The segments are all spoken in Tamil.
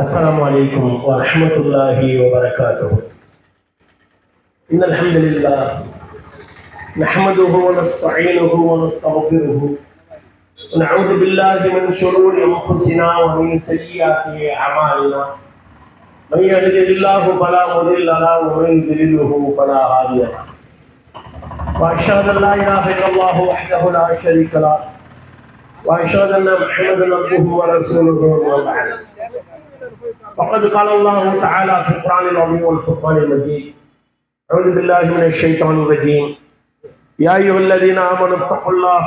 السلام عليكم ورحمة الله وبركاته. إن الحمد لله نحمده ونستعينه ونستغفره ونعوذ بالله من شرور أنفسنا ومن سيئات أعمالنا. من يهده الله فلا مضل له ومن يضلله فلا هادي له. وأشهد أن لا إله إلا الله وحده لا شريك له وأشهد أن محمدا عبده ورسوله أما بعد. وقد قال الله تعالى في القرآن العظيم والفرقان المجيد: أعوذ بالله من الشيطان الرجيم. يا أيها الذين آمنوا اتقوا الله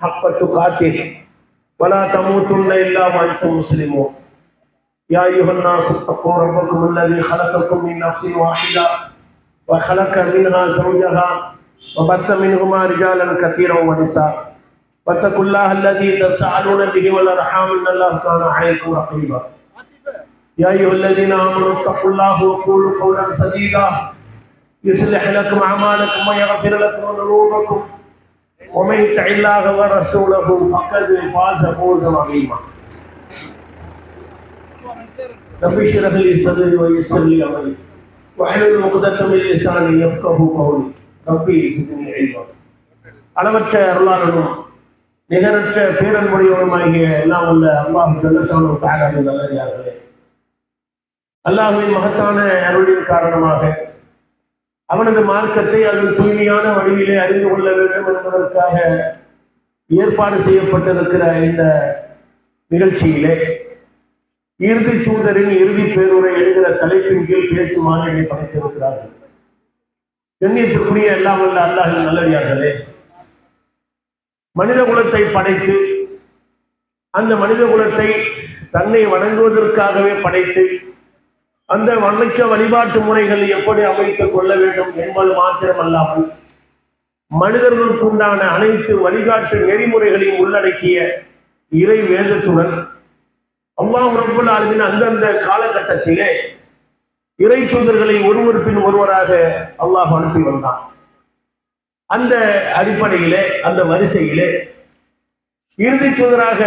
حق تقاته ولا تموتن إلا وأنتم مسلمون. يا أيها الناس اتقوا ربكم الذي خلقكم من نفس واحدة وخلق منها زوجها وبث منهما رجالا كثيرا ونساء واتقوا الله الذي تساءلون به والأرحام إن الله كان عليكم رقيبا. يا أيها الذين آمنوا اتقوا الله وقولوا قولا سديدا يصلح لكم أعمالكم ويغفر لكم ذنوبكم ومن يطع الله ورسوله فقد فاز فوزا عظيما. رب اشرح لي صدري ويسر لي أمري واحلل عقدة من لساني يفقهوا قولي. ربي زدني علما. அளவற்ற அருளாளனும் நிகரற்ற பேரன்புடையவனுமாகிய எல்லாம் உள்ள அல்லாஹ் ஜல்லஷானு தஆலாவின் நல்லடியார்களே, அல்லாஹ்வின் மகத்தான அருளின் காரணமாக அவனது மார்க்கத்தை அதன் தூய்மையான வடிவிலே அறிந்து கொள்ள வேண்டும் என்பதற்காக ஏற்பாடு செய்யப்பட்டிருக்கிற இந்த நிகழ்ச்சியிலே இறுதி தூதரின் இறுதி பேருரை என்கிற தலைப்பின் கீழ் பேசுமாறு என்னை படைத்திருக்கிறார்கள். கண்ணியத்திற்குரிய எல்லாம் உள்ள அல்லாஹ்வின் நல்லடியார்களே, மனித குலத்தை படைத்து அந்த மனித குலத்தை தன்னை வணங்குவதற்காகவே படைத்து அந்த வணக்க வழிபாட்டு முறைகள் எப்படி அமைத்துக் கொள்ள வேண்டும் என்பது மாத்திரமல்லாமல் மனிதர்களுக்கு உண்டான அனைத்து வழிகாட்டு நெறிமுறைகளையும் உள்ளடக்கிய இறை வேதத்துடன் அல்லாஹ் ரப்பல் ஆலமீன் அந்தந்த காலகட்டத்திலே இறை தூதர்களை ஒருவர் பின் ஒருவராக அல்லாஹ் அனுப்பி வந்தான். அந்த அடிப்படையிலே அந்த வரிசையிலே இறுதி தூதராக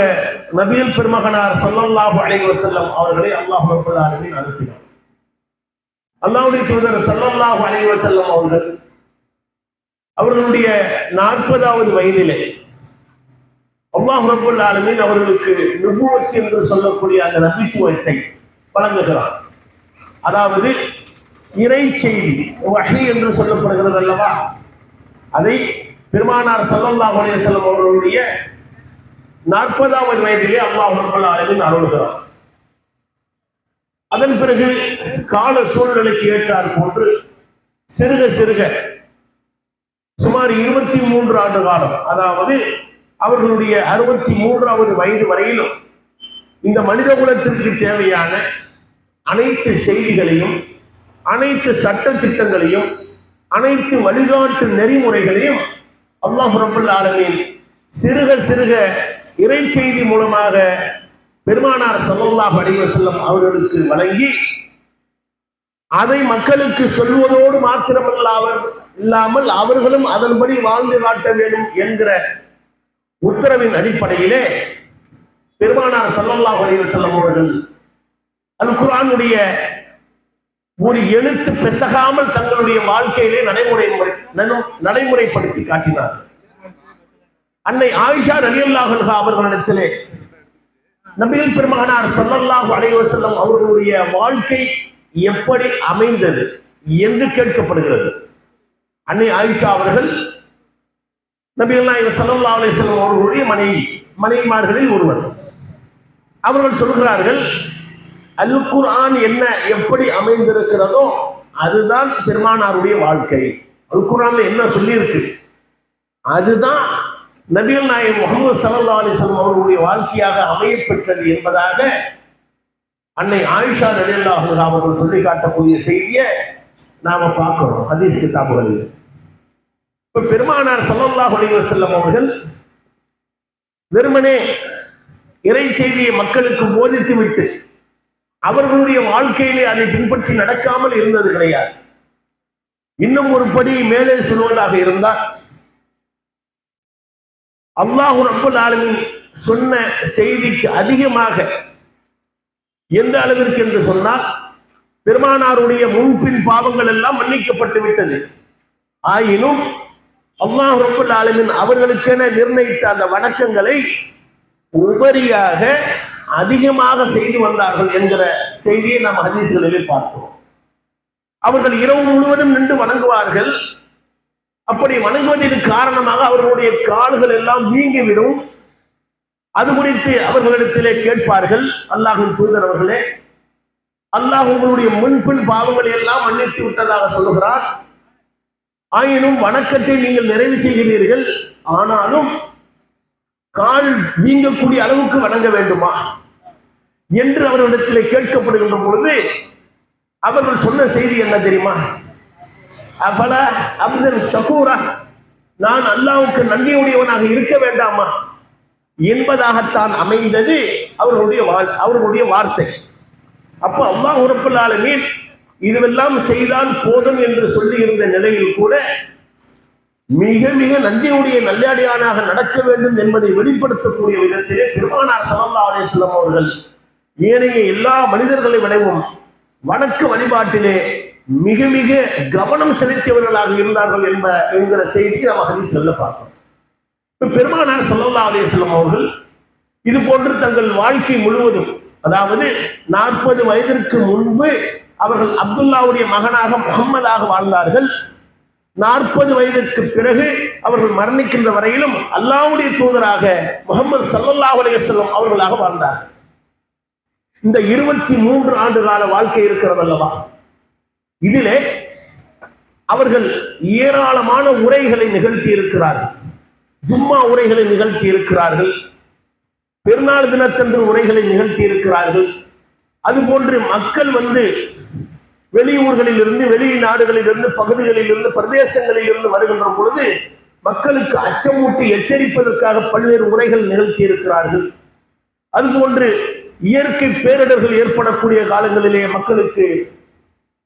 நபிகள் பெருமகனார் ஸல்லல்லாஹு அலைஹி வஸல்லம் அவர்களை அல்லாஹ் ரப்பல் ஆலமீன் அனுப்பினார். அல்லாஹ்வுடைய தூதர் ஸல்லல்லாஹு அலைஹி வஸல்லம் அவர்களுடைய 40வது வயதிலே அல்லாஹ் ரப்பல் ஆலமீன் அவர்களுக்கு நுபுவத் என்று சொல்லக்கூடிய அந்த நபித்துவத்தை வழங்குகிறார். அதாவது இறை செய்தி வஹி என்று சொல்லப்படுகிறது அல்லவா, அதை பெருமானார் ஸல்லல்லாஹு அலைஹி வஸல்லம் அவர்களுடைய 40வது வயதிலே அல்லாஹ் ரப்பல் ஆலமீன் அருளுகிறார். அதன் பிறகு கால சூழ்நிலைக்கு ஏற்றார் போன்று சிறுக சிறுக சுமார் 23 ஆண்டு காலம், அதாவது அவர்களுடைய 63வது வயது வரையிலும் இந்த மனித குலத்திற்கு தேவையான அனைத்து செய்திகளையும் அனைத்து சட்ட திட்டங்களையும் அனைத்து வழிகாட்டு நெறிமுறைகளையும் அல்லாஹ் ரப்பல் ஆலமீன் சிறுக சிறுக இறை செய்தி மூலமாக பெருமானார் ஸல்லல்லாஹு அலைஹி வஸல்லம் அவர்களுக்கு வழங்கி அதை மக்களுக்கு சொல்வதோடு மாத்திரமல்லாமல் அவர்களும் அதன்படி வாழ்ந்து காட்ட வேண்டும் என்கிற உத்தரவின் அடிப்படையிலே பெருமானார் ஸல்லல்லாஹு அலைஹி வஸல்லம் அவர்கள் அல் குர்ஆனுடைய ஒரு எழுத்து பிசகாமல் தங்களுடைய வாழ்க்கையிலே நடைமுறைப்படுத்தி காட்டினார். அன்னை ஆயிஷா ரலியல்லாஹு அன்ஹா அவர்களிடத்திலே நபிகள் பெருமகனார் ஸல்லல்லாஹு அலைஹி வஸல்லம் அவர்களுடைய வாழ்க்கை எப்படி அமைந்தது என்று கேட்கப்படுகிறது. அன்னை ஆயிஷா அவர்கள் நபிகள் நாயகம் ஸல்லல்லாஹு அலைஹி வஸல்லம் அவர்களுடைய மனைவிமார்களில் ஒருவர். அவர்கள் சொல்கிறார்கள், அல் குர்ஆன் என்ன எப்படி அமைந்திருக்கிறதோ அதுதான் பெருமானாருடைய வாழ்க்கை. அல் குர்ஆன்ல என்ன சொல்லியிருக்கு அதுதான் நபிகள் நாயகம் முஹம்மது ஸல்லல்லாஹு அலைஹி வஸல்லம் அவர்களுடைய வாழ்க்கையாக அமையப்பெற்றது என்பதாக அன்னை ஆயிஷா ரலியல்லாஹு அன்ஹா அவர்கள் சொல்லி காட்டக்கூடிய செய்தியை நாம பார்க்கிறோம் ஹதீஸ் கிதாபுகளில். இப்ப பெருமானார் ஸல்லல்லாஹு அலைஹி வஸல்லம் அவர்கள் வெறுமனே இறை செய்தியை மக்களுக்கு போதித்து விட்டு அவர்களுடைய வாழ்க்கையிலே அதை பின்பற்றி நடக்காமல் இருந்தது கிடையாது. இன்னும் ஒரு படி மேலே சொல்வதாக இருந்தால் அல்லாஹ் ரப்பல் ஆலமீன் சொன்ன செய்திக்கு அதிகமாக எந்த அளவிற்கு என்று சொன்னால் பெருமானாருடைய முன்பின் பாவங்கள் எல்லாம் மன்னிக்கப்பட்டு விட்டது. ஆயினும் அல்லாஹ் ரப்பல் ஆலமீன் அவர்களுக்கென நிர்ணயித்த அந்த வணக்கங்களை உபரியாக அதிகமாக செய்து வந்தார்கள் என்கிற செய்தியை நாம் ஹதீஸ்களிலே பார்க்கிறோம். அவர்கள் இரவு முழுவதும் நின்று வணங்குவார்கள். அப்படி வணங்குவதற்கு காரணமாக அவர்களுடைய கால்கள் எல்லாம் வீங்கிவிடும். அது குறித்து அவர்களிடத்திலே கேட்பார்கள், அல்லாஹ்வின் தூதர் அவர்களே, அல்லாஹ் உங்களுடைய முன்பின் பாவங்களை எல்லாம் மன்னித்து விட்டதாக சொல்லுகிறார். ஆயினும் வணக்கத்தை நீங்கள் நிறைவு செய்கிறீர்கள், ஆனாலும் கால் வீங்கக்கூடிய அளவுக்கு வணங்க வேண்டுமா என்று அவர்களிடத்திலே கேட்கப்படுகின்ற பொழுது அவர்கள் சொன்ன செய்தி என்ன தெரியுமா? அஃபலா அப்தன் ஷகூரா, நான் அல்லாஹ்வுக்கு நன்றியுடையவனாக இருக்க வேண்டாமா என்பதாகத்தான் அமைந்தது அவர்களுடைய வார்த்தை. அப்போ அல்லாஹ் ரப்பல் ஆலமீன் இதுவெல்லாம் செய்தால் போதும் என்று சொல்லி இருந்த நிலையில் கூட மிக மிக நன்றியுடைய நல்லடியானாக நடக்க வேண்டும் என்பதை வெளிப்படுத்தக்கூடிய விதத்திலே பெருமானார் ஸல்லல்லாஹு அலைஹி வஸல்லம் அவர்கள் ஏனைய எல்லா மனிதர்களை விடவும் வணக்க வழிபாட்டிலே மிக மிக கவனம் செலுத்தியவர்களாக இருந்தார்கள் என்கிற செய்தி நம்ம ஹதீஸ்ல பார்க்கிறோம். இப்ப பெருமானார் ஸல்லல்லாஹு அலைஹி வஸல்லம் அவர்கள் இது போன்று தங்கள் வாழ்க்கை முழுவதும், அதாவது 40 வயதிற்கு முன்பு அவர்கள் அப்துல்லாவுடைய மகனாக முகம்மதாக வாழ்ந்தார்கள். 40 வயதிற்கு பிறகு அவர்கள் மரணிக்கின்ற வரையிலும் அல்லாஹ்வுடைய தூதராக முஹம்மது ஸல்லல்லாஹு அலைஹி வஸல்லம் அவர்களாக வாழ்ந்தார்கள். இந்த 23 ஆண்டு கால வாழ்க்கை இருக்கிறது அல்லவா, இதிலே அவர்கள் ஏராளமான உரைகளை நிகழ்த்தி இருக்கிறார்கள். ஜும்மா உரைகளை நிகழ்த்தி இருக்கிறார்கள், பெருநாள் தினத்தன்று உரைகளை நிகழ்த்தி இருக்கிறார்கள். அதுபோன்று மக்கள் வெளியூர்களில் இருந்து, வெளிநாடுகளில் இருந்து, பகுதிகளில் இருந்து, பிரதேசங்களில் இருந்து வருகின்ற பொழுது மக்களுக்கு அச்சமூட்டி எச்சரிப்பதற்காக பல்வேறு உரைகள் நிகழ்த்தி இருக்கிறார்கள். அதுபோன்று இயற்கை பேரிடர்கள் ஏற்படக்கூடிய காலங்களிலே மக்களுக்கு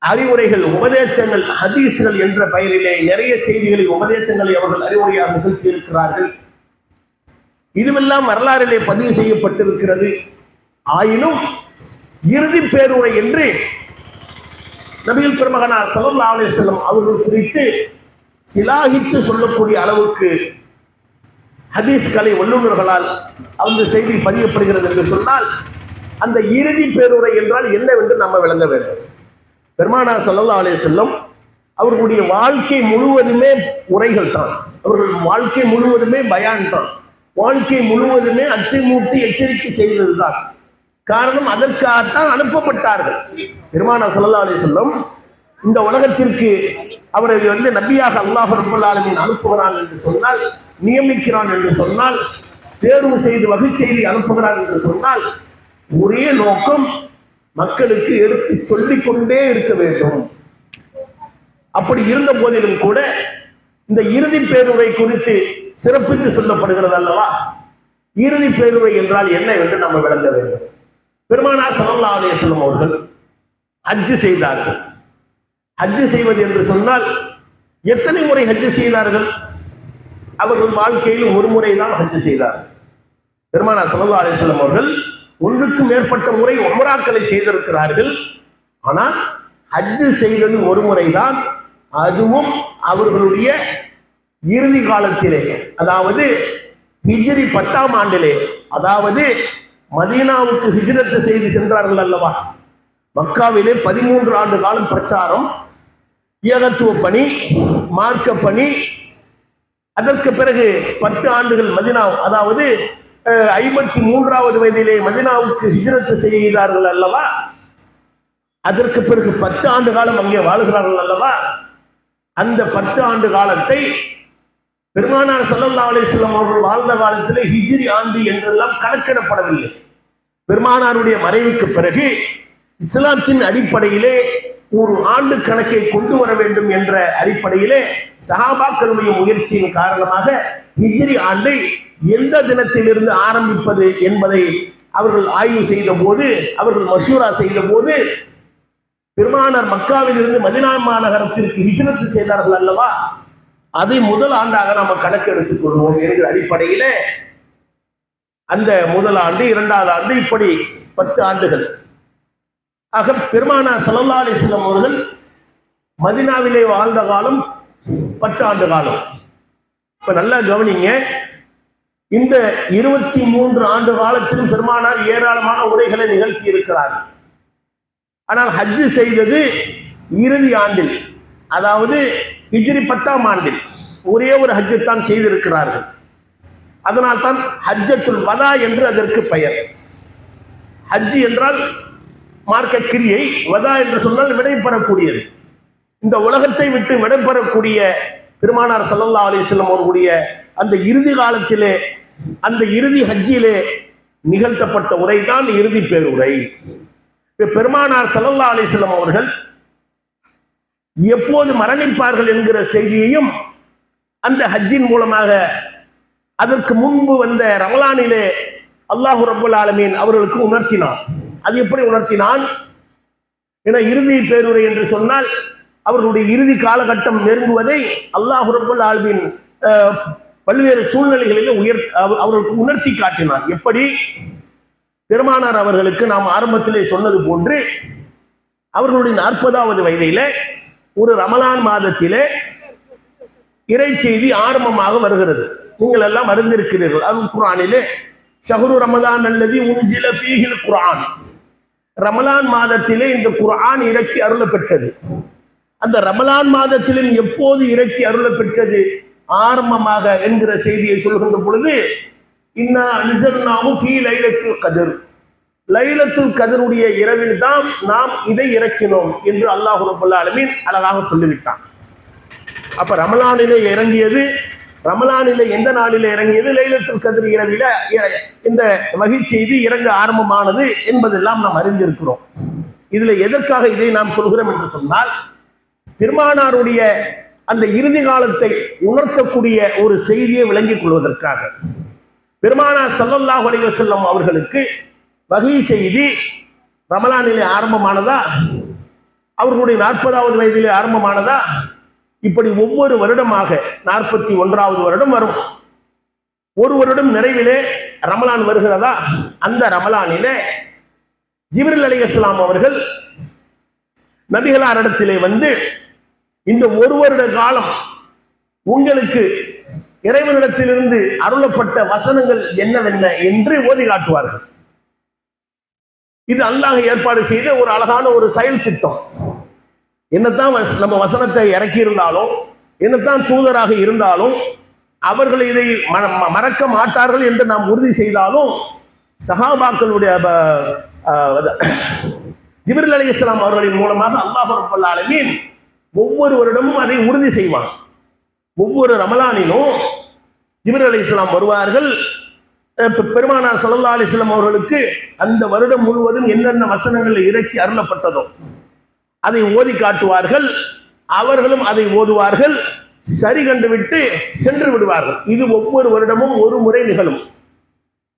அறிவுரைகள், உபதேசங்கள், ஹதீஸ்கள் என்ற பெயரிலே நிறைய செய்திகளை, உபதேசங்களை அவர்கள் அறிவுரையாக நிகழ்த்தி இருக்கிறார்கள். இதுவெல்லாம் வரலாறிலே பதிவு செய்யப்பட்டிருக்கிறது. ஆயினும் இறுதி பேருரை என்று நபிகள் பெருமகனார் ஸல்லல்லாஹு அலைஹி வஸல்லம் அவர்கள் குறித்து சிலாகித்து சொல்லக்கூடிய அளவுக்கு ஹதீஸ் கலை வல்லுநர்களால் அந்த செய்தி பதியப்படுகிறது என்று சொன்னால், அந்த இறுதி பேருரை என்றால் என்னவென்று நம்ம விளங்க வேண்டும். பெருமானார் ஸல்லல்லாஹு அலைஹி வஸல்லம் அவர்களுடைய வாழ்க்கை முழுவதுமே உரைகள் தான், அவர்கள் வாழ்க்கை முழுவதுமே பயான் தான், வாழ்க்கை முழுவதுமே அச்சமூட்டி எச்சரிக்கை செய்தது தான். காரணம், அதற்காகத்தான் அனுப்பப்பட்டார்கள். பெருமானார் ஸல்லல்லாஹு அலைஹி வஸல்லம் இந்த உலகத்திற்கு அவரை நபியாக அல்லாஹ் ரப்பல் ஆலமீன் அனுப்புகிறான் என்று சொன்னால், நியமிக்கிறான் என்று சொன்னால், தேர்வு செய்து வகை செய்தி அனுப்புகிறான் என்று சொன்னால், ஒரே நோக்கம், மக்களுக்கு எடுத்து சொல்லிக் கொண்டே இருக்க வேண்டும். அப்படி இருந்த போதிலும் கூட இந்த இறுதி பேருரை குறித்து சிறப்பித்து சொல்லப்படுகிறது அல்லவா. இறுதி பேருரை என்றால் என்ன என்று நம்ம விளங்க வேண்டும். பெருமானார் ஸல்லல்லாஹு அலைஹி வஸல்லம் அவர்கள் ஹஜ் செய்தார்கள். ஹஜ் செய்வது என்று சொன்னால் எத்தனை முறை ஹஜ் செய்தார்கள்? அவர்கள் வாழ்க்கையில் ஒரு முறை தான் ஹஜ் செய்தார்கள். பெருமானார் ஸல்லல்லாஹு அலைஹி வஸல்லம் அவர்கள் ஒன்றுக்கு மேற்பட்ட முறை உம்ராக்களை செய்திருக்கிறார்கள். ஆனால் ஹஜ் செய்தது ஒரு முறைதான். அதுவும் அவர்களுடைய இறுதி காலத்திலே, அதாவது ஹிஜ்ரி 10ஆம் ஆண்டிலே, அதாவது மதீனாவுக்கு ஹிஜ்ரத் செய்து சென்றார்கள் அல்லவா. மக்காவிலே 13 ஆண்டு காலம் பிரச்சாரம், ஏகத்துவ பணி, மார்க்க பணி. அதற்கு பிறகு 10 ஆண்டுகள் மதீனா, அதாவது 53வது வயதிலே மதீனாவுக்கு ஹிஜ்ரத் செய்தார்கள் அல்லவா. அதற்கு பிறகு 10 ஆண்டு காலம் அங்கே வாழுகிறார்கள் அல்லவா. அந்த 10 ஆண்டு காலத்தை பெருமானார் ஸல்லல்லாஹு அலைஹி வஸல்லம் அவர்கள் வாழ்ந்த காலத்திலே ஹிஜ்ரி ஆண்டு என்றெல்லாம் கணக்கிடப்படவில்லை. பெருமானாருடைய மறைவுக்கு பிறகு இஸ்லாத்தின் அடிப்படையிலே ஒரு ஆண்டு கணக்கை கொண்டு வர வேண்டும் என்ற அடிப்படையிலே சஹாபாக்களுடைய முயற்சியின் காரணமாக ஹிஜ்ரி ஆண்டை எந்த தினத்திலிருந்து ஆரம்பிப்பது என்பதை அவர்கள் ஆய்வு செய்த போது, அவர்கள் மஷூரா செய்த போது, பெருமானார் மக்காவில் இருந்து மதீனா மாநகரத்திற்கு ஹிஜ்ரத் செய்தார்கள் அல்லவா, அதை முதல் ஆண்டாக நாம கணக்கு எடுத்துக் கொள்வோம் என்கிற அடிப்படையிலே அந்த முதல் ஆண்டு, 2வது ஆண்டு, இப்படி 10 ஆண்டுகள். ஆக பெருமானார் ஸல்லல்லாஹு அலைஹி வஸல்லம் அவர்கள் மதீனாவிலே வாழ்ந்த காலம் 10 ஆண்டு காலம். இப்ப நல்லா கவனிங்க, இந்த 23 ஆண்டு காலத்திலும் பெருமானார் ஏராளமான உரைகளை நிகழ்த்தி இருக்கிறார். ஆனால் ஹஜ்ஜு செய்தது இறுதி ஆண்டில், அதாவது ஹிஜ்ரி 10ஆம் ஆண்டில் ஒரே ஒரு ஹஜ்ஜை தான் செய்திருக்கிறார்கள். அதனால் தான் ஹஜ்ஜத்துல் வதா என்று அதற்கு பெயர். ஹஜ் என்றால் மார்க்க கிரியை, வதா என்று சொன்னால் விடைபெறக்கூடியது. இந்த உலகத்தை விட்டு விடைபெறக்கூடிய பெருமானார் ஸல்லல்லாஹு அலைஹி வஸல்லம் அவர்களுடைய அந்த இறுதி காலத்திலே, அந்த இறுதி ஹஜ்ஜிலே நிகழ்த்தப்பட்ட உரை தான் இறுதி பேருரை. பெருமானார் ஸல்லல்லாஹு அலைஹி வஸல்லம் அவர்கள் எப்போது மரணிப்பார்கள் என்கிற செய்தியையும் அந்த ஹஜ்ஜின் மூலமாக அதற்கு முன்பு வந்த ரமலானிலே அல்லாஹு ரப்புல் ஆலமீன் அவர்களுக்கு உணர்த்தினான். அது எப்படி உணர்த்தினான்? என இறுதி பேருரை என்று சொன்னால் அவர்களுடைய இறுதி காலகட்டம் நெருங்குவதை அல்லாஹு ரப்புல் ஆலமீன் பல்வேறு சூழ்நிலைகளில் அவர்களுக்கு உணர்த்தி காட்டினான். எப்படி? பெருமானார் அவர்களுக்கு நாம் ஆரம்பத்திலே சொன்னது போன்று அவர்களுடைய 40வது வயதிலே ஒரு ரமலான் மாதத்திலே இறை செய்தி ஆரம்பமாக வருகிறது. நீங்கள் எல்லாம் அறிந்திருக்கிறீர்கள். அல் குர்ஆனிலே ஷஹ்ரு ரமதான் அல்லதி உன்சில ஃபீஹில் குர்ஆன், ரமலான் மாதத்திலே இந்த குர்ஆன் இறக்கி அருள பெற்றது. அந்த ரமலான் மாதத்திலும் எப்போது இறக்கி அருள பெற்றது ஆரம்பமாக என்கிற செய்தியை சொல்கின்ற பொழுது, இன்னா அன்ஸல்னாஹு ஃபீ லைலத்துல் கத்ர், லைலத்துல் கத்ருடைய இரவில் தான் நாம் இதை இறக்கினோம் என்று அல்லாஹ் ரப்பல் ஆலமீன் அழகாக சொல்லிவிட்டான். அப்ப ரமலானிலே இறங்கியது, ரமலானிலே எந்த நாளிலே இறங்கியது? லைலத்துல் கத்ர் இரவில இந்த வகை செய்தி இறங்க ஆரம்பமானது என்பதெல்லாம் நாம் அறிந்திருக்கிறோம். இதுல எதற்காக இதை நாம் சொல்கிறோம் என்று சொன்னால், பெருமானாருடைய அந்த இறுதி காலத்தை உணர்த்தக்கூடிய ஒரு செய்தியை விளங்கிக் கொள்வதற்காக. பெருமானார் ஸல்லல்லாஹு அலைஹி வஸல்லம் அவர்களுக்கு வகை செய்தி ரமலானிலே ஆரம்பமானதா, அவர்களுடைய 40வது வயதிலே ஆரம்பமானதா? இப்படி ஒவ்வொரு வருடமாக 41வது வருடம் வரும். ஒரு வருடம் நிறைவிலே ரமலான் வருகிறதா? அந்த ரமலானிலே ஜிப்ரீல் அலைஹிஸ்ஸலாம் அவர்கள் நபிகளாரிடத்திலே வந்து, இந்த ஒரு வருட காலம் உங்களுக்கு இறைவனிடத்திலிருந்து அருளப்பட்ட வசனங்கள் என்னவென்ன என்று ஓதி காட்டுவார்கள். இது அல்லாஹ் ஏற்பாடு செய்த ஒரு அழகான ஒரு செயல் திட்டம். என்னத்தான் நம்ம வசனத்தை இறக்கி இருந்தாலும், என்னத்தான் தூதராக இருந்தாலும், அவர்கள் இதை மறக்க மாட்டார்கள் என்று நாம் உறுதி செய்தாலும், சஹாபாக்களுடைய ஜிப்ரீல் அலைஹிஸ்ஸலாம் அவர்களின் மூலமாக அல்லாஹ் ரப்பல் ஆலமீன் ஒவ்வொரு வருடமும் அதை உறுதி செய்வான். ஒவ்வொரு ரமலானிலும் ஜிப்ரீல் அலைஹிஸ்ஸலாம் வருவார்கள். பெருமானார் ஸல்லல்லாஹு அலைஹி வஸல்லம் அவர்களுக்கு அந்த வருடம் முழுவதும் என்னென்ன வசனங்கள் இறக்கி அருளப்பட்டதோ அதை ஓதி காட்டுவார்கள். அவர்களும் அதை ஓதுவார்கள், சரி கண்டுவிட்டு சென்று விடுவார்கள். இது ஒவ்வொரு வருடமும் ஒரு முறை நிகழும்.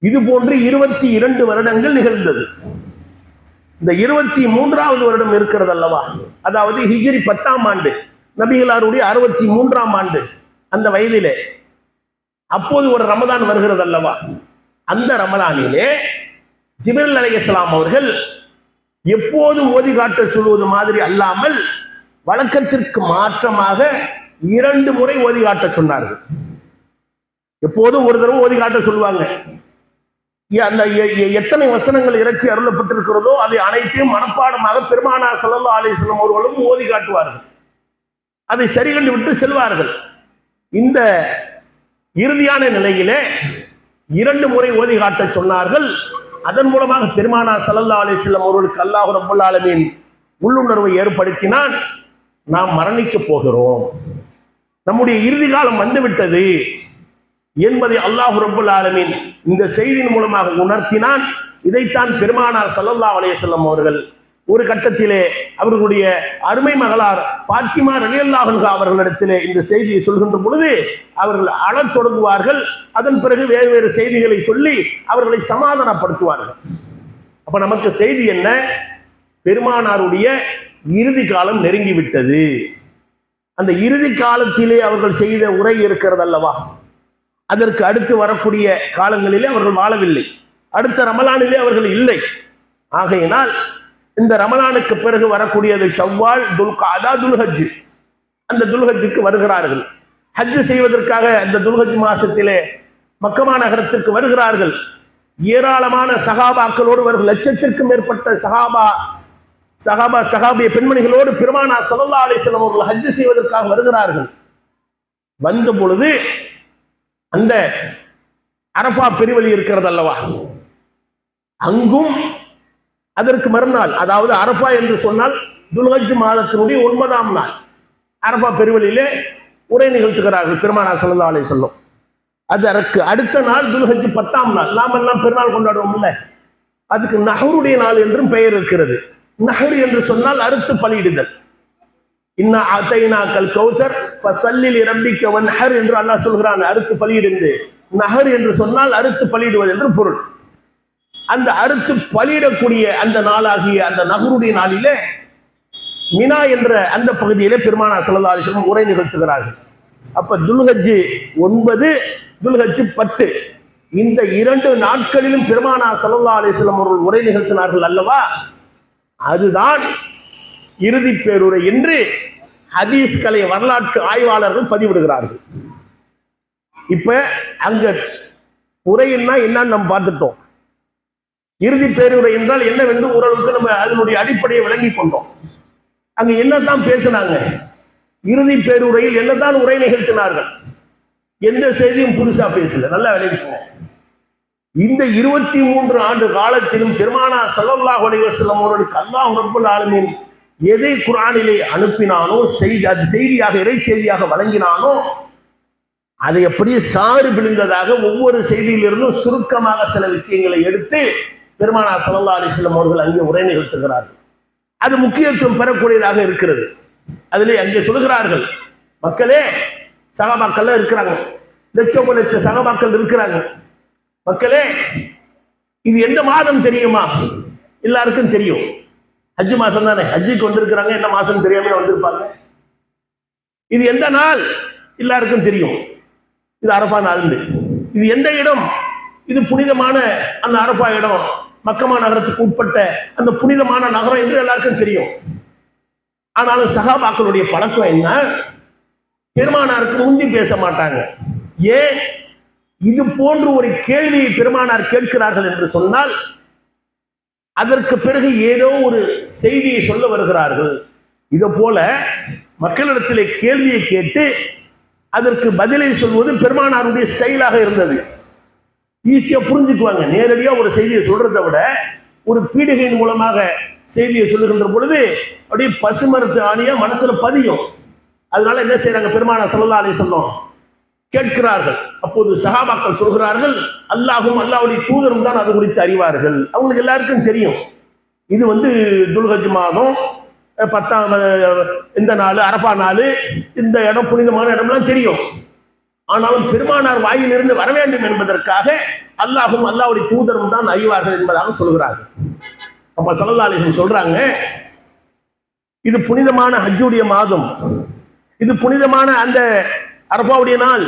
இது போன்று 22 வருடங்கள் நிகழ்ந்தது. இந்த 23வது வருடம் இருக்கிறது அல்லவா, அதாவது ஹிஜ்ரி 10ஆம் ஆண்டு, நபிகளாருடைய 63ஆம் ஆண்டு அந்த வயதிலே, அப்போது ஒரு ரமலான் வருகிறது அல்லவா, அந்த ரமலானிலே ஜிப்ரீல் அலைஹிஸ்ஸலாம் அவர்கள் எப்போதும் ஓதி காட்ட சொல்வது மாதிரி அல்லாமல் வழக்கத்திற்கு மாற்றமாக 2 முறை ஓதி காட்ட சொன்னார்கள். எப்போதும் ஒரு தடவை ஓதி காட்ட சொல்லுவாங்க. அந்த எத்தனை வசனங்கள் இறக்கி அருளப்பட்டிருக்கிறதோ அதை அனைத்தையும் மனப்பாடமாக பெருமானார் ஸல்லல்லாஹு அலைஹி வஸல்லம் அவர்களும் ஓதி காட்டுவார்கள். அதை சரி கண்டு விட்டு செல்வார்கள். இந்த இறுதியான நிலையிலே 2 முறை ஓதி காட்ட சொன்னார்கள். அதன் மூலமாக பெருமானார் ஸல்லல்லாஹு அலைஹி வஸல்லம் அவர்களுக்கு அல்லாஹ் ரப்பல் ஆலமீன் உள்ளுணர்வை ஏற்படுத்தினான். நாம் மரணிக்க போகிறோம், நம்முடைய இறுதி காலம் வந்துவிட்டது என்பதை அல்லாஹ் ரப்பல் ஆலமீன் இந்த செய்தியின் மூலமாக உணர்த்தினான். இதைத்தான் பெருமானார் ஸல்லல்லாஹு அலைஹி வஸல்லம் அவர்கள் ஒரு கட்டத்திலே அவர்களுடைய அருமை மகளார் ஃபாத்திமா ரலியல்லாஹு அன்ஹா அவர்களிடத்திலே இந்த செய்தியை சொல்கின்ற பொழுது அவர்கள் அழத் தொடங்குவார்கள். அதன் பிறகு வேறு வேறு செய்திகளை சொல்லி அவர்களை சமாதானப்படுத்துவார்கள். அப்ப நமக்கு செய்தி என்ன? பெருமானாருடைய இறுதி காலம் நெருங்கிவிட்டது. அந்த இறுதி காலத்திலே அவர்கள் செய்த உரை இருக்கிறது அல்லவா, அதற்கு அடுத்து வரக்கூடிய காலங்களிலே அவர்கள் வாழவில்லை, அடுத்த ரமலானிலே அவர்கள் இல்லை. ஆகையினால் இந்த ரமலானுக்கு பிறகு வரக்கூடியது ஷவ்வால், துல்காதா, துல்ஹஜ். அந்த துல்ஹஜ்ஜுக்கு வருகிறார்கள். ஹஜ் செய்வதற்காக அந்த துல்ஹஜ் மாசத்திலே மக்கமா நகரத்திற்கு வருகிறார்கள். ஏராளமான சஹாபாக்களோடு வருகிறார்கள். லட்சத்திற்கும் மேற்பட்ட சஹாபிய பெண்மணிகளோடு பெருமானார் ஸல்லல்லாஹு அலைஹி வஸல்லம் அவர்கள் ஹஜ் செய்வதற்காக வருகிறார்கள். வந்த பொழுது அந்த அரஃபா பெருவழி இருக்கிறது அல்லவா, அங்கும் அதற்கு மறுநாள், அதாவது அரஃபா என்று சொன்னால் துல்ஹஜ் மாதத்தினுடைய 9ஆம் நாள் அரஃபா பெருவழியிலே உரை நிகழ்த்துகிறார்கள் பெருமானார் ஸல்லல்லாஹு அலைஹி வஸல்லம். அதற்கு அடுத்த நாள் துல்ஹஜ் 10ஆம் நாள். நாம் எல்லாம் பெருநாள் கொண்டாடுவோம்ல, அதுக்கு நஹருடைய நாள் என்றும் பெயர் இருக்கிறது. நஹர் என்று சொன்னால் அறுத்து பலியிடுதல். இன்னா அதைனாக்கல் கௌசர் ஃபஸல்லி லிரப்பிக வன்ஹர் என்று அல்லாஹ் சொல்கிறான். அறுத்து பலியிடுந்து. நஹர் என்று சொன்னால் அறுத்து பலியிடுவது என்று பொருள். அந்த அறுத்து பலியிடக்கூடிய அந்த நாளாகிய அந்த நஹருடைய நாளிலே மினா என்ற அந்த பகுதியிலே பெருமானார் ஸல்லல்லாஹு அலைஹி வஸல்லம் உரை நிகழ்த்துகிறார்கள். அப்ப துல்ஹஜ் 9, துல்ஹஜ் 10 இந்த 2 நாட்களிலும் பெருமானார் ஸல்லல்லாஹு அலைஹி வஸல்லம் அவர்கள் உரை நிகழ்த்தினார்கள் அல்லவா, அதுதான் இறுதி பேருரை என்று ஹதீஸ் கலை வரலாற்று ஆய்வாளர்கள் பதிவிடுகிறார்கள். இப்ப அங்க உரைன்னா என்னன்னு நம்ம பார்த்துட்டோம். இறுதி பேருரை என்றால் என்னவென்று ஓரளவுக்கு நம்ம அதனுடைய அடிப்படையை விளங்கி கொண்டோம். அங்க என்னதான் பேசினாங்க, இறுதி பேருரையில் என்னதான் உரை நிகழ்த்தினார்கள், எந்த செய்தியும் புதுசா பேசல. நல்லா விளங்கிக்கோங்க. இந்த 23 ஆண்டு காலத்திலும் பெருமானார் ஸல்லல்லாஹு அலைஹி வஸல்லம் அவர்களுக்கு அல்லாஹ் ரப்பல் ஆலமீன் எதை குர்ஆனிலே அனுப்பினானோ, அது செய்தியாக இறை செய்தியாக வழங்கினானோ, அதை அப்படியே சாறு பிழிந்ததாக ஒவ்வொரு செய்தியிலிருந்தும் சுருக்கமாக சில விஷயங்களை எடுத்து பெருமானார் ஸல்லல்லாஹு அலைஹி வஸல்லம் அவர்கள் அங்கே உரை நிகழ்த்துகிறார்கள். அது முக்கியத்துவம் பெறக்கூடியதாக இருக்கிறது. அதிலே அங்கே சொல்கிறார்கள், மக்களே, சகாபாக்கள் இருக்கிறாங்க, லட்ச சகாபாக்கள் இருக்கிறாங்க. மக்களே, இது எந்த மாதம் தெரியுமா? எல்லாருக்கும் தெரியும், ஹஜ் மாசம் தானே. ஹஜ்ஜுக்கு வந்திருக்கிறாங்க, என்ன மாசம் தெரியாம வந்திருப்பாங்க. இது எந்த நாள்? எல்லாருக்கும் தெரியும், இது அரஃபா நாள். இது எந்த இடம்? இது புனிதமான அந்த அரஃபா இடம், மக்கமா நகரத்துக்கு உட்பட்ட அந்த புனிதமான நகரம் என்று எல்லாருக்கும் தெரியும். ஆனாலும் சஹாபாக்களுடைய பழக்கம் என்ன? பெருமானாருக்கு முந்தி பேச மாட்டாங்க. ஏன்? இது போன்று ஒரு கேள்வியை பெருமானார் கேட்கிறார்கள் என்று சொன்னால் அதற்கு பிறகு ஏதோ ஒரு செய்தியை சொல்ல வருகிறார்கள். இதை போல மக்களிடத்திலே கேள்வியை கேட்டு அதற்கு பதிலை சொல்வது பெருமானாருடைய ஸ்டைலாக இருந்தது. ஈஸியா புரிஞ்சுக்குவாங்க. நேரடியா ஒரு செய்தியை சொல்றதை விட ஒரு பீடிகையின் மூலமாக செய்தியை சொல்லுகின்ற பொழுது அப்படியே பசுமரத்து ஆணியா மனசுல பதியும். அதனால என்ன செய்யறாங்க, பெருமானார் ஸல்லல்லாஹு அலைஹி வஸல்லம் கேட்கிறார்கள். அப்போது சஹாபாக்கள் சொல்கிறார்கள், அல்லாஹும் அல்லாஹ்வுடைய தூதரும் தான் அது குறித்து அறிவார்கள். அவங்களுக்கு எல்லாருக்கும் தெரியும், இது துல்ஹஜ் மாதம் 10ஆம் இந்த நாள் அரஃபா நாள், இந்த இடம் புனிதமான இடம்லாம் தெரியும். ஆனாலும் பெருமானார் வாயிலிருந்து வர வேண்டும் என்பதற்காக அல்லாஹும் அல்லாஹ்வுடைய தூதரும் தான் அறிவார்கள் என்பதாக சொல்கிறார்கள். அப்ப ஸல்லல்லாஹு அலைஹி வஸல்லம் சொல்றாங்க, இது புனிதமான ஹஜ்ஜுடைய மாதம், இது புனிதமான அந்த அரஃபாவுடைய நாள்,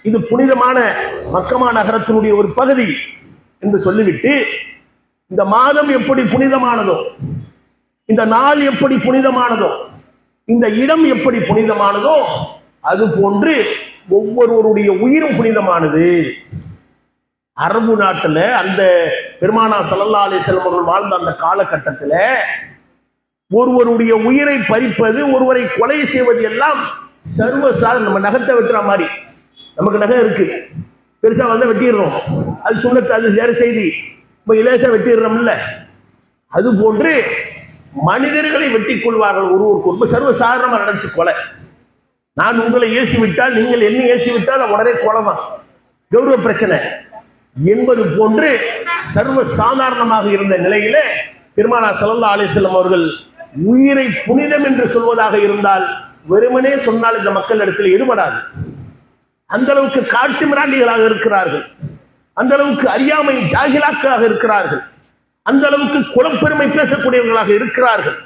இது புனிதமான மக்கமா நகரத்தினுடைய ஒரு பகுதி என்று சொல்லிவிட்டு, இந்த மாதம் எப்படி புனிதமானதோ, இந்த நாள் எப்படி புனிதமானதோ, இந்த இடம் எப்படி புனிதமானதோ, அது போன்று ஒவ்வொருவருடைய உயிரும் புனிதமானது. அரபு நாட்டில் அந்த பெருமானார் ஸல்லல்லாஹு அலைஹி வஸல்லம் அவர்கள் வாழ்ந்த அந்த காலகட்டத்தில் ஒருவருடைய உயிரை பறிப்பது, ஒருவரை கொலை செய்வது எல்லாம் சர்வசாதாரணம். நம்ம நகத்தை வெட்டுற மாதிரி, நமக்கு நகை இருக்கு, பெருசா வெட்டிடுறோம், அது சுண்ணத்து, அது வேற செய்தி. இப்போ இலேசா வெட்டிடுறோம்ல, அது போன்று மனிதர்களை வெட்டி கொள்வார்கள் ஒருவருக்கு ரொம்ப சர்வசாதாரணமாக நினைச்சு கொலை. நான் உங்களை ஏசி விட்டால், நீங்கள் என்ன ஏசி விட்டால் உடனே கொலை தான், கௌரவ பிரச்சனை என்பது போன்று சர்வ சாதாரணமாக இருந்த நிலையில பெருமானார் ஸல்லல்லாஹு அலைஹி வஸல்லம் அவர்கள் உயிரை புனிதம் என்று சொல்வதாக இருந்தால் வெறுமனே சொன்னால் இந்த மக்கள் இடத்தில் ஈடுபடாது. அந்த அளவுக்கு காட்டு மிராண்டிகளாக இருக்கிறார்கள், அந்த அளவுக்கு அறியாமை ஜாகிலாக்களாக இருக்கிறார்கள், அந்த அளவுக்கு குலப்பெருமை பேசக்கூடியவர்களாக இருக்கிறார்கள்.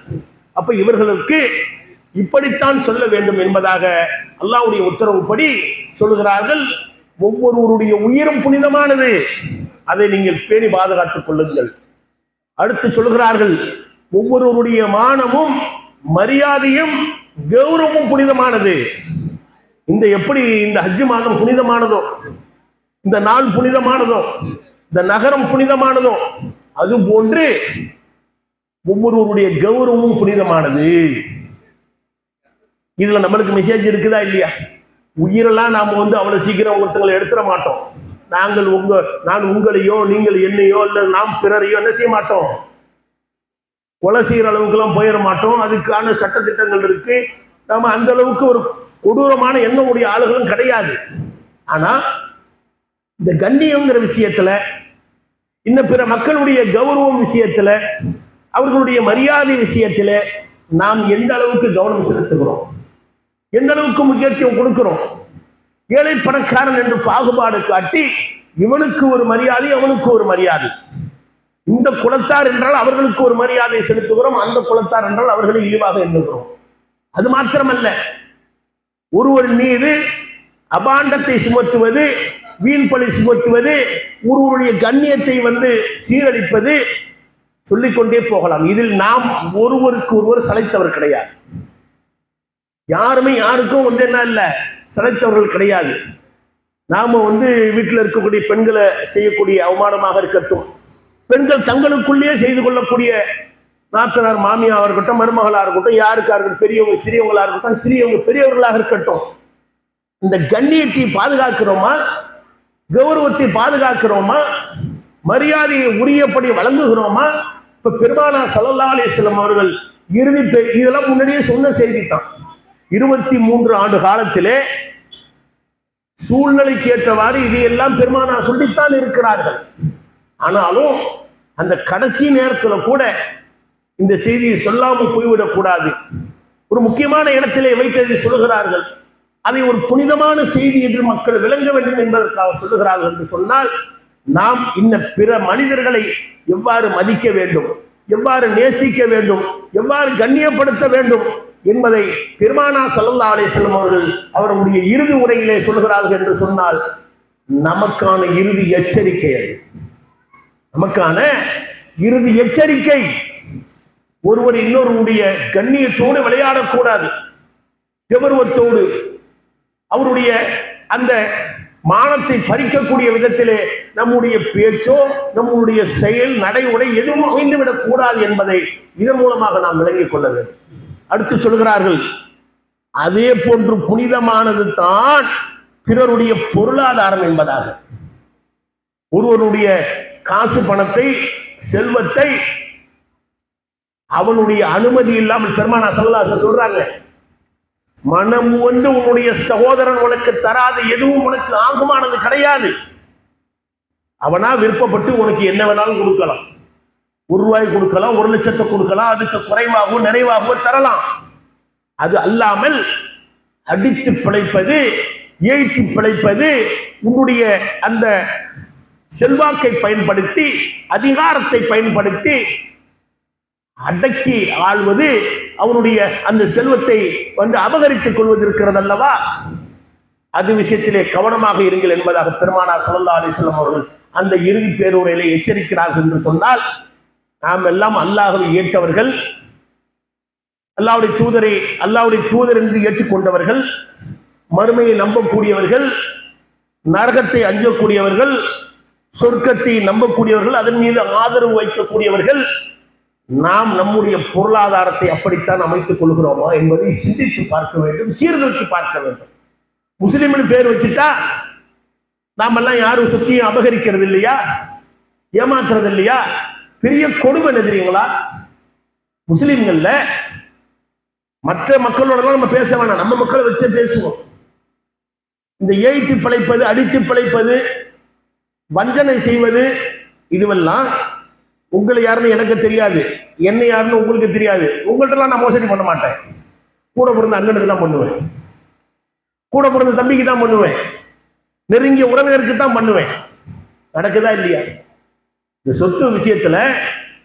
அப்ப இவர்களுக்கு இப்படித்தான் சொல்ல வேண்டும் என்பதாக அல்லாஹ்வுடைய உத்தரவுப்படி சொல்லுகிறார்கள். ஒவ்வொருவருடைய உயிரும் புனிதமானது, அதை நீங்கள் பேணி பாதுகாத்துக் கொள்ளுங்கள். அடுத்து சொல்லுகிறார்கள், ஒவ்வொருவருடைய மானமும் மரியாதையும் கௌரவமும் புனிதமானது. எப்படி இந்த ஹஜ் மாதம் புனிதமானதோ, இந்த நாள் புனிதமானதோ, இந்த நகரம் புனிதமானதோ, அது போன்று ஒவ்வொருவருடைய கௌரவமும் புனிதமானது. இதுல நம்மளுக்கு மெசேஜ் இருக்குதா இல்லையா? உயிரெல்லாம் நாம அவ்வளவு சீக்கிரம் ஒருத்தங்களை எடுத்துட மாட்டோம். நான் உங்களையோ நீங்கள் என்னையோ இல்ல நாம் பிறரையோ என்ன செய்ய மாட்டோம், கொலை செய்யற அளவுக்கு எல்லாம் போயிட மாட்டோம். அதுக்கான சட்ட திட்டங்கள் இருக்கு. நாம அந்த அளவுக்கு ஒரு கொடூரமான எண்ணமுடைய ஆளுகளும் கிடையாது. ஆனா இந்த கண்ணியங்கிற விஷயத்துல, இன்னும் பிற மக்களுடைய கௌரவம் விஷயத்துல, அவர்களுடைய மரியாதை விஷயத்துல நாம் எந்த அளவுக்கு கவனம் செலுத்துகிறோம், எந்த அளவுக்கு முக்கியத்துவம் கொடுக்கிறோம். ஏழை பணக்காரன் என்று பாகுபாடு காட்டி இவனுக்கு ஒரு மரியாதை அவனுக்கு ஒரு மரியாதை, இந்த குலத்தார் என்றால் அவர்களுக்கு ஒரு மரியாதை செலுத்துகிறோம், அந்த குலத்தார் என்றால் அவர்களை இழிவாக எண்ணுகிறோம். அது மாத்திரமல்ல, ஒருவர் மீது அபாண்டத்தை சுமத்துவது, வீண்பழி சுமத்துவது, ஒருவருடைய கண்ணியத்தை சீரழிப்பது, சொல்லிக்கொண்டே போகலாம். இதில் நாம் ஒருவருக்கு ஒருவர் சளைத்தவர் கிடையாது. யாருமே யாருக்கும் என்ன இல்லை, சளைத்தவர்கள் கிடையாது. நாம வீட்டில் இருக்கக்கூடிய பெண்களை செய்யக்கூடிய அவமானமாக இருக்கட்டும், பெண்கள் தங்களுக்குள்ளேயே செய்து கொள்ளக்கூடிய நாத்தனார் மாமியாவாக இருக்கட்டும், மருமகளாக இருக்கட்டும், யாருக்கா இருக்கட்டும், பெரியவங்க சிறியவங்களா இருக்கட்டும், சிறியவங்க பெரியவர்களாக இருக்கட்டும், இந்த கண்ணியத்தை பாதுகாக்கிறோமா, கௌரவத்தை பாதுகாக்கிறோமா, மரியாதையை உரியபடி வழங்குகிறோமா? இப்ப பெருமானார் ஸல்லல்லாஹு அலைஹி வஸல்லம் அவர்கள் இதெல்லாம் முன்னாடியே சொன்ன செய்தி தான். 23 ஆண்டு காலத்திலே சூழ்நிலைக்கு ஏற்றவாறு இதையெல்லாம் பெருமானார் சொல்லித்தான் இருக்கிறார்கள். ஆனாலும் அந்த கடைசி நேரத்தில் கூட இந்த செய்தியை சொல்லாமல் போய்விடக் கூடாது. ஒரு முக்கியமான இடத்திலே வைத்ததை சொல்லுகிறார்கள். அதை ஒரு புனிதமான செய்தி என்று மக்கள் விளங்க வேண்டும் என்பதற்காக சொல்லுகிறார்கள். என்று சொன்னால், நாம் பிற மனிதர்களை எவ்வாறு மதிக்க வேண்டும், எவ்வாறு நேசிக்க வேண்டும், எவ்வாறு கண்ணியப்படுத்த வேண்டும் என்பதை பெருமானார் ஸல்லல்லாஹு அலைஹி வஸல்லம் அவர்கள் அவருடைய இறுதி உரையிலே சொல்கிறார்கள். என்று சொன்னால், நமக்கான இறுதி எச்சரிக்கை, அது நமக்கான இறுதி எச்சரிக்கை. ஒருவர் இன்னொருடைய கண்ணியத்தோடு விளையாடக்கூடாது, கௌரவத்தோடு அவருடைய அந்த மானத்தை பறிக்கக்கூடிய விதத்திலே நம்முடைய பேச்சோ நம்முடைய செயல் நடை உடை எதுவும் அமைந்துவிடக் கூடாது என்பதை இதன் மூலமாக நாம் விளங்கிக் கொள்ள வேண்டும். அடுத்து சொல்கிறார்கள், அதே போன்று புனிதமானது தான் பிறருடைய பொருளாதாரம் என்பதாக. ஒருவருடைய காசு பணத்தை செல்வத்தை அவனுடைய அனுமதி இல்லாமல் பெருமானார் ஸல்லல்லாஹு அலைஹி வஸல்லம் சொல்றாங்க, மனம் உன்னுடைய சகோதரன் உனக்கு தராது எதுவும் உனக்கு ஆகுமானது கிடையாது. அவனா விருப்பப்பட்டு உனக்கு என்ன வேணாலும் கொடுக்கலாம், ₹1 கொடுக்கலாம், 1 லட்சத்தை கொடுக்கலாம், அதுக்கு குறைவாகவும் நிறைவாகவும் தரலாம். அது அல்லாமல் அடித்து பிழைப்பது, ஏய்த்து பிழைப்பது, உன்னுடைய அந்த செல்வாக்கை பயன்படுத்தி அதிகாரத்தை பயன்படுத்தி அடக்கி ஆள்வது, அவனுடைய அந்த செல்வத்தை அபகரித்துக் கொள்வது இருக்கிறது அல்லவா, அது விஷயத்திலே கவனமாக இருங்கள் என்பதாக பெருமானார் ஸல்லல்லாஹு அலைஹி வஸல்லம் அவர்கள் அந்த இறுதி பேருரையிலே எச்சரிக்கிறார்கள். என்று சொன்னால், நாம் எல்லாம் அல்லாஹ்வை ஏற்றவர்கள், அல்லாஹ்வுடைய தூதர் என்று ஏற்றுக்கொண்டவர்கள், மறுமையை நம்பக்கூடியவர்கள், நரகத்தை அஞ்சக்கூடியவர்கள், சொர்க்கத்தை நம்பக்கூடியவர்கள், அதன் மீது ஆதரவு வைக்கக்கூடியவர்கள். நாம் நம்முடைய பொருளாதாரத்தை அப்படித்தான் அமைத்துக் கொள்கிறோமா என்பதை சிந்தித்து பார்க்க வேண்டும், சீர்தூக்கி பார்க்க வேண்டும். முஸ்லிம்னு பேர் வச்சுட்டா நாம் எல்லாம் யாரும் சொத்தையும் அபகரிக்கிறது இல்லையா, ஏமாத்துறது இல்லையா? பெரிய கொடுமை எதிரிங்களா? முஸ்லிம்கள்ல மற்ற மக்களோட நம்ம பேச வேணாம், நம்ம மக்களை வச்சே பேசுவோம். இந்த ஏய்த்து பிழைப்பது, அடித்து பிழைப்பது, வஞ்சனை செய்வது, இதுவெல்லாம் உங்களை யாருன்னு எனக்கு தெரியாது, என்ன யாருன்னு உங்களுக்கு தெரியாது. உங்கள்கிட்ட நான் மோசடி பண்ண மாட்டேன். கூட பிறந்த அண்ணனுக்கு தான் பண்ணுவேன், கூட பிறந்த தம்பிக்கு தான் பண்ணுவேன், நெருங்கிய உறவினருக்கு தான் பண்ணுவேன். நடக்குதா இல்லையா? இந்த சொத்து விஷயத்துல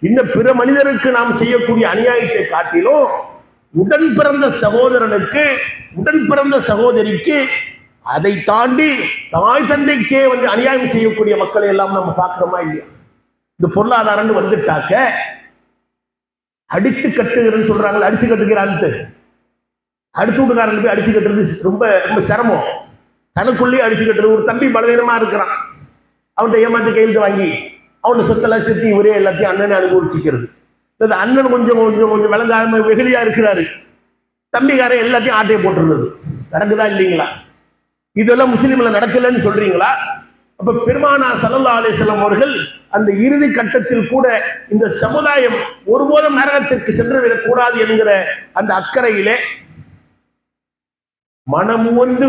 இன்னும் பிற மனிதருக்கு நாம் செய்யக்கூடிய அநியாயத்தை காட்டிலும் உடன் பிறந்த சகோதரனுக்கு, உடன் பிறந்த சகோதரிக்கு, அதை தாண்டி தாய் தந்தைக்கே அநியாயம் செய்யக்கூடிய மக்களை எல்லாம் நம்ம பார்க்கிறோமா இல்லையா? இந்த பொருளாதாரம்னு வந்துட்டாக்க அடித்து கட்டுகிறன்னு சொல்றாங்க, அடிச்சு கட்டுகிறான்ட்டு. அடுத்து வீட்டுக்காரன் போய் அடிச்சு கட்டுறது ரொம்ப ரொம்ப சிரமம். தனக்குள்ளேயே அடிச்சு கட்டுறது. ஒரு தம்பி பலவீனமா இருக்கிறான், அவன்கிட்ட ஏமாத்தி கையெழுத்து வாங்கி அவனை சொத்தெல்லாம் சேர்த்து ஒரே எல்லாத்தையும் அண்ணனை அனுபவிச்சுக்கிறது. அண்ணன் கொஞ்சம் கொஞ்சம் கொஞ்சம் விளங்காம வெகுளியா இருக்கிறாரு, தம்பிக்காரன் எல்லாத்தையும் ஆட்டையை போட்டுருந்தது. நடக்குதா இல்லைங்களா? இதெல்லாம் முஸ்லீம்ல நடக்கலன்னு சொல்றீங்களா? அப்ப பெருமானார் ஸல்லல்லாஹு அலைஹி வஸல்லம் அவர்கள் அந்த இறுதி கட்டத்தில் கூட இந்த சமுதாயம் ஒருபோதும் நரகத்திற்கு சென்று விடக்கூடாது என்கிற அந்த அக்கறையிலே மனமுவந்து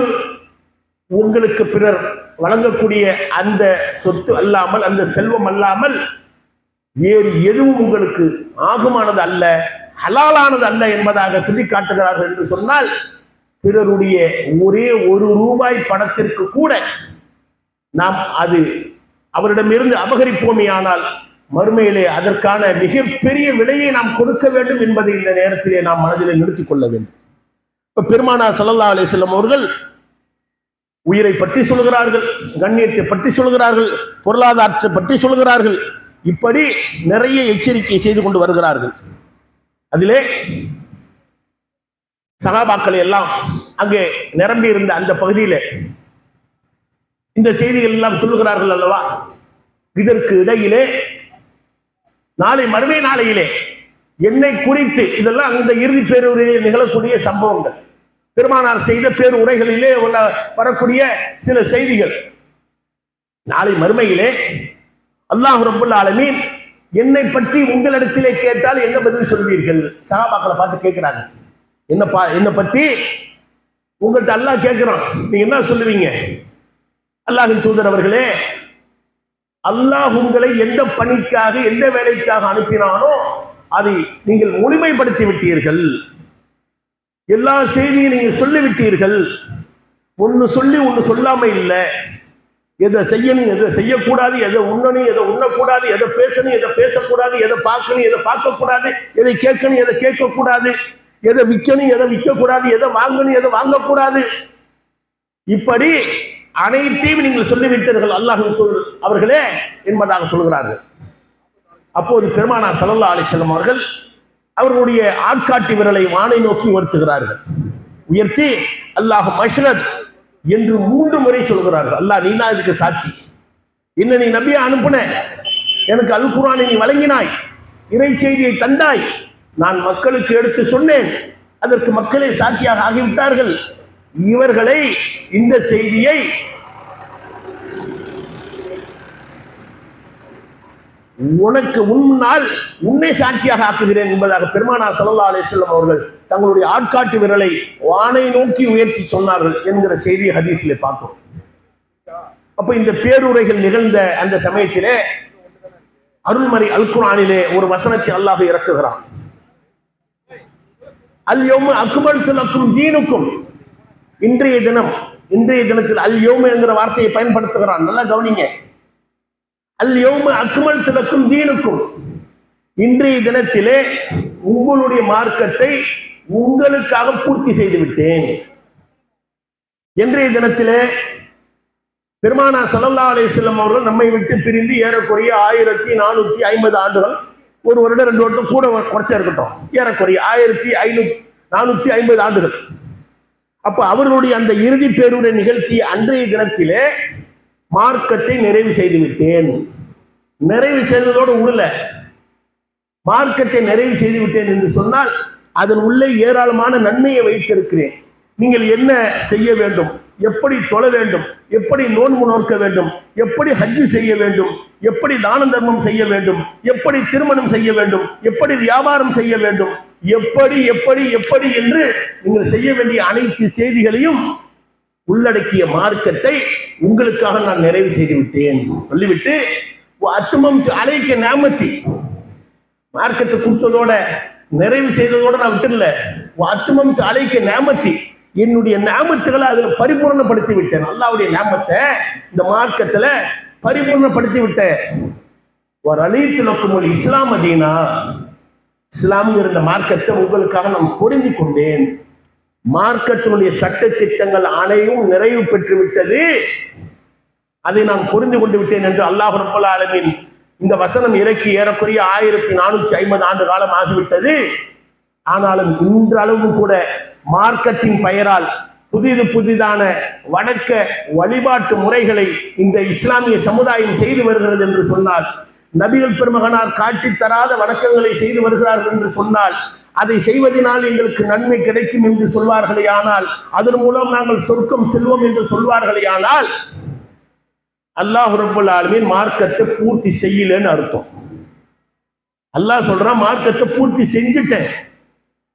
உங்களுக்கு பிறர் வழங்கக்கூடிய அந்த சொத்து அல்லாமல், அந்த செல்வம் அல்லாமல் வேறு எதுவும் உங்களுக்கு ஆகமானது அல்ல, ஹலாலானது அல்ல என்பதாக சொல்லி காட்டுகிறார்கள் என்று சொன்னால், பிறருடைய ஒரே ஒரு ரூபாய் பணத்திற்கு கூட நாம் அது அவரிடமிருந்து அபகரிப்போமே ஆனால் மறுமையிலே அதற்கான மிகப்பெரிய விலையை நாம் கொடுக்க வேண்டும் என்பதை இந்த நேரத்திலே நாம் மனதிலே நிறுத்திக் கொள்ள வேண்டும். இப்ப பெருமானார் ஸல்லல்லாஹு அலைஹி வஸல்லம் அவர்கள் உயிரை பற்றி சொல்கிறார்கள், கண்ணியத்தை பற்றி சொல்கிறார்கள், பொருளாதாரத்தை பற்றி சொல்கிறார்கள். இப்படி நிறைய எச்சரிக்கை செய்து கொண்டு வருகிறார்கள். அதிலே சகாபாக்கள் எல்லாம் அங்கே நிரம்பி இருந்த அந்த பகுதியிலே இந்த செய்திகள் எல்லாம் சொல்லுகிறார்கள் அல்லவா? இதற்கு இடையிலே நாளை மறுமை நாளையிலே என்னை குறித்து இதெல்லாம் அந்த இறுதி பேருரையிலே நிகழக்கூடிய சம்பவங்கள், பெருமானார் செய்த பேருரைகளிலே வரக்கூடிய சில செய்திகள். நாளை மறுமையிலே அல்லாஹ் ரப்பல் ஆலமீன் என்னை பற்றி உங்களிடத்திலே கேட்டால் என்ன பதில் சொல்வீர்கள்? சஹாபாக்களை பார்த்து கேட்கிறாங்க, என்னை பத்தி உங்கள்கிட்ட அல்லாஹ் கேட்கிறான், நீங்க என்ன சொல்லுவீங்க? அல்லாஹ்வின் தூதர் அவர்களே, அல்லாஹ் உங்களை எந்த பணிக்காக எந்த வேலைக்காக அனுப்பினானோ அதை நீங்கள் முழுமைப்படுத்தி விட்டீர்கள், எல்லா செய்தியும் நீங்க சொல்லிவிட்டீர்கள், ஒன்னு சொல்லி ஒன்னு சொல்லாம இல்லை. எதை செய்யணும் எதை செய்யக்கூடாது, எதை உண்ணணும் எதை உண்ணக்கூடாது, எதை பேசணும் எதை பேசக்கூடாது, எதை பார்க்கணும் எதை பார்க்கக்கூடாது, எதை கேட்கணும் எதை கேட்கக்கூடாது, எதை விற்கணும் எதை விற்கக்கூடாது, எதை வாங்கணும் எதை வாங்கக்கூடாது, இப்படி அனைத்தையும் நீங்கள் சொல்லிவிட்டீர்கள் அல்லாஹ் அவர்களே என்பதாக சொல்கிறார்கள். அப்போது பெருமானார் ஸல்லல்லாஹு அலைஹி வஸல்லம் அவர்கள் அவர்களுடைய ஆட்காட்டி விரலை வானை நோக்கி உயர்த்துகிறார்கள். உயர்த்தி அல்லாஹ் மஷ்ரத் என்று 3 முறை சொல்கிறார்கள். அல்லாஹ் நீ தான் இதுக்கு சாட்சி, என்ன நீ நபியா அனுப்புன, எனக்கு அல் குர்ஆனை நீ வழங்கினாய், இறை செய்தியை தந்தாய், நான் மக்களுக்கு எடுத்து சொன்னேன், அதற்கு மக்களே சாட்சியாக ஆகிவிட்டார்கள். இவர்களை இந்த செய்தியை உனக்கு முன்னால் உன்னை சாட்சியாக ஆக்குகிறேன் என்பதாக பெருமானார் ஸல்லல்லாஹு அலைஹி வஸல்லம் அவர்கள் தங்களுடைய ஆட்காட்டு விரலை வானை நோக்கி உயர்த்தி சொன்னார்கள் என்கிற செய்தி ஹதீஸிலே பார்க்கிறோம். அப்ப இந்த பேருரைகள் நிகழ்ந்த அந்த சமயத்திலே அருள்மறை அல் குர்ஆனிலே ஒரு வசனத்தை அல்லாஹ் இறக்குகிறான். அல் யௌம அக்மல்து லக்கும் தீனுக்கும், இன்றைய தினத்தில் அல் யௌம என்கிற வார்த்தையை பயன்படுத்துகிறான். நல்லா கவனிங்க. அல் யௌம அக்மல்து லக்கும் தீனுக்கும், இன்றைய தினத்திலே உங்களுடைய மார்க்கத்தை உங்களுக்காக பூர்த்தி செய்து விட்டேன். இன்றைய தினத்திலே பெருமானார் ஸல்லல்லாஹு அலைஹி வஸல்லம் அவர்கள் நம்மை விட்டு பிரிந்து ஏறக்குறைய 1450 ஆண்டுகள், ஒரு வருடம் 2 வருடம் கூட குறைச்சா இருக்கட்டும், ஏறக்குறைய 1450 ஆண்டுகள். அப்ப அவர்களுடைய அந்த இறுதி பேருரை நிகழ்த்திய அன்றைய தினத்திலே மார்க்கத்தை நிறைவு செய்து விட்டேன். நிறைவு செய்ததோடு உள்ள மார்க்கத்தை நிறைவு செய்து விட்டேன் என்று சொன்னால் அதன் உள்ளே ஏராளமான நன்மையை வைத்திருக்கிறேன். நீங்கள் என்ன செய்ய வேண்டும், எப்படி தொழ வேண்டும், எப்படி நோன்பு நோக்க வேண்டும், எப்படி ஹஜ்ஜு செய்ய வேண்டும், எப்படி தான தர்மம் செய்ய வேண்டும், எப்படி திருமணம் செய்ய வேண்டும், எப்படி வியாபாரம் செய்ய வேண்டும், எப்படி எப்படி எப்படி என்று நீங்கள் செய்ய வேண்டிய அனைத்து செய்திகளையும் உள்ளடக்கிய மார்க்கத்தை உங்களுக்காக நான் நிறைவு செய்து விட்டேன் சொல்லிவிட்டு, அத்துமம் அலைக்க நியாமத்தி, மார்க்கத்தை கொடுத்ததோட நிறைவு செய்ததோட நான் விட்டுல, அத்துமம் அலைக்க நியாமத்தி, என்னுடைய நியாமத்துகளை அதுல பரிபூர்ணப்படுத்தி விட்டேன். அல்லாஹ்வுடைய நியாமத்தை இந்த மார்க்கத்துல பரிபூர்ணப்படுத்தி விட்டேன். ஒரு அலீத்துலக்கும் இஸ்லாம் அதீனா, இஸ்லாம்ங்கிற இந்த மார்க்கத்தை உங்களுக்காக நான் பொருந்தி கொண்டேன். மார்க்கத்தினுடைய சட்ட திட்டங்கள் அனைவும் நிறைவு பெற்று விட்டது, அதை நான் புரிந்து கொண்டு விட்டேன் என்று அல்லாஹ் ரப்பல் ஆலமீன் இந்த வசனம் இறக்கி ஏறக்குறைய 1450 ஆண்டு காலம் ஆகிவிட்டது. ஆனாலும் இன்றளவும் கூட மார்க்கத்தின் பெயரால் புதிதான வணக்க வழிபாட்டு முறைகளை இந்த இஸ்லாமிய சமுதாயம் செய்து வருகிறது என்று சொன்னால், நபிகள் பெருமகனார் காட்டி தராத வணக்கங்களை செய்து வருகிறார்கள் என்று சொன்னால், அதை செய்வதனால் எங்களுக்கு நன்மை கிடைக்கும் என்று சொல்வார்களே ஆனால், அதன் மூலம் நாங்கள் சொர்க்கம் செல்வோம் என்று சொல்வார்களே ஆனால், அல்லாஹ் ரப்பல் ஆலமீன் மார்க்கத்தை பூர்த்தி செய்யலன்னு அர்த்தம். அல்லாஹ் சொல்றான், மார்க்கத்தை பூர்த்தி செஞ்சுட்டேன்,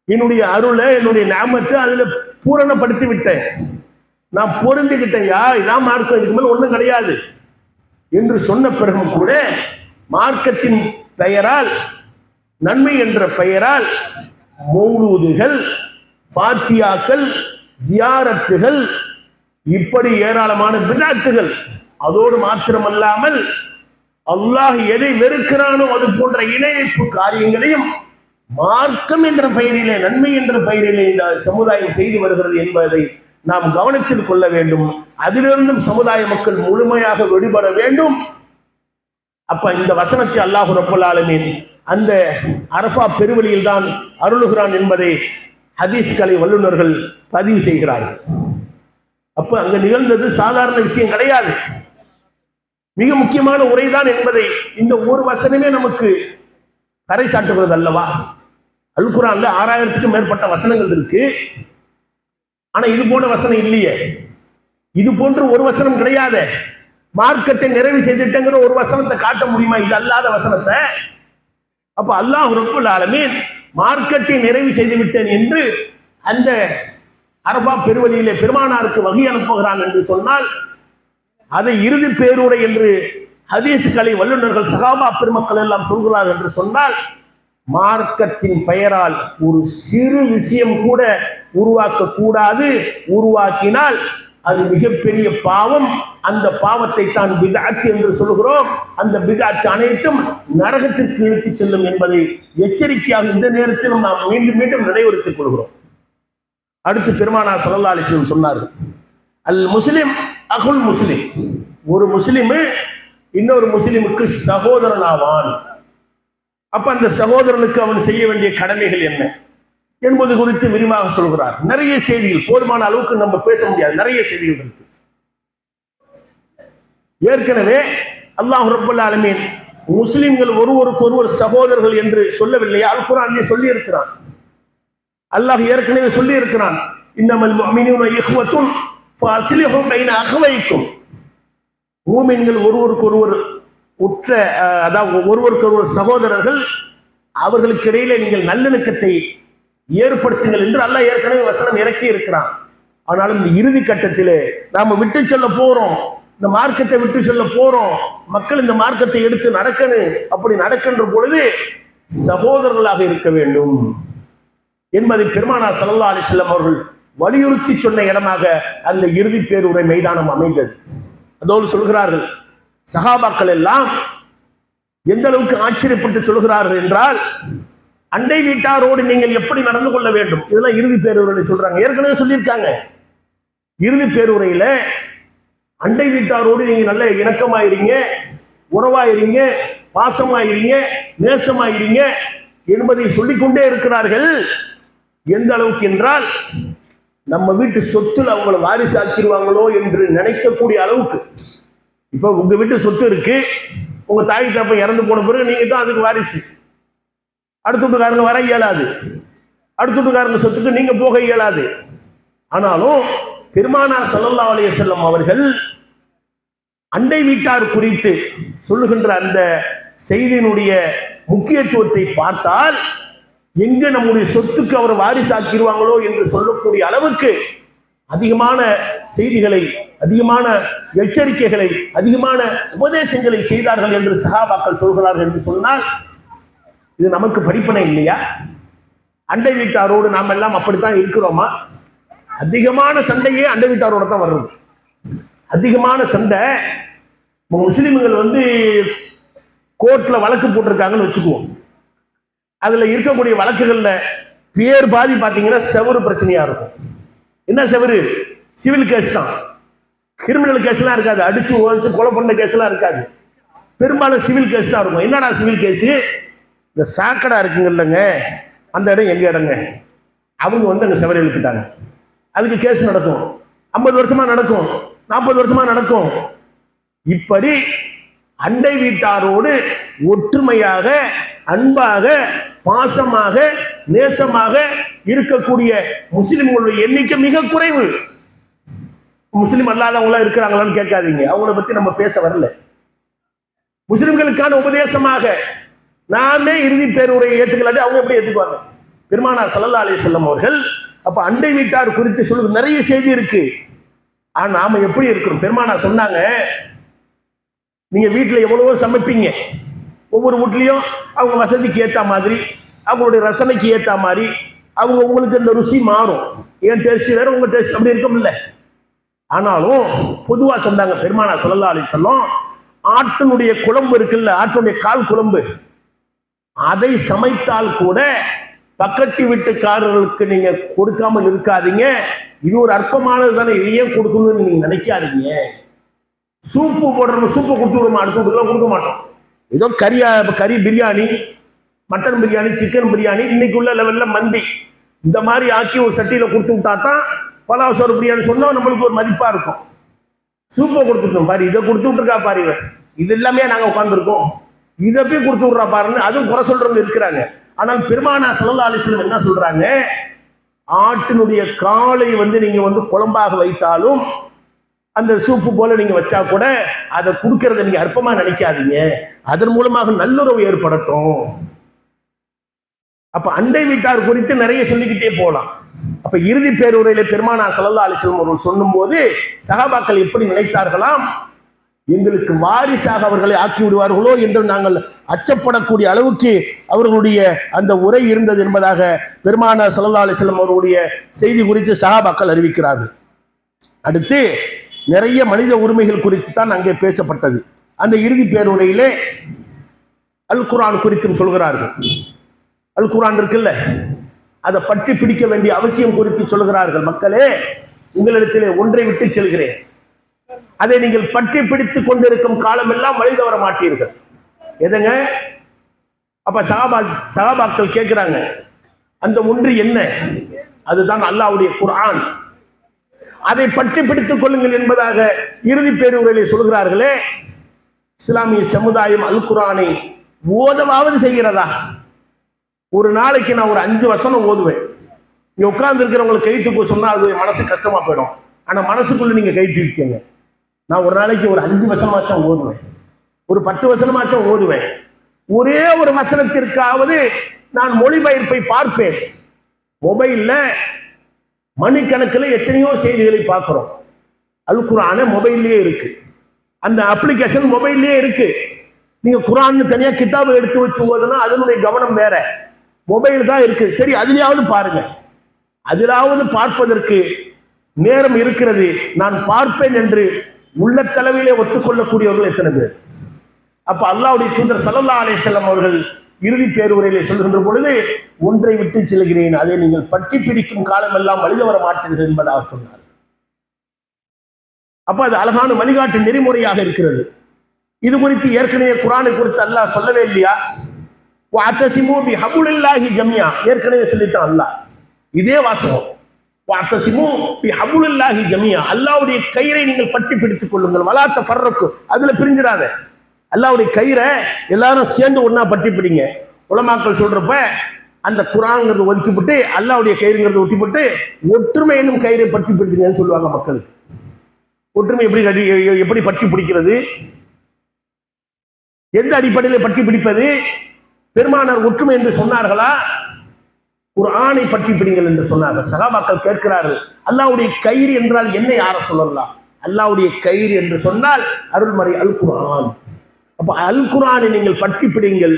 என்னுடைய அருளை என்னுடைய நாமத்தை அதுல பூரணப்படுத்தி விட்டேன், நான் பொருந்திக்கிட்டேன், இதான் மார்க்கம், இதுக்கு மேல ஒண்ணும் கிடையாது என்று சொன்ன பிறகும் கூட மார்க்கத்தின் பெயரால், நன்மை என்ற பெயரால் மௌலூதுகள், ஃபாத்தியாக்கள், ஜியாரத்துகள், இப்படி ஏராளமான பிதாத்துகள், அதோடு மாத்திரமல்லாமல் அல்லாஹ் எதை வெறுக்கிறானோ அது போன்ற இணைப்பு காரியங்களையும் மார்க்கம் என்ற பெயரிலே, நன்மை என்ற பெயரிலே இந்த சமுதாயம் செய்து வருகிறது என்பதை நாம் கவனத்தில் கொள்ள வேண்டும். அதிலிருந்தும் சமுதாய மக்கள் முழுமையாக வெளிப்பட வேண்டும். அப்ப இந்த வசனத்தை அல்லாஹ் ரப்பல் ஆலமீன் அந்த அரஃபா பெருவெளியில் தான் அருளுகிறான் என்பதை ஹதீஸ் கலை வல்லுநர்கள் பதிவு செய்கிறார்கள். அப்ப அங்க நிகழ்ந்தது சாதாரண விஷயம் கிடையாது, மிக முக்கியமான உரைதான் என்பதை இந்த ஒரு வசனமே நமக்கு கரை சாட்டுகிறது அல்லவா. அல் குர்ஆன்ல 6000க்கும் மேற்பட்ட வசனங்கள் இருக்கு. ஆனா இது போன்ற வசனம் இல்லையே, இது போன்ற ஒரு வசனம் கிடையாது. மார்க்கத்தை நிறைவு செய்துட்டங்கிற ஒரு வசனத்தை காட்ட முடியுமா இது அல்லாத வசனத்தை? அப்ப அல்லாஹ் ரப்பல் ஆலமீன் மார்க்கத்தை நிறைவு செய்து விட்டேன் என்று அந்த அரஃபா பெருவெளியிலே பெருமானாருக்கு வகை அனுப்புகிறான் என்று சொன்னால், அதை இறுதி பேருரை என்று ஹதீஸ் கலை வல்லுநர்கள் சஹாபா பெருமக்கள் எல்லாம் சொல்கிறார்கள் என்று சொன்னால், மார்க்கத்தின் பெயரால் ஒரு சிறு விஷயம் கூட உருவாக்க கூடாது, உருவாக்கினால் அது மிகப்பெரிய பாவம். அந்த பாவத்தை தான் பித்அத் என்று சொல்கிறோம். அந்த பித்அத் அனைத்தும் நரகத்திற்கு இழுத்துச் செல்லும் என்பதை எச்சரிக்கையாக இந்த நேரத்திலும் நாம் மீண்டும் மீண்டும் நினைவுறுத்திக் கொள்கிறோம். அடுத்து பெருமானார் ஸல்லல்லாஹு அலைஹி வஸல்லம் சொன்னார்கள், அல் முஸ்லிம் அகுல் முஸ்லிம், ஒரு முஸ்லிம் இன்னொரு முஸ்லிமுக்கு சகோதரன் ஆவான். அப்ப அந்த சகோதரனுக்கு அவன் செய்ய வேண்டிய கடமைகள் என்ன என்பது குறித்து விரிவாக சொல்கிறார். நிறைய செய்திகள், போதுமான அளவுக்கு நம்ம பேச முடியாது, நிறைய செய்திகள் இருக்கு. ஏற்கனவே அல்லாஹ் ரப்பல் ஆலமீன் முஸ்லிம்கள் ஒருவருக்கு ஒருவர் சகோதரர்கள் என்று சொல்லவில்லையா? அல் குர்ஆனிலே சொல்லி இருக்கிறான். அல்லாஹ் ஏற்கனவே சொல்லி இருக்கிறான், இன்னமல் முஃமினூன இஹ்வத்துன் ஃபஅஸ்லிஹு பைன அஹ்வைக்கும். மூமின்கள் ஒருவருக்கு ஒருவர் உற்ற, அதாவது ஒருவருக்கு ஒருவர் சகோதரர்கள், அவர்களுக்கு இடையிலே நீங்கள் நல்லிணக்கத்தை ஏற்படுத்துங்கள் என்று அல்லாஹ் ஏற்கனவே வசனம் இறக்கி இருக்கிறான். ஆனாலும் இந்த இறுதி கட்டத்திலே நாம விட்டு செல்ல போறோம், இந்த மார்க்கத்தை விட்டு செல்ல போறோம், மக்கள் இந்த மார்க்கத்தை எடுத்து நடக்கணும். அப்படி நடக்கின்ற பொழுது சகோதரர்களாக இருக்க வேண்டும் என்பதை பெருமானார் ஸல்லல்லாஹு அலைஹி வஸல்லம் அவர்கள் வலியுறுத்தி சொன்ன இடமாக அந்த இறுதி பேருரை மைதானம் அமைந்தது. அதோடு சொல்கிறார்கள், சஹாபாக்கள் எல்லாம் எந்த அளவுக்கு ஆச்சரியப்பட்டு சொல்கிறார்கள் என்றால், அண்டை வீட்டாரோடு நீங்கள் எப்படி நடந்து கொள்ள வேண்டும், இதெல்லாம் இறுதி பேருரையில் சொல்றாங்க. ஏற்கனவே சொல்லியிருக்காங்க, இறுதி பேருரையில அண்டை வீட்டாரோடு நீங்க நல்ல இணக்கமாயிருங்க, உறவாயிருங்க, பாசமாயிருங்க, நேசமாயிருங்க என்பதை சொல்லிக்கொண்டே இருக்கிறார்கள். எந்த அளவுக்கு என்றால், நம்ம வீட்டு சொத்துல அவங்களை வாரிசாக்கிடுவாங்களோ என்று நினைக்கக்கூடிய அளவுக்கு. இப்ப உங்க வீட்டு சொத்து இருக்கு, உங்க தாய் தாப்ப இறந்து போன பிறகு நீங்க தான் அதுக்கு வாரிசு. அடுத்த வீட்டுக்காரங்க வர இயலாது, அடுத்த வீட்டுக்காரங்க சொத்துக்கு நீங்க போக இயலாது. ஆனாலும் பெருமானார் ஸல்லல்லாஹு அலைஹி வஸல்லம் அவர்கள் அண்டை வீட்டார் குறித்து சொல்லுகின்ற அந்த செய்தியினுடைய முக்கியத்துவத்தை பார்த்தால், எங்க நம்முடைய சொத்துக்கு அவர் வாரிசாக்கிடுவாங்களோ என்று சொல்லக்கூடிய அளவுக்கு அதிகமான செய்திகளை, அதிகமான எச்சரிக்கைகளை, அதிகமான உபதேசங்களை செய்தார்கள் என்று சஹாபாக்கள் சொல்கிறார்கள் என்று சொன்னால், இது நமக்கு படிப்பனை இல்லையா? அண்டை வீட்டாரோடு நாம் எல்லாம் அப்படித்தான் இருக்கிறோமா? அதிகமான சண்டையே அண்டை வீட்டாரோட தான் வர்றது. அதிகமான சண்டை. முஸ்லிம்கள் கோர்ட்ல வழக்கு போட்டிருக்காங்கன்னு வச்சுக்குவோம். அதுல இருக்கக்கூடிய வழக்குகள்ல பேர் பாதி பாத்தீங்கன்னா செவரு பிரச்சனையா இருக்கும். என்ன செவரு? சிவில் கேஸ் தான், கிரிமினல் கேஸ் எல்லாம் இருக்காது, அடிச்சு உழைச்சு கொலை பண்ண கேஸ் எல்லாம் இருக்காது. பெரும்பாலும் சிவில் கேஸ் தான் இருக்கும். என்னடா சிவில் கேஸு? இந்த சாக்கடை இருக்குங்க இல்லைங்க, அந்த இடம் எங்க இடங்க, அவங்க வந்து அங்கே செவரை எழுப்பிட்டாங்க, அதுக்கு கேஸ் நடக்கும். 50 வருஷமா நடக்கும், 40 வருஷமா நடக்கும். இப்படி அண்டை வீட்டாரோடு ஒற்றுமையாக, அன்பாக, பாசமாக, நேசமாக இருக்கக்கூடிய முஸ்லிம்களுடைய எண்ணிக்கை மிக குறைவு. முஸ்லிம் அல்லாதவங்களா இருக்கிறாங்களான்னு கேட்காதீங்க, அவங்கள பத்தி நம்ம பேச வரல. முஸ்லிம்களுக்கான உபதேசமாக நாமே இறுதி பேருரையை ஏற்றுக்கலாட்டி அவங்க எப்படி ஏற்றுக்குவாங்க? பெருமானார் ஸல்லல்லாஹு அலைஹி வஸல்லம் அவர்கள் அப்ப அண்டை வீட்டார் குறித்து சொல்லுது நிறைய செய்தி இருக்கு. ஆனா நாம எப்படி இருக்கிறோம்? பெருமானார் சொன்னாங்க, நீங்க வீட்டுல எவ்வளவோ சமைப்பீங்க, ஒவ்வொரு வீட்லயும் அவங்க வசதிக்கு ஏத்த மாதிரி, அவங்களுடைய ரசனைக்கு ஏத்த மாதிரி அவங்க உங்களுக்கு இந்த ருசி மாறும். என் டேஸ்ட் வேற, உங்க டேஸ்ட் அப்படி இருக்கும்ல. ஆனாலும் பொதுவா சொன்னாங்க பெருமானார் ஸல்லல்லாஹு அலைஹி வஸல்லம், ஆட்டினுடைய குழம்பு இருக்குல்ல, ஆட்டினுடைய கால் குழம்பு, அதை சமைத்தால் கூட பக்கத்து வீட்டுக்காரர்களுக்கு நீங்க கொடுக்காம இருக்காதீங்க. இது ஒரு அற்பமானது தானே, இதையே கொடுக்கணும்னு நீங்க நினைக்காதீங்க. சூப்பு போடுறோம், சூப்பை கொடுத்து விடுமா, அடுத்த வீட்டுலாம் கொடுக்க மாட்டோம். ஏதோ கறி பிரியாணி, மட்டன் பிரியாணி, சிக்கன் பிரியாணி, இன்னைக்கு உள்ள லெவல்ல மந்தி, இந்த மாதிரி ஆக்கி ஒரு சட்டியில கொடுத்து விட்டா தான் பலாவ் சோறு பிரியாணி சொன்னா நம்மளுக்கு ஒரு மதிப்பா இருக்கும். சூப்பை கொடுத்துட்டோம் பாரு, இதை கொடுத்து விட்டுருக்கா பாரு, இது எல்லாமே நாங்க உட்காந்துருக்கோம், இதை போய் கொடுத்து விடுறா பாருன்னு அதுவும் குறை சொல்றவங்க இருக்கிறாங்க. ஆனால் பெருமானார் ஸல்லல்லாஹு அலைஹி வஸல்லம் என்ன சொல்றாங்க, ஆட்டினுடைய காலை வந்து நீங்க வந்து குழம்பாக வைத்தாலும் அந்த சூப்பு போல நீங்க வச்சா கூட அதை கொடுக்கறத நீங்க அற்பமா நினைக்காதீங்க, அதன் மூலமாக நல்லுறவு ஏற்படட்டும். அப்ப அண்டை வீட்டார் குறித்து நிறைய சொல்லிக்கிட்டே போகலாம். அப்ப இறுதி பேருரையில பெருமானார் ஸல்லல்லாஹு அலைஹி வஸல்லம் அவர்கள் சொல்லும் போது சஹாபாக்கள் எப்படி நினைத்தார்களாம், எங்களுக்கு வாரிசாக அவர்களை ஆக்கி விடுவார்களோ என்று நாங்கள் அச்சப்படக்கூடிய அளவுக்கு அவர்களுடைய அந்த உரை இருந்தது என்பதாக பெருமானார் ஸல்லல்லாஹு அலைஹி வஸல்லம் அவர்களுடைய செய்தி குறித்து சஹாபாக்கள் அறிவிக்கிறார்கள். அடுத்து நிறைய மனித உரிமைகள் குறித்து தான் அங்கே பேசப்பட்டது. அந்த இறுதி பேருரையிலே அல் குர்ஆன் குறித்தும் சொல்கிறார்கள். அல் குர்ஆன் இருக்குல்ல, அதை பற்றி பிடிக்க வேண்டிய அவசியம் குறித்து சொல்கிறார்கள். மக்களே, உங்களிடத்திலே ஒன்றை விட்டு செல்கிறேன், அதை நீங்கள் பற்றி பிடித்துக் கொண்டிருக்கும் காலம் எல்லாம் வழி தவற மாட்டீர்கள். எதங்க? அப்ப சஹாபாக்கள் கேட்கிறாங்க, அந்த ஒன்று என்ன? அதுதான் அல்லாஹ்வுடைய குர்ஆன், அதை பற்றி பிடித்துக் கொள்ளுங்கள் என்பதாக இறுதி பேருரையிலே சொல்கிறார்களே. இஸ்லாமிய சமுதாயம் அல் குர்ஆனை ஓதவாவது செய்கிறதா? ஒரு நாளைக்கு நான் ஒரு 5 வசனம் ஓதுவேன். இங்க உட்கார்ந்து இருக்கிறவங்களுக்கு கை தூக்க சொன்னா அது மனசு கஷ்டமா போயிடும். ஆனா மனசுக்குள்ள நீங்க கை தூக்கிங்க. நான் ஒரு நாளைக்கு ஒரு 5 வசனமாச்சும் ஓதுவேன், ஒரு 10 வசனமாச்சும் ஓதுவேன். ஒரே ஒரு வசனத்திற்காவது நான் மொழிபெயர்ப்பை பார்ப்பேன். மொபைல்ல மணிக்கணக்கில் எத்தனையோ செய்திகளை பார்க்கிறோம். அல் குர்ஆன் மொபைல்லே இருக்கு, அந்த அப்ளிகேஷன் மொபைல்லே இருக்கு. நீங்க குர்ஆன் தனியா கிதாபை எடுத்து வச்சு ஓதுனா அதனுடைய கவனம் வேற, மொபைல் தான் இருக்கு. சரி, அதிலாவது பாருங்க, அதிலாவது பார்ப்பதற்கு நேரம் இருக்கிறது, நான் பார்ப்பேன் என்று உள்ளத்தளவிலே ஒத்துக்கொள்ளக்கூடியவர்கள் எத்தனை பேர்? அப்ப அல்லாஹ்வுடைய தூதர் ஸல்லல்லாஹு அலைஹி வஸல்லம் அவர்கள் இறுதி பேருரையிலே சொல்கின்ற பொழுது, ஒன்றை விட்டு செல்கிறேன், அதை நீங்கள் பற்றி பிடிக்கும் காலம் எல்லாம் வழி வர மாட்டீர்கள் என்பதாக சொன்னார். அப்ப அது அழகான வழிகாட்டு நெறிமுறையாக இருக்கிறது. இது குறித்து ஏற்கனவே குர்ஆனை குறித்து அல்லாஹ் சொல்லவே இல்லையா? வஅத்தஸிமு பிஹப்லில்லாஹி ஜமியா, ஏற்கனவே சொல்லிட்டான் அல்லாஹ். இதே வாசகம், வஅத்தஸிமு பிஹப்லில்லாஹி ஜமியா, அல்லாஹ்வுடைய கயிறை நீங்கள் பற்றி பிடித்துக் கொள்ளுங்கள், வலா தஃபர்ரகு, அதுல பிரிஞ்சிராத. அல்லாஹ்வுடைய கயிறை எல்லாரும் சேர்ந்து ஒண்ணா பற்றி பிடிங்க. உலமாக்கள் சொல்றப்ப அந்த குர்ஆன்ங்கிறது ஒதுக்கிவிட்டு அல்லாஹ்வுடைய கயிறுங்கிறது ஒட்டிவிட்டு ஒற்றுமை என்னும் கயிறை பற்றி பிடித்துங்கன்னு சொல்லுவாங்க மக்களுக்கு. ஒற்றுமை எப்படி பற்றி பிடிக்கிறது? எந்த அடிப்படையில் பற்றி பிடிப்பது? பெருமானார் ஒற்றுமை என்று சொன்னார்களா? குர்ஆனை பற்றி பிடிங்கள் என்று சொன்னார்கள். சஹாபாக்கள் கேட்கிறார்கள், அல்லாஹ்வுடைய கயிறு என்றால் என்ன, யார சொல்லலாம்? அல்லாஹ்வுடைய கயிறு என்று சொன்னால் அருள்மறை அல் குர்ஆன். அப்ப அல் குர்ஆனை நீங்கள் பற்றி பிடிங்கள்,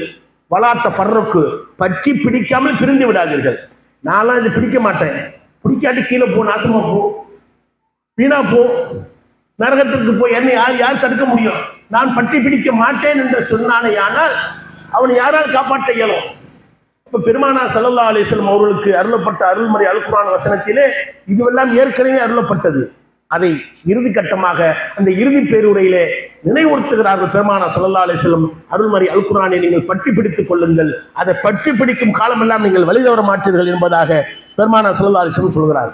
வலா தஃபர்ரகு, பற்றி பிடிக்காமல் பிரிந்து விடாதீர்கள். நான்லாம் இது பிடிக்க மாட்டேன், பிடிக்காட்டி கீழே போ, நாசமா போ, வீணா போ, நரகத்திற்கு போய் என்னை யார் தடுக்க முடியும்? நான் பற்றி பிடிக்க மாட்டேன் என்று சொன்னானே, ஆனால் அவனை யாரால் காப்பாற்ற இயலும்? இப்ப பெருமானார் ஸல்லல்லாஹு அலைஹி வஸல்லம் அவர்களுக்கு அருளப்பட்ட அருள்மறை அல் குர்ஆன் வசனத்திலே இதுவெல்லாம் ஏற்கனவே அருளப்பட்டது. அதை இறுதி கட்டமாக அந்த இறுதி பேருரையிலே நினைவுறுத்துகிறார்கள். பெருமானார் ஸல்லல்லாஹு அலைஹி வஸல்லம் அருள்மறை அல் குர்ஆனை நீங்கள் பற்றி பிடித்துக் கொள்ளுங்கள், அதை பற்றி பிடிக்கும் காலமெல்லாம் நீங்கள் வழி தவற மாட்டீர்கள் என்பதாக பெருமானார் ஸல்லல்லாஹு அலைஹி வஸல்லம் சொல்கிறார்.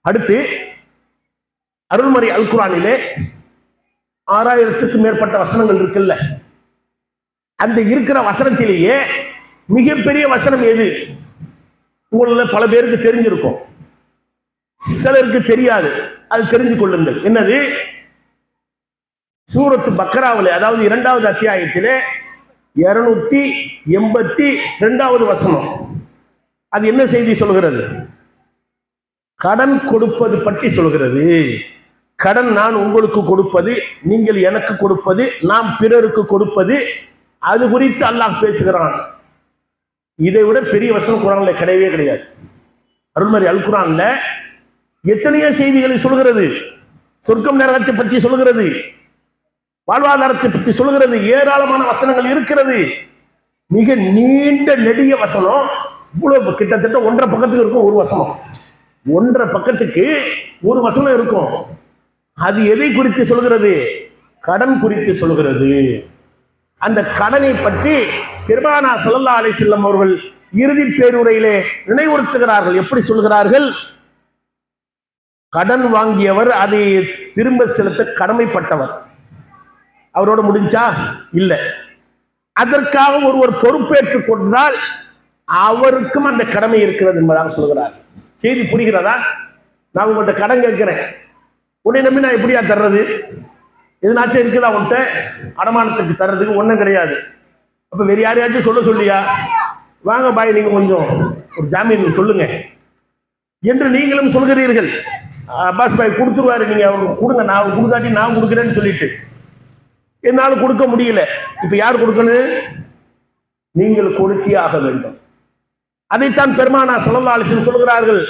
அடுத்து அருள்மறை அல் குர்ஆனிலே 6000க்கும் மேற்பட்ட வசனங்கள் இருக்குல்ல, அந்த இருக்கிற வசனத்திலேயே மிகப்பெரிய வசனம் எது? உங்கள பல பேருக்கு தெரிஞ்சிருக்கும், சிலருக்கு தெரியாது. அது தெரிஞ்சு கொள்ளுங்கள். என்னது? சூரத்து பக்ராவிலே, அதாவது 2வது அத்தியாயத்திலே 282வது வசனம். அது என்ன செய்தி சொல்கிறது? கடன் கொடுப்பது பற்றி சொல்கிறது. கடன் நான் உங்களுக்கு கொடுப்பது, நீங்கள் எனக்கு கொடுப்பது, நாம் பிறருக்கு கொடுப்பது, அது குறித்து அல்லாஹ் பேசுகிறான். இதை விட பெரிய வசனம் குர்ஆன்ல கிடையவே கிடையாது. அருள்மறை அல் குர்ஆன்ல எத்தனையோ செய்திகளை சொல்கிறது. சொர்க்கம் நரகத்தை பற்றி சொல்கிறது, வாழ்வாதாரத்தை பற்றி சொல்கிறது, ஏராளமான வசனங்கள் இருக்கிறது. மிக நீண்ட நெடிய வசனம், கிட்டத்தட்ட 1.5 பக்கத்துக்கு இருக்கும் ஒரு வசனம். 1.5 பக்கத்துக்கு ஒரு வசனம் இருக்கும். அது எதை குறித்து சொல்கிறது? கடன் குறித்து சொல்கிறது. அந்த கடனை பற்றி பெருமானார் ஸல்லல்லாஹு அலைஹி வஸல்லம் அவர்கள் இறுதி பேருரையிலே நினைவுறுத்துகிறார்கள். எப்படி சொல்கிறார்கள்? கடன் வாங்கியவர் அதை திரும்ப செலுத்த கடமைப்பட்டவர். அவரோட முடிஞ்சா இல்ல, அதற்காக ஒருவர் பொறுப்பேற்றுக் கொண்டால் அவருக்கும் அந்த கடமை இருக்கிறது என்பதாக சொல்கிறார். செய்தி புரிகிறதா? நான் உங்கள்கிட்ட கடன் கேட்கிறேன், உன்னை நம்பி நான் எப்படியா தர்றது? எதுனாச்சும் இருக்குதா உன்கிட்ட அடமானத்துக்கு தர்றதுக்கு? ஒன்றும் கிடையாது. அப்ப வேற யாரையாச்சும் சொல்லியா, வாங்க பாய் நீங்க கொஞ்சம் ஒரு ஜாமீன் சொல்லுங்க என்று நீங்களும் சொல்கிறீர்கள். அப்பாஸ் பாய் கொடுத்துருவாரு, நீங்க அவருக்கு கொடுங்க, நான் கொடுக்காட்டி நான் கொடுக்குறேன்னு சொல்லிட்டு என்னால் கொடுக்க முடியல. இப்ப யார் கொடுக்கணும்? நீங்கள் கொடுத்தே ஆக வேண்டும். அதைத்தான் பெருமானார் ஸல்லல்லாஹு அலைஹி வஸல்லம் சொல்கிறார்கள்.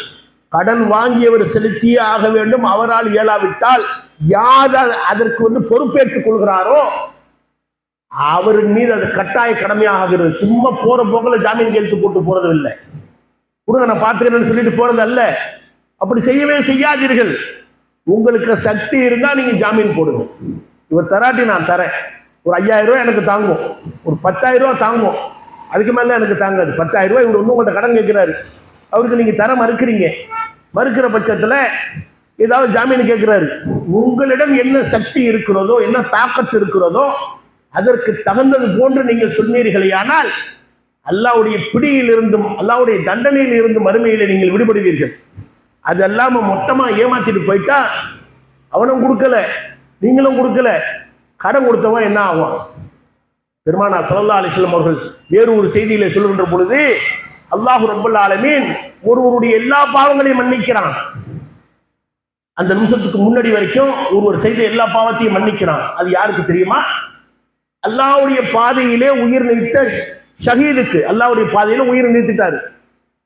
கடன் வாங்கியவர் செலுத்தியே ஆக வேண்டும். அவரால் இயலாவிட்டால் யார் அதற்கு பொறுப்பேற்றுக் கொள்கிறாரோ அவரின் மீது அது கட்டாய கடமையாகிறது. சும்மா போற போகல ஜாமீன் கையெழுத்து போட்டு போறது இல்லை. கொடுங்க நான் பார்த்துக்கிறேன்னு சொல்லிட்டு போறது அல்ல. அப்படி செய்யவே செய்யாதீர்கள். உங்களுக்கு சக்தி இருந்தா நீங்க ஜாமீன் போடுங்க. இவர் தராட்டி நான் தரேன், ஒரு 5000 ரூபாய் எனக்கு தாங்கும், ஒரு 10,000 ரூபாய் தாங்கும், அதுக்கு மேல எனக்கு தாங்காது. 10,000 ரூபாய் இவர் உங்கள்கிட்ட கடன் கேட்கிறாரு, அவருக்கு நீங்க தர மறுக்கிறீங்க. மறுக்கிற பட்சத்துல ஏதாவது ஜாமீன் கேட்கிறாரு. உங்களிடம் என்ன சக்தி இருக்கிறதோ, என்ன தாக்கத்து இருக்கிறதோ அதற்கு தகுந்தது போன்று நீங்கள் சொன்னீர்களே, ஆனால் அல்லாஹ்வுடைய பிடியில் இருந்தும் அல்லாஹ்வுடைய தண்டனையில் இருந்தும் மறுமையிலே நீங்கள் விடுபடுவீர்கள். அது அல்லாம மொத்தமா ஏமாத்திட்டு போயிட்டா அவனும் கொடுக்கல, நீங்களும் கொடுக்கல, கடன் கொடுத்தவன் என்ன ஆகும்? பெருமானார் ஸல்லல்லாஹு அலைஹி வஸல்லம் அவர்கள் வேறு ஒரு செய்தியிலே சொல்கின்ற பொழுது, அல்லாஹ் ரப்பல் ஆலமீன் ஒருவருடைய எல்லா பாவங்களையும் மன்னிக்கிறான். அந்த நிமிஷத்துக்கு முன்னாடி வரைக்கும் ஒருவர் செய்த எல்லா பாவத்தையும் மன்னிக்கிறான். அது யாருக்கு தெரியுமா? அல்லாஹ்வுடைய பாதையிலே உயிர் நீத்த ஷஹீதுக்கு. அல்லாஹ்வுடைய பாதையில உயிர் நீத்திட்டாரு,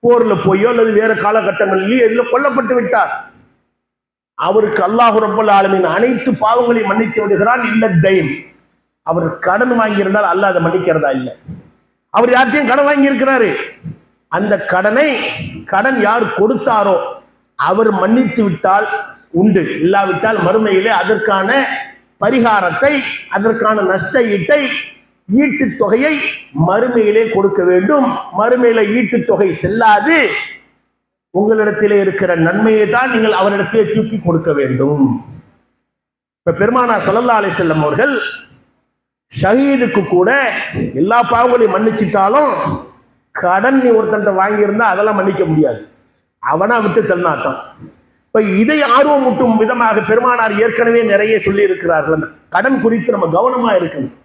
போர்ல போயோ அல்லது வேற காலகட்டங்களிலேயோ எதில் கொல்லப்பட்டு விட்டார். அவருக்கு அல்லாஹ் ரப்பல் ஆலமீன் அனைத்து பாவங்களையும் மன்னித்து விடுகிறான். இல்ல தைன், அவர் கடன் வாங்கியிருந்தால் அல்லாஹ் அதை மன்னிக்கிறதா இல்லை. அவர் யார்ட்டையும் கடன் வாங்கி இருக்கிறாரு, அந்த கடனை கடன் யார் கொடுத்தாரோ அவர் மன்னித்து விட்டால் உண்டு, இல்லாவிட்டால் மறுமையிலே அதற்கான பரிகாரத்தை, அதற்கான நஷ்ட ஈட்டை, ஈட்டு தொகையை மறுமையிலே கொடுக்க வேண்டும். மறுமையில ஈட்டு தொகை செல்லாது, உங்களிடத்திலே இருக்கிற நன்மையை தான் நீங்கள் அவரிடத்திலே தூக்கி கொடுக்க வேண்டும். இப்ப பெருமானார் ஸல்லல்லாஹு அலைஹி வஸல்லம் அவர்கள் ஷஹீதுக்கு கூட எல்லா பாவங்களையும் மன்னிச்சிட்டாலும் கடன் நீ ஒருத்தன்ட்ட வாங்கியிருந்தா அதெல்லாம் மன்னிக்க முடியாது, அவனா விட்டு தள்ளினாத்தான். இப்ப இதை ஆர்வம் ஊட்டும் விதமாக பெருமானார் ஏற்கனவே நிறைய சொல்லி இருக்கிறார்கள். அந்த கடன் குறித்து நம்ம கவனமா இருக்கணும்.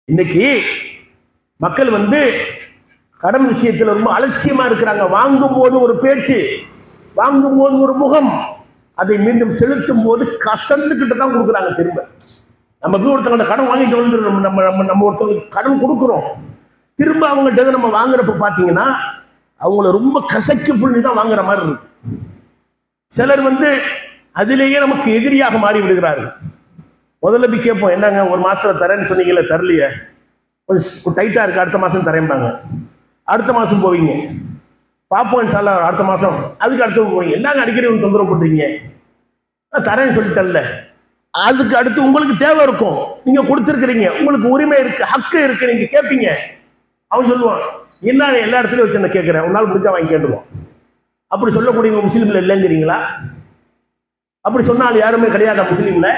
இன்னைக்கு மக்கள் கடன் விஷயத்துல ரொம்ப அலட்சியமா இருக்கிறாங்க. வாங்கும் போது ஒரு பேச்சு, வாங்கும் போது ஒரு முகம், அதை மீண்டும் செலுத்தும் போது கசந்துக்கிட்டு தான் கொடுக்குறாங்க. திரும்ப நமக்கு ஒருத்தவங்க கடன் வாங்கிட்டு வந்து நம்ம ஒருத்தவங்களுக்கு கடன் கொடுக்குறோம், திரும்ப அவங்கள்ட்ட நம்ம வாங்குறப்ப பாத்தீங்கன்னா அவங்கள ரொம்ப கசக்கி புள்ளி தான் வாங்குற மாதிரி இருக்கு. சிலர் அதிலேயே நமக்கு எதிரியாக மாறி விடுகிறார்கள். முதல்ல போய் கேட்போம், என்னங்க ஒரு மாசத்துல தரேன்னு சொன்னீங்கல்ல, தரலையே, கொஞ்சம் டைட்டா இருக்கு, அடுத்த மாசம் தரேன்பாங்க. அடுத்த மாசம் போவீங்க, பார்ப்போம் இன்ஷா அல்லாஹ் அடுத்த மாசம், அதுக்கு அடுத்து போவீங்க. என்னங்க அடிக்கடி தொந்தரவு பண்றீங்க? நான் தரேன்னு சொல்லிட்டேன்ல. அதுக்கு அடுத்து உங்களுக்கு தேவை இருக்கும், நீங்க கொடுத்துருக்கிறீங்க, உங்களுக்கு உரிமை இருக்கு, ஹக்கு இருக்கு, நீங்க கேட்பீங்க. அவன் சொல்லுவான், என்ன எல்லா இடத்துலையும் வச்சு என்ன கேட்கிறேன், ஒரு நாள் முடிஞ்சா வாங்கி கேட்டுருவான். அப்படி சொல்லக்கூடிய முஸ்லீம்ல இல்லைங்கிறீங்களா? அப்படி சொன்னால் யாருமே கிடையாதா முஸ்லீம்ல?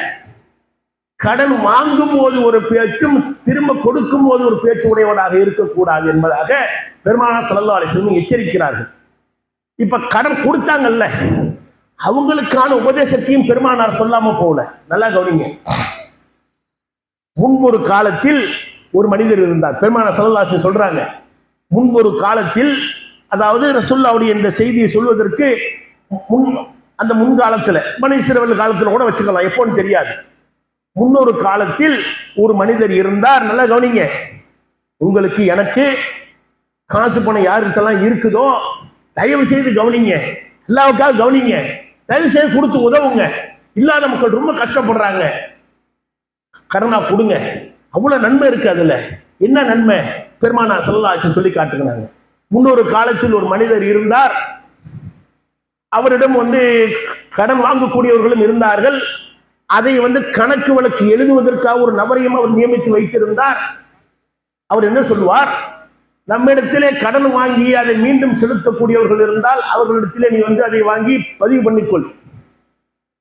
கடன் வாங்கும் போது ஒரு பேச்சும் திரும்ப கொடுக்கும் போது ஒரு பேச்சு உடையவனாக இருக்கக்கூடாது என்பதாக பெருமானார் ஸல்லல்லாஹு அலைஹி வஸல்லம் எச்சரிக்கிறார்கள். இப்ப கடன் கொடுத்தாங்கல்ல, அவங்களுக்கான உபதேசத்தையும் பெருமானார் சொல்லாம போகல. நல்லா கவனிங்க. முன்பொரு காலத்தில் ஒரு மனிதர் இருந்தார். பெருமானார் ஸல்லல்லாஹு அலைஹி வஸல்லம் சொல்றாங்க, முன்பொரு காலத்தில், அதாவது ரசூலுல்லாஹ்வுடைய இந்த செய்தியை சொல்வதற்கு அந்த முன்காலத்துல, பனி இஸ்ரவேல் காலத்துல கூட வச்சுக்கலாம், எப்போன்னு தெரியாது. முன்னொரு காலத்தில் ஒரு மனிதர் இருந்தார். நல்லா கவனிங்க. உங்களுக்கு எனக்கு காசு பணம் யாருக்கிட்டலாம் இருக்குதோ தயவு செய்து கவனிங்க, அல்லாஹ்வுக்காக கவனிங்க, தயவு செய்து கொடுத்து உதவுங்க. இல்லாத மக்கள் ரொம்ப கஷ்டப்படுறாங்க, கடனா கொடுங்க. அவ்வளவு நன்மை இருக்கு அதுல. என்ன நன்மை? பெருமானார் ஸல்லல்லாஹு அலைஹி வஸல்லம் சொல்லி காட்டுகிறாங்க. முன்னொரு காலத்தில் ஒரு மனிதர் இருந்தார். அவரிடம் கடன் வாங்கக்கூடியவர்களும் இருந்தார்கள். அதை கணக்கு வழக்கு எழுதுவதற்காக ஒரு நபரையும் அவர் நியமித்து வைத்திருந்தார். அவர் என்ன சொல்லுவார், நம்மிடத்திலே கடன் வாங்கி அதை மீண்டும் செலுத்தக்கூடியவர்கள் இருந்தால் அவர்களிடத்திலே நீ அதை வாங்கி பதிவு பண்ணிக்கொள்.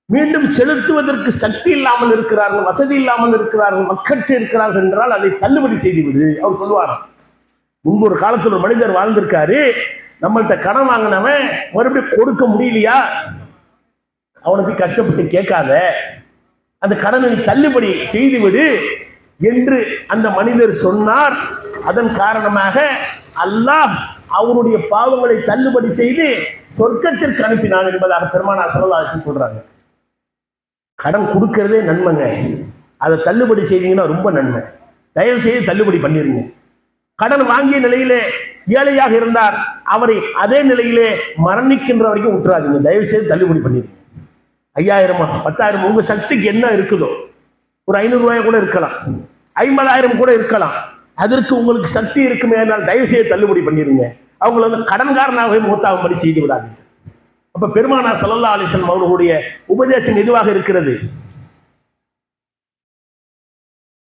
மீண்டும் செலுத்துவதற்கு சக்தி இல்லாமல் இருக்கிறார்கள், வசதி இல்லாமல் இருக்கிறார்கள், மக்கற்று இருக்கிறார்கள் என்றால் அதை தள்ளுபடி செய்துவிடு. அவர் சொல்லுவார். முன்பு ஒரு காலத்தில் ஒரு மனிதர் வாழ்ந்திருக்காரு. நம்மள்கிட்ட கடன் வாங்கினவன் மறுபடியும் கொடுக்க முடியலையா, அவனை போய் கஷ்டப்பட்டு கேட்காத, அந்த கடனை தள்ளுபடி செய்துவிடு என்று அந்த மனிதர் சொன்னார். அதன் காரணமாக அல்லாஹ் அவருடைய பாவங்களை தள்ளுபடி செய்து சொர்க்கத்திற்கு அனுப்பினான் என்பதாக பெருமானார் ஸல்லல்லாஹு அலைஹி வஸல்லம் சொல்றாங்க. கடன் கொடுக்கறதே நன்மைங்க, அதை தள்ளுபடி செய்தீங்கன்னா ரொம்ப நன்மை. தயவு செய்து தள்ளுபடி பண்ணிருங்க. கடன் வாங்கிய நிலையிலே ஏழையாக இருந்தார், அவரை அதே நிலையிலே மரணிக்கின்ற வரைக்கும் விட்டுறாதீங்க. தயவு செய்து தள்ளுபடி பண்ணிருங்க. 5000 10,000 உங்க சக்திக்கு என்ன இருக்குதோ, ஒரு 500 ரூபாய் கூட இருக்கலாம், 50,000 கூட இருக்கலாம், அதற்கு உங்களுக்கு சக்தி இருக்குமே, தயவு செய்து தள்ளுபடி பண்ணிருங்க. அவங்களை கடன்காரனாகவே மூத்தாகும்படி செய்து விடாதீங்க. அப்ப பெருமானார் ஸல்லல்லாஹு அலைஹி வஸல்லம் அவர்களுடைய உபதேசம் எதுவாக இருக்கிறது?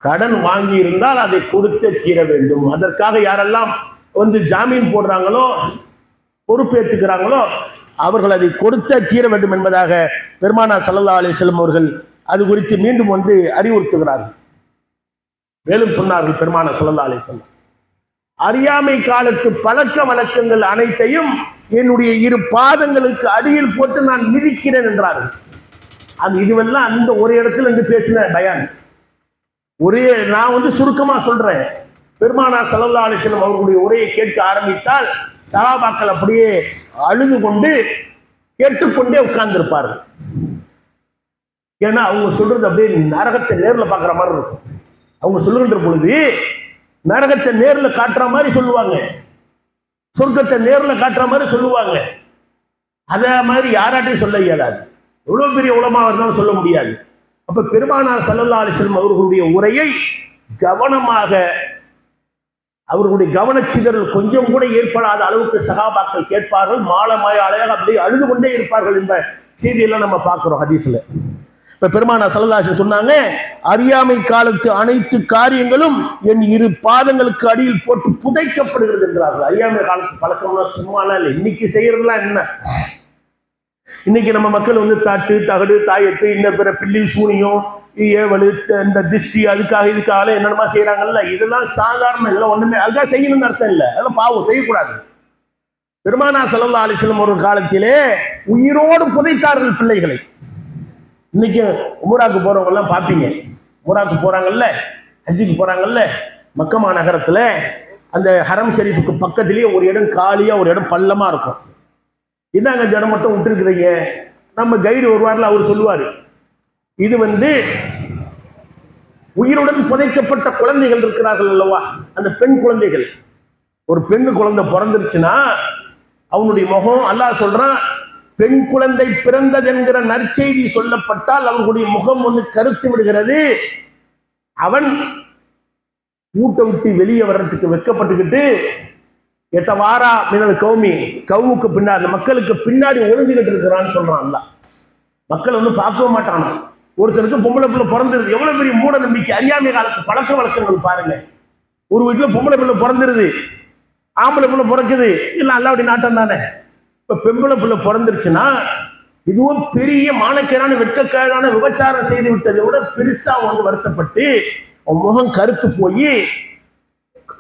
கடன் வாங்கி இருந்தால் அதை கொடுத்தே தீர வேண்டும். அதற்காக யாரெல்லாம் ஜாமீன் போடுறாங்களோ, பொறுப்பேற்றுக்கிறாங்களோ, அவர்கள் அதை கொடுத்தே தீர வேண்டும் என்பதாக பெருமானார் ஸல்லல்லாஹு அலைஹி வஸல்லம் அவர்கள் அது குறித்து மீண்டும் அறிவுறுத்துகிறார்கள். மேலும் சொன்னார்கள் பெருமானார் ஸல்லல்லாஹு அலைஹி வஸல்லம், அறியாமை காலத்து பழக்க வழக்கங்கள் அனைத்தையும் என்னுடைய 2 பாதங்களுக்கு அடியில் போட்டு நான் மிதிக்கிறேன் என்றார்கள். இதுவெல்லாம் அந்த ஒரு இடத்துல பேசின பயான். நான் சுருக்கமா சொல்றேன். பெருமானார் ஸல்லல்லாஹு அலைஹி வஸல்லம் அவர்களுடைய உரையை கேட்க ஆரம்பித்தால் சஹாபாக்கள் அப்படியே அழுது கொண்டு கேட்டுக்கொண்டே உட்கார்ந்திருப்பார்கள். ஏன்னா அவங்க சொல்றது அப்படியே நரகத்தை நேர்ல பார்க்குற மாதிரி இருக்கும். அவங்க சொல்லுகின்ற பொழுது நரகத்தை நேர்ல காட்டுற மாதிரி சொல்லுவாங்க, சொர்க்கத்தை நேர்ல காட்டுற மாதிரி சொல்லுவாங்க. அதே மாதிரி யாராட்டையும் சொல்ல இயலாது, எவ்வளவு பெரிய உலமா இருந்தாலும் சொல்ல முடியாது. அப்ப பெருமானார் ஸல்லல்லாஹு அலைஹி வஸல்லம் அவர்களுடைய உரையை கவனமாக, அவர்களுடைய கவனச்சிதறல் கொஞ்சம் கூட ஏற்படாத அளவுக்கு சஹாபாக்கள் கேட்பார்கள். மாலமாய அழகாக அப்படியே அழுது கொண்டே இருப்பார்கள் என்ற செய்தியெல்லாம் நம்ம பார்க்கிறோம் ஹதீஸ்ல. இப்ப பெருமானார் ஸல்லல்லாஹு அலைஹி வஸல்லம் சொன்னாங்க, அறியாமை காலத்து அனைத்து காரியங்களும் என் 2 பாதங்களுக்கு அடியில் போட்டு புதைக்கப்படுகிறது என்றார்கள். அறியாமை காலத்து பழக்கம்னா சும்மாலாம் இல்லை. இன்னைக்கு செய்யறதுலாம் என்ன? இன்னைக்கு நம்ம மக்கள் தட்டு தகடு தாயத்து இன்ன பிற பில்லி சூனியம் ஏவலு இந்த திஷ்டி அதுக்காக இதுக்காக என்னென்னமா செய்யறாங்கல்ல, இதெல்லாம் சாதாரண இல்லை, ஒண்ணுமே அதுக்காக செய்யணும்னு அர்த்தம் இல்லை, அதெல்லாம் பாவம், செய்யக்கூடாது. பெருமானார் ஸல்லல்லாஹு அலைஹி வஸல்லம் ஒரு காலத்திலே உயிரோடு புதைத்தார்கள் பிள்ளைகளை. இன்னைக்கு உம்ராக்கு போறவங்க எல்லாம் பார்ப்பீங்க, உம்ராக்கு போறாங்கல்ல, ஹஜ்ஜுக்கு போறாங்கல்ல, மக்கா நகரத்துல அந்த ஹரம் ஷரீஃபுக்கு பக்கத்திலேயே ஒரு இடம் காலியா ஒரு இடம் பள்ளமா இருக்கும். என்னங்க ஜனம் மட்டும் விட்டுருக்குறீங்க? நம்ம கைடு வருவார்ல, அவர் சொல்லுவாரு, இது உயிருடன் புதைக்கப்பட்ட குழந்தைகள் இருக்கிறார்கள் அல்லவா, அந்த பெண் குழந்தைகள். ஒரு பெண் குழந்தை பிறந்துருச்சுன்னா அவனுடைய முகம், அல்லாஹ் சொல்றான், பெண் குழந்தை பிறந்தது என்கிற நற்செய்தி சொல்லப்பட்டால் அவர்களுடைய முகம் கருத்து விடுகிறது. அவன் ஊட்ட விட்டு வெளியே வர்றதுக்கு வெக்கப்பட்டுக்கிட்டு எத்தவாரா மினல் கௌமி, கவுமுக்கு பின்னாடி, அந்த மக்களுக்கு பின்னாடி ஒளிஞ்சுக்கிட்டு இருக்கிறான்னு சொல்றான் அல்லாஹ். மக்கள் வந்து பார்க்கவே மாட்டானா. ஒருத்தருக்கு பொம்பளை பிள்ளை பிறந்துருது, எவ்வளவு பெரிய மூட நம்பிக்கை, அறியாமை காலத்து பழக்க வழக்கங்கள் பாருங்க. ஒரு வீட்டுல பொம்பளை பிள்ளை பிறந்துருது, ஆம்பளை பிள்ளை பிறக்குது, இல்லை அல்லாவுடைய நாட்டம் தானே. இப்ப பெம்பளை பிள்ளை பிறந்துருச்சுன்னா இதுவும் பெரிய மானக்கேடான வெட்கக்கேடான விபச்சாரம் செய்து விட்டதை விட பெருசா வந்து வருத்தப்பட்டு முகம் கருத்து போய்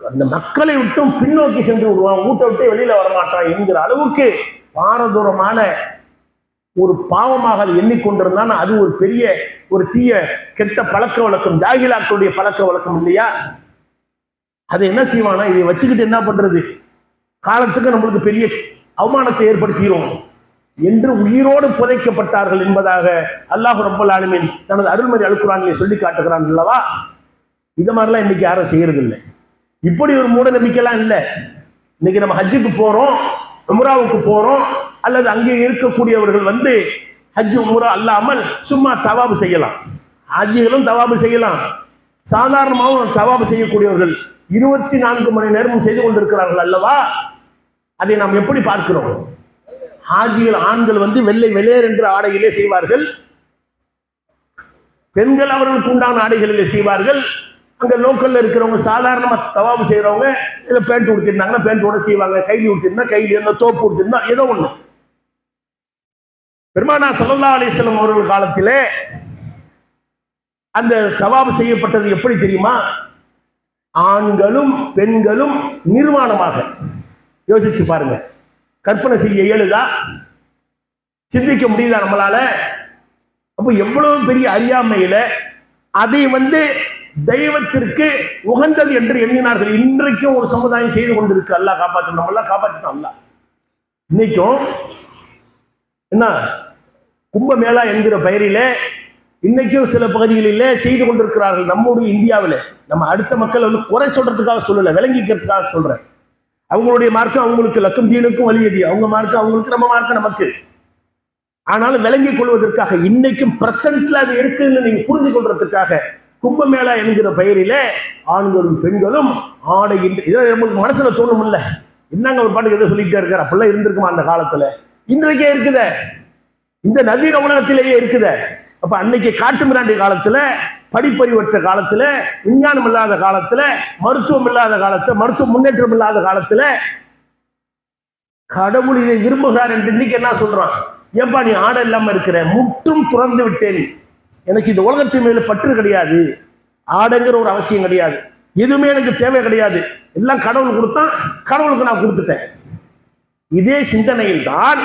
அந்த மக்களை விட்டும் பின்னோக்கி சென்று விடுவான், வீட்டை விட்டு வெளியில வரமாட்டான் என்கிற அளவுக்கு பாரதூரமான ஒரு பாவமாக அது எண்ணிக்கொண்டிருந்தான். அது ஒரு பெரிய ஒரு தீய கெட்ட பழக்க வழக்கம், ஜாகிலாக்களுடைய பழக்க வழக்கம் இல்லையா. அதை என்ன செய்வானா, இதை வச்சுக்கிட்டு என்ன பண்றது, காலத்துக்கு நம்மளுக்கு பெரிய அவமானத்தை ஏற்படுத்திடும் என்று உயிரோடு புதைக்கப்பட்டார்கள் என்பதாக அல்லாஹ் ரப்பல் ஆலமீன் தனது அருள்மறை அல்குர்ஆனிலே சொல்லி காட்டுகிறான் அல்லவா. இது மாதிரிலாம் இன்னைக்கு யாரும் செய்யறது இல்லை. இப்படி ஒரு மூட நம்பிக்கைலாம் இல்லை. இன்னைக்கு நம்ம ஹஜ்ஜுக்கு போறோம், உம்ராவுக்கு போறோம், அல்லது அங்கே இருக்கக்கூடியவர்கள் வந்து ஹஜ் உம்ரா அல்லாமல் சும்மா தவாபு செய்யலாம். ஹஜ்ஜிகளும் தவாபு செய்யலாம், சாதாரணமாகவும் தவாபு செய்யக்கூடியவர்கள் 24 மணி நேரமும் செய்து கொண்டிருக்கிறார்கள் அல்லவா. அதை நாம் எப்படி பார்க்கிறோம்? ஹாஜிகள் ஆண்கள் வந்து வெள்ளை வெளியேறு என்ற ஆடைகளிலே செய்வார்கள், பெண்கள் அவர்களுக்கு உண்டான ஆடைகளிலே செய்வார்கள். அங்க லோக்கல்ல இருக்கிறவங்க சாதாரணமா தவாபு செய்யறவங்க இதை பேண்ட் உடுத்திருந்தாங்கன்னா பேண்டோட செய்வாங்க, கைலி உடுத்திருந்தா கைலி, அந்த தோப்பு உடுத்திருந்தா ஏதோ ஒண்ணு. பெருமானா ஸல்லல்லாஹு அலைஹி வஸல்லம் அவர்கள் காலத்திலே அந்த தவாபு செய்யப்பட்டது எப்படி தெரியுமா? ஆண்களும் பெண்களும் நிர்வாணமாக. யோசிச்சு பாருங்க, கற்பனை செய்ய இயலுதா? சிந்திக்க முடியுதா நம்மளால? அப்போ எவ்வளவு பெரிய அறியாமையில அதை வந்து தெய்வத்திற்கு உகந்தது என்று எண்ணினார்கள். இன்றைக்கும் ஒரு சமுதாயம் செய்து கொண்டிருக்கு. அல்லாஹ் காப்பாற்றணும், நம்ம எல்லாம் காப்பாற்றணும். அல்லாஹ் இன்னைக்கும் என்ன கும்பமேளா என்கிற பெயரிலே இன்னைக்கும் சில பகுதிகளிலே செய்து கொண்டிருக்கிறார்கள். நம்முடைய இந்தியாவில் நம்ம அடுத்த மக்கள் வந்து குறை சொல்றதுக்காக சொல்லல, விளங்கிக்கிறதுக்காக சொல்றேன். அவங்களுடைய மார்க்கம் அவங்களுக்கு, லக்கும் தீனுக்கும் வலியது, அவங்க மார்க்கம் அவங்களுக்கு, நம்ம மார்க்கம் நமக்கு. ஆனாலும் விளங்கிக் கொள்வதற்காக இன்னைக்கும் பிரசன்ட்ல அது இருக்குன்னு நீங்க புரிஞ்சு கொள்றதுக்காக கும்பமேளா என்கிற பெயரிலே ஆண்களும் பெண்களும் ஆடையின்றி, இதை நமக்கு மனசுல தோணும் இல்ல, என்னங்க ஒரு பாட்டுக்கு எதை சொல்லிட்டே இருக்காரு, அப்படிலாம் இருந்திருக்குமா அந்த காலத்துல? இன்றைக்கே இருக்குத, இந்த நவீன உலகத்திலேயே இருக்குத. அப்ப அன்னைக்கு காட்டு மிராண்டி காலத்துல, படிப்பறிவற்ற காலத்துல, விஞ்ஞானம் இல்லாத காலத்துல, மருத்துவம் இல்லாத காலத்துல, மருத்துவ முன்னேற்றம் இல்லாத காலத்துல கடவுள் இதை விரும்புகிறார் என்று இன்னைக்கு என்ன சொல்றான்? ஏன்பா நீ ஆடை இல்லாம இருக்கிற? முற்றும் துறந்து விட்டேன், எனக்கு இந்த உலகத்தின் மேல பற்று கிடையாது, ஆடைங்கிற ஒரு அவசியம் கிடையாது, எதுவுமே எனக்கு தேவை கிடையாது, எல்லாம் கடவுள் கொடுத்தான், கடவுளுக்கு நான் கொடுத்துட்டேன். இதே சிந்தனையில் தான்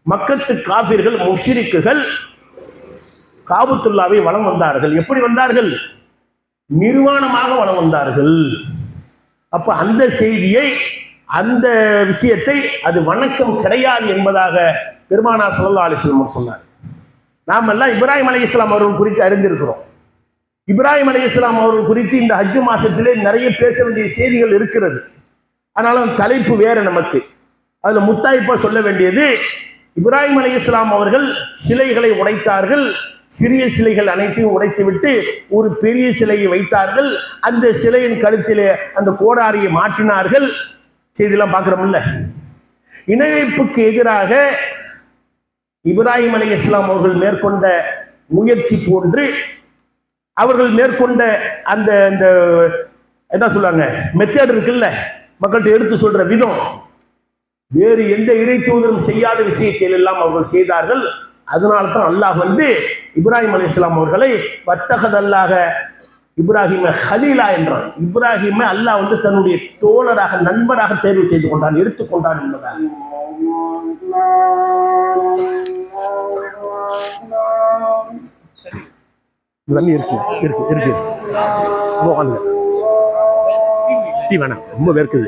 மக்கத்து காபிர்கள், முஷ்ரிக்குகள் காபத்துல்லாவை வலம் வந்தார்கள். எப்படி வந்தார்கள்? நிர்வாணமாக வலம் வந்தார்கள். அப்ப அந்த செய்தியை, அந்த விஷயத்தை அது வணக்கம் கிடையாது என்பதாக பெருமானா ஸல்லல்லாஹு அலைஹி வஸல்லம் சொன்னார். நாம் எல்லாம் இப்ராஹிம் அலைஹிஸ்ஸலாம் அவர்கள் குறித்து அறிந்திருக்கிறோம். இப்ராஹிம் அலைஹிஸ்ஸலாம் அவர்கள் குறித்து இந்த ஹஜ் மாசத்திலே நிறைய பேச வேண்டிய செய்திகள் இருக்கிறது. ஆனாலும் தலைப்பு வேற நமக்கு. அதுல முத்தாய்ப்பா சொல்ல வேண்டியது, இப்ராஹிம் அலைஹிஸ்ஸலாம் அவர்கள் சிலைகளை உடைத்தார்கள், சிறிய சிலைகள் அனைத்தையும் உடைத்துவிட்டு ஒரு பெரிய சிலையை வைத்தார்கள். அந்த சிலையின் கழுத்திலே அந்த கோடாரியை மாட்டினார்கள். செய்தியெல்லாம் பார்க்கிறோம்ல. இணை வைப்புக்கு எதிராக இப்ராஹிம் அலைஹிஸ்ஸலாம் அவர்கள் மேற்கொண்ட முயற்சி போன்று அவர்கள் மேற்கொண்ட அந்த அந்த என்ன சொல்லுவாங்க மெத்தட் இருக்குல்ல, மக்கள்கிட்ட எடுத்து சொல்ற விதம், வேறு எந்த இறை தூதரும் செய்யாத விஷயத்தில் எல்லாம் அவர்கள் செய்தார்கள். அதனால தான் அல்லாஹ் வந்து இப்ராஹிம் அலைஹிஸ்ஸலாம் அவர்களை வத்தகதல்லாக இப்ராஹிம ஹலீலா என்றான். இப்ராஹிமை அல்லாஹ் வந்து தன்னுடைய தோழராக, நண்பராக தேர்வு செய்து கொண்டான், எடுத்துக்கொண்டான் என்பதாக. தண்ணி இருக்கு இருக்கு இருக்கு வேணாம், ரொம்ப வேர்க்குது.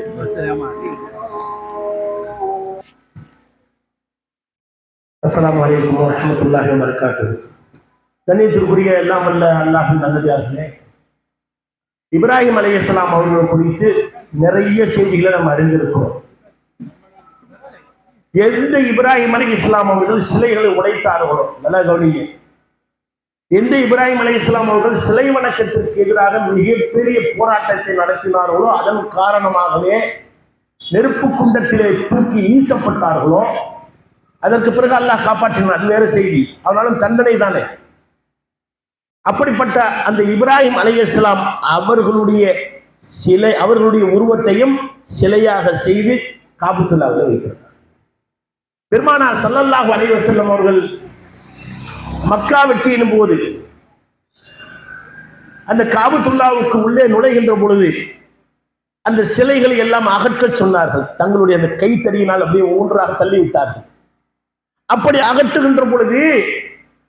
அஸ்ஸலாமு அலைக்கும் வரஹ்மத்துல்லாஹி வபரகாத்துஹு. கண்ணியத்திற்குரிய எல்லாம் வல்ல அல்லாஹ்வின் நல்லடியார்களே, இப்ராஹிம் அலைஹிஸ்ஸலாம் அவர்கள் குறித்து நிறைய செய்திகளை நம்ம அறிந்திருக்கிறோம். எந்த இப்ராஹிம் அலைஹிஸ்ஸலாம் அவர்கள் சிலைகளை உடைத்தார்களோ, நல்லா கவனிங்க, எந்த இப்ராஹிம் அலைஹிஸ்ஸலாம் அவர்கள் சிலை வணக்கத்திற்கு எதிராக மிகப்பெரிய போராட்டத்தை நடத்தினார்களோ, அதன் காரணமாகவே நெருப்பு குண்டத்திலே தூக்கி வீசப்பட்டார்களோ, அதற்கு பிறகு அல்லாஹ் காப்பாற்றினான், அது வேற செய்தி. அவனாலும் தண்டனை தானே. அப்படிப்பட்ட அந்த இப்ராஹிம் அலைஹிஸ்ஸலாம் அவர்களுடைய சிலை, அவர்களுடைய உருவத்தையும் சிலையாக செய்து காபத்துல்லாஹ்ல வைத்திருந்தார். பெருமானார் ஸல்லல்லாஹு அலைஹி வஸல்லம் அவர்கள் மக்கா வெற்றியின் போது அந்த காபத்துல்லாவுக்கு உள்ளே நுழைகின்ற பொழுது அந்த சிலைகளை எல்லாம் அகற்ற சொன்னார்கள். தங்களுடைய அந்த கைத்தடியினால் அப்படியே ஒன்றாக தள்ளி விட்டார்கள். அப்படி அகற்றுகின்ற பொழுது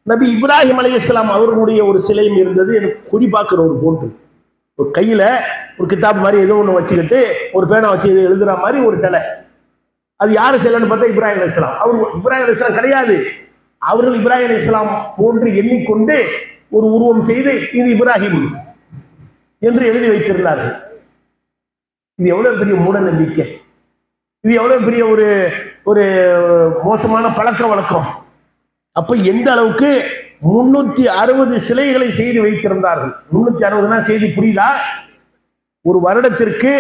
நபி இப்ராஹிம் அலைஹிஸ்ஸலாம் அவர்களுடைய ஒரு சிலையும் இருந்தது. எனக்கு குறிப்பாக்குற ஒரு போன்று ஒரு கையில ஒரு கிதாப் மாதிரி ஏதோ ஒன்று வச்சுக்கிட்டு ஒரு பேனா வச்சு எழுதுற மாதிரி ஒரு சிலை. அது யாரு சிலைன்னு பார்த்தா இப்ராஹிம் அலைஹிஸ்ஸலாம். அவர் இப்ராஹிம் அலைஹிஸ்ஸலாம் கிடையாது. அவர்கள் இப்ராஹிம் அலைஹிஸ்ஸலாம் போன்று எண்ணிக்கொண்டு ஒரு உருவம் செய்து இது இப்ராஹிம் என்று எழுதி வைத்திருந்தார்கள். இது எவ்வளவு பெரிய மூட நம்பிக்கை, இது எவ்வளவு பெரிய ஒரு ஒரு மோசமான பழக்க வழக்கம். அப்ப எந்த அளவுக்கு 360 சிலைகளை செய்து வைத்திருந்தார்கள். 360 செய்தி புரியுதா? ஒரு வருடத்திற்கு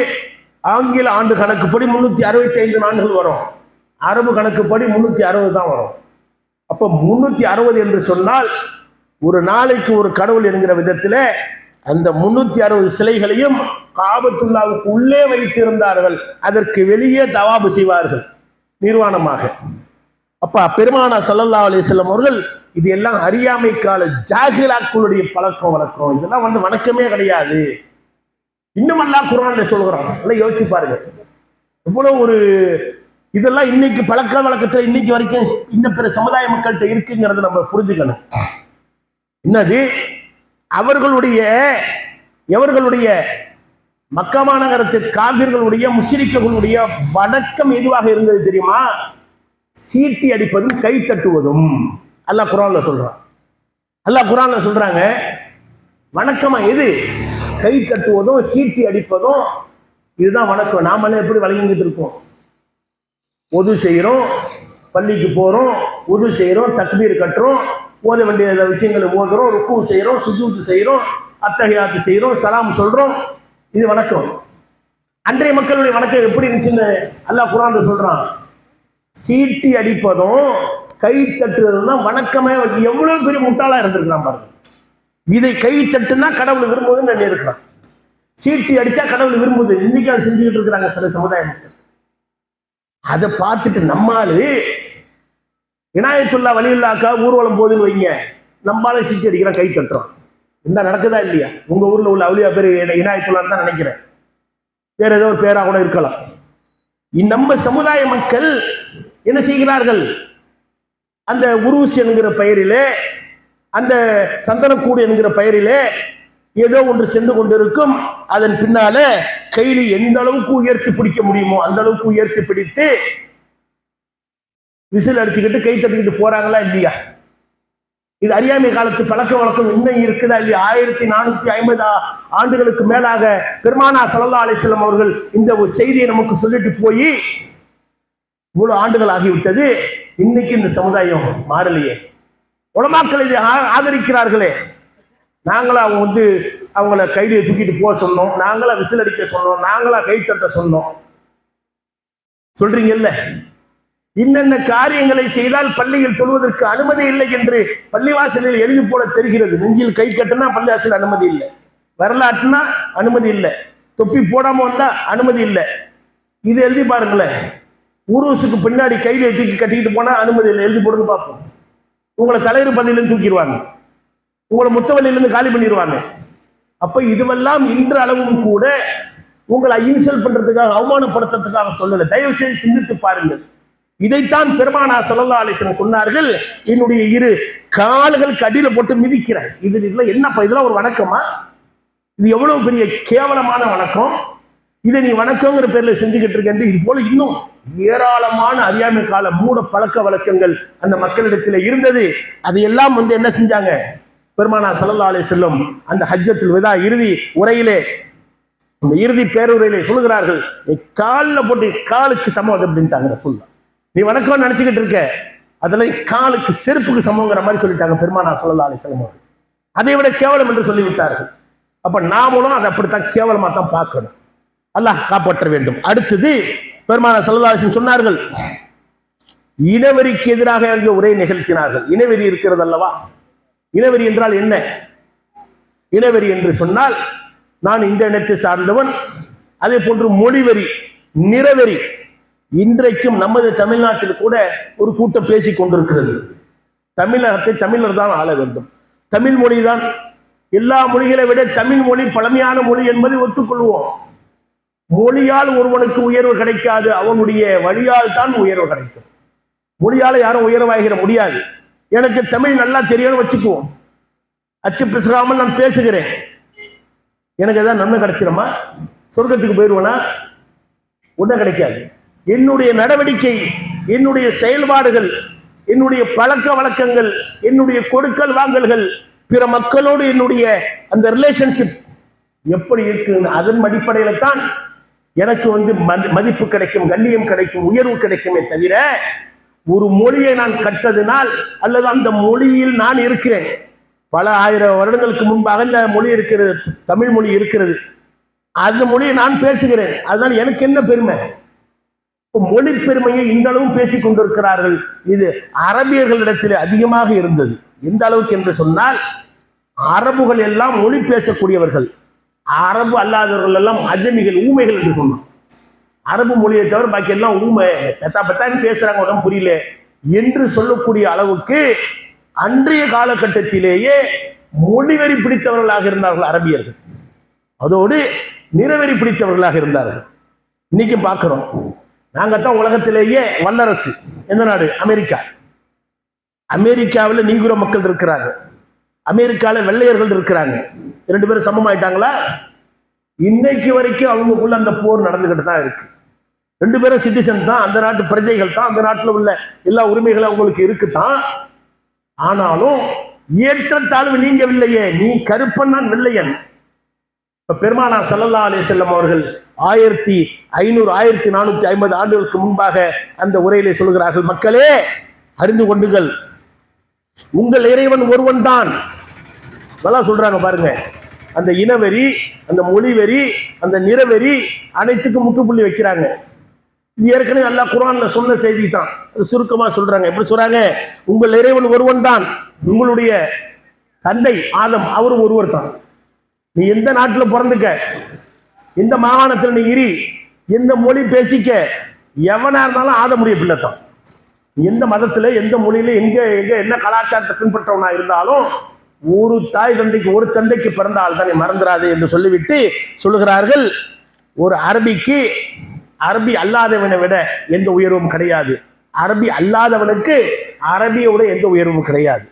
ஆங்கில ஆண்டு கணக்குப்படி 365 நாட்கள் வரும், அரபு கணக்குப்படி 360 தான் வரும். அப்ப 360 என்று சொன்னால் ஒரு நாளைக்கு ஒரு கடவுள் என்கிற விதத்தில் அந்த 360 சிலைகளையும் காபத்துல்லாவுக்கு உள்ளே வைத்திருந்தார்கள். அதற்கு வெளியே தவாபு செய்வார்கள் நிர்வாணமாக. அப்ப பெருமானார் ஸல்லல்லாஹு அலைஹி வஸல்லம் அவர்கள் இது எல்லாம் அறியாமை கால ஜாஹிலாக்களுடைய பழக்கம் வழக்கம். இதெல்லாம் வணக்கமே கிடையாது. இன்னும் அல்லாஹ் குர்ஆன்ல சொல்கிறான். நல்லா யோசிச்சு பாருங்க, இவ்வளவு ஒரு இதெல்லாம் இன்னைக்கு பழக்க வழக்கத்துல இன்னைக்கு வரைக்கும் இன்னும் பிற சமுதாய மக்கள்கிட்ட இருக்குங்கிறத நம்ம புரிஞ்சுக்கணும். என்னது எவர்களுடைய மக்கா மாநகரத்து காபிர்களுடைய முஸ்லிம்களுடைய வணக்கம் எதுவாக இருந்தது தெரியுமா? சீட்டி அடிப்பதும் கை தட்டுவதும். அல்லாஹ் குர்ஆன்ல சொல்றான். அல்லாஹ் குர்ஆன்ல சொல்றாங்க வணக்கமா எது? கை தட்டுவதும் சீட்டி அடிப்பதும். இதுதான் வணக்கம். நாமளே எப்படி வழங்கிக்கிட்டு இருக்கோம்? ஒது செய்யறோம், பள்ளிக்கு போறோம், ஒது செய்யறோம், தக்பீர் கட்டுறோம், ஓத வேண்டிய விஷயங்களை ஓதுறோம், ருக்கு செய்யறோம், சுஜூது செய்யறோம், அத்தஹியாத்து செய்யறோம், சலாம் சொல்றோம். இது வணக்கம். அன்றைய மக்களுடைய வணக்கம் எப்படி இருந்துச்சுன்னு அல்லாஹ் குர்ஆன்ல சொல்றான். சீட்டி அடிப்பதும் கை தட்டுவதும் தான் வணக்கமே. எவ்வளவு பெரிய முட்டாளா இருந்திருக்கிறான் பாருங்க. இதை கை தட்டுனா கடவுள் விரும்புவதுன்னு நான் இருக்கிறான். சீட்டி அடிச்சா கடவுள் விரும்புவது. இன்னைக்கு அதை செஞ்சுக்கிட்டு இருக்கிறாங்க சில சமுதாய மக்கள். அதை பார்த்துட்டு நம்மாலு இனாயத்துல்லா வலியுல்லாக்கா ஊர்வலம் போகுதுன்னு வைங்க, நம்மளால சீட்டி அடிக்கிறான், கை தட்டுறோம். என்ன நடக்குதா இல்லையா? உங்க ஊர்ல உள்ள அவுலியா பேர் இனாயத்துல்லான்னு தான் நினைக்கிறேன், வேற ஏதோ ஒரு பேரா கூட இருக்கலாம். நம்ம சமுதாய மக்கள் என்ன செய்கிறார்கள்? அந்த உருஸ் என்கிற பெயரிலே, அந்த சந்தனக்கூடு என்கிற பெயரிலே ஏதோ ஒன்று சென்று கொண்டிருக்கும். அதன் பின்னால கையில் எந்த அளவுக்கு உயர்த்தி பிடிக்க முடியுமோ அந்த அளவுக்கு உயர்த்தி பிடித்து விசில் அடிச்சுக்கிட்டு கை தட்டிக்கிட்டு போறாங்களா இல்லையா? இது அறியாமை காலத்து பழக்க வழக்கம் இன்னும் இருக்குதா இல்லையா? 1450 ஆண்டுகளுக்கு மேலாக பெருமானார் ஸல்லல்லாஹு அலைஹி வஸல்லம் அவர்கள் இந்த ஒரு செய்தியை நமக்கு சொல்லிட்டு போய் இவ்வளவு ஆண்டுகள் ஆகிவிட்டது. இன்னைக்கு இந்த சமுதாயம் மாறலையே. உலமாக்கள் இதை ஆதரிக்கிறார்களே. நாங்களா அவங்கள கைதியை தூக்கிட்டு போக சொன்னோம், நாங்களா விசில் அடிக்க சொன்னோம், நாங்களா கை தட்ட சொன்னோம் சொல்றீங்கல்ல. இன்னென்ன காரியங்களை செய்தால் பள்ளியில் தொழுவதற்கு அனுமதி இல்லை என்று பள்ளிவாசலில் எழுதி போட தெரிகிறது. நெஞ்சில் கை கட்டுனா பள்ளிவாசல் அனுமதி இல்லை, வரலாற்றுனா அனுமதி இல்லை, தொப்பி போடாம வந்தா அனுமதி இல்லை. இது எழுதி பாருங்களேன். ஊர்வசுக்கு பின்னாடி கையில தூக்கி கட்டிக்கிட்டு போனா அனுமதி இல்லை, எழுதி போடுங்க பார்ப்போம். உங்களை தலைவர் பதவியிலிருந்து தூக்கிடுவாங்க, உங்களை முத்தவல்லியிலிருந்து காலி பண்ணிடுவாங்க. அப்ப இதுவெல்லாம் இன்று அளவும் கூட உங்களை இன்சல்ட் பண்றதுக்காக, அவமானப்படுத்துறதுக்காக சொல்லல. தயவு செய்து சிந்தித்து பாருங்கள். இதைத்தான் பெருமானார் ஸல்லல்லாஹு அலைஹி வஸல்லம் சொன்னார்கள், என்னுடைய 2 கால்களுக்கு அடியில போட்டு மிதிக்கிறேன். இதுல என்னப்பா, இதெல்லாம் ஒரு வணக்கமா? இது எவ்வளவு பெரிய கேவலமான வணக்கம். இதை நீ வணக்கங்கிற பேர்ல செஞ்சுக்கிட்டு இருக்க. இது போல இன்னும் ஏராளமான அறியாமை கால மூட பழக்க வழக்கங்கள் அந்த மக்களிடத்துல இருந்தது. அதையெல்லாம் என்ன செஞ்சாங்க? பெருமானார் ஸல்லல்லாஹு அலைஹி வஸல்லம் அந்த ஹஜ்ஜத்துல் விதா இறுதி உரையிலே, இந்த இறுதி பேருரையிலே சொல்லுகிறார்கள், நீ காலில் போட்டு காலுக்கு சமம் அப்படின்ட்டாங்க. சொல்லலாம் நீ வணக்கம் நினைச்சுக்கிட்டு இருக்க, அதெல்லாம் காலுக்கு செருப்புக்கு சமங்கிற மாதிரி சொல்லிட்டாங்க பெருமானார் ஸல்லல்லாஹு அலைஹி வஸல்லம். அதை விட கேவலம் என்று சொல்லிவிட்டார்கள். அப்ப நாமளும் அதை அப்படித்தான் கேவலமா தான் பார்க்கணும். அல்லாஹ் காப்பாற்ற வேண்டும். அடுத்தது பெருமானார் ஸல்லல்லாஹு அலைஹி வஸல்லம் சொன்னார்கள், இனவெறிக்கு எதிராக அங்கு உரை நிகழ்த்தினார்கள். இனவெறி இருக்கிறது அல்லவா? இனவெறி என்றால் என்ன? இனவெறி என்று சொன்னால் நான் இந்த இனத்தை சார்ந்தவன், அதே போன்று மொழிவெறி, நிறவெறி. இன்றைக்கும் நமது தமிழ்நாட்டில் கூட ஒரு கூட்டம் பேசிக் கொண்டிருக்கிறது. தமிழகத்தை தமிழர் தான் ஆள வேண்டும், தமிழ் மொழி தான் எல்லா மொழிகளை விட தமிழ் மொழி பழமையான மொழி என்பதை ஒத்துக்கொள்வோம். மொழியால் ஒருவனுக்கு உயர்வு கிடைக்காது, அவனுடைய வழியால் தான் உயர்வு கிடைக்கும். மொழியால யாரும் உயர்வாகிற முடியாது. எனக்கு தமிழ் நல்லா தெரியும்னு வச்சுக்குவோம், அச்சு பிசகாமல் நான் பேசுகிறேன், எனக்கு ஏதாவது நன்மை கிடைச்சிருமா? சொர்க்கத்துக்கு போயிடுவேனா? ஒன்றும் கிடைக்காது. என்னுடைய நடவடிக்கை, என்னுடைய செயல்பாடுகள், என்னுடைய பழக்க வழக்கங்கள், என்னுடைய கொடுக்கல் வாங்கல்கள், பிற மக்களோடு என்னுடைய அந்த ரிலேஷன்ஷிப் எப்படி இருக்கு, அதன் அடிப்படையில தான் எனக்கு மதிப்பு கிடைக்கும், கண்ணியம் கிடைக்கும், உயர்வு கிடைக்குமே தவிர ஒரு மொழியை நான் கற்றதினால் அல்லது அந்த மொழியில் நான் இருக்கிறேன். பல ஆயிரம் வருடங்களுக்கு முன்பாக இந்த மொழி இருக்கிறது, தமிழ் மொழி இருக்கிறது, அந்த மொழியை நான் பேசுகிறேன், அதனால் எனக்கு என்ன பெருமை? மொழி பெருமையை இந்த அளவும் பேசிக் கொண்டிருக்கிறார்கள். இது அரபியர்களிடத்தில் அதிகமாக இருந்தது. எந்த அளவுக்கு என்று சொன்னால், அரபுகள் எல்லாம் மொழி பேசக்கூடியவர்கள், அரபு அல்லாதவர்கள் எல்லாம் அஜமிகள், ஊமைகள் என்று சொன்னோம். அரபு மொழியை தவிர பாக்கி எல்லாம் ஊமை, தத்தா பத்தான்னு பேசுறாங்க, உடம்பு புரியல என்று சொல்லக்கூடிய அளவுக்கு அன்றைய காலகட்டத்திலேயே மொழிவெறி பிடித்தவர்களாக இருந்தார்கள் அரபியர்கள். அதோடு நிறவெறி பிடித்தவர்களாக இருந்தார்கள். இன்னைக்கு பார்க்கிறோம், நாங்கத்தான் உலகத்திலேயே வல்லரசு. எந்த நாடு? அமெரிக்கா. அமெரிக்காவில் நீகுர மக்கள் இருக்கிறாங்க, அமெரிக்காவில் வெள்ளையர்கள் இருக்கிறாங்க. ரெண்டு பேரும் சமமாயிட்டாங்களா? இன்னைக்கு வரைக்கும் அவங்களுக்குள்ள அந்த போர் நடந்துகிட்டு தான் இருக்கு. ரெண்டு பேரும் சிட்டிசன் தான், அந்த நாட்டு பிரஜைகள் தான், அந்த நாட்டில் உள்ள எல்லா உரிமைகளும் அவங்களுக்கு இருக்குதான். ஆனாலும் ஏற்றத்தாழ்வு நீங்கவில்லையே, நீ கருப்பன் நான் வெள்ளையன். இப்ப பெருமானார் ஸல்லல்லாஹு அலைஹி வஸல்லம் அவர்கள் 1450 ஆண்டுகளுக்கு முன்பாக அந்த உரையிலே சொல்கிறார்கள், மக்களே அறிந்து கொண்டுங்கள், உங்கள் இறைவன் ஒருவன் தான். நல்லா சொல்றாங்க பாருங்க. அந்த இனவெறி, அந்த மொழிவெறி, அந்த நிறவெறி அனைத்துக்கும் முற்றுப்புள்ளி வைக்கிறாங்க. இது ஏற்கனவே அல்லாஹ் குர்ஆன்ல சொன்ன செய்தி தான், சுருக்கமா சொல்றாங்க. எப்படி சொல்றாங்க? உங்கள் இறைவன் ஒருவன் தான், உங்களுடைய தந்தை ஆதம் அவரும் ஒருவர் தான். நீ எந்த நாட்டில் பிறந்துக்க, எந்த மாகாணத்தில் நீ இரு, எந்த மொழி பேசிக்க, எவனா இருந்தாலும் ஆதமுடைய பிள்ளை தான். எந்த மதத்துல, எந்த மொழியில, எங்க எங்க என்ன கலாச்சாரத்தை பின்பற்றவனா இருந்தாலும் ஒரு தாய் தந்தைக்கு, ஒரு தந்தைக்கு பிறந்த ஆள் தான், நீ மறந்துடாது என்று சொல்லிவிட்டு சொல்லுகிறார்கள், ஒரு அரபிக்கு அரபி அல்லாதவனை விட எந்த உயர்வும் கிடையாது, அரபி அல்லாதவனுக்கு அரபியோட எந்த உயர்வும் கிடையாது,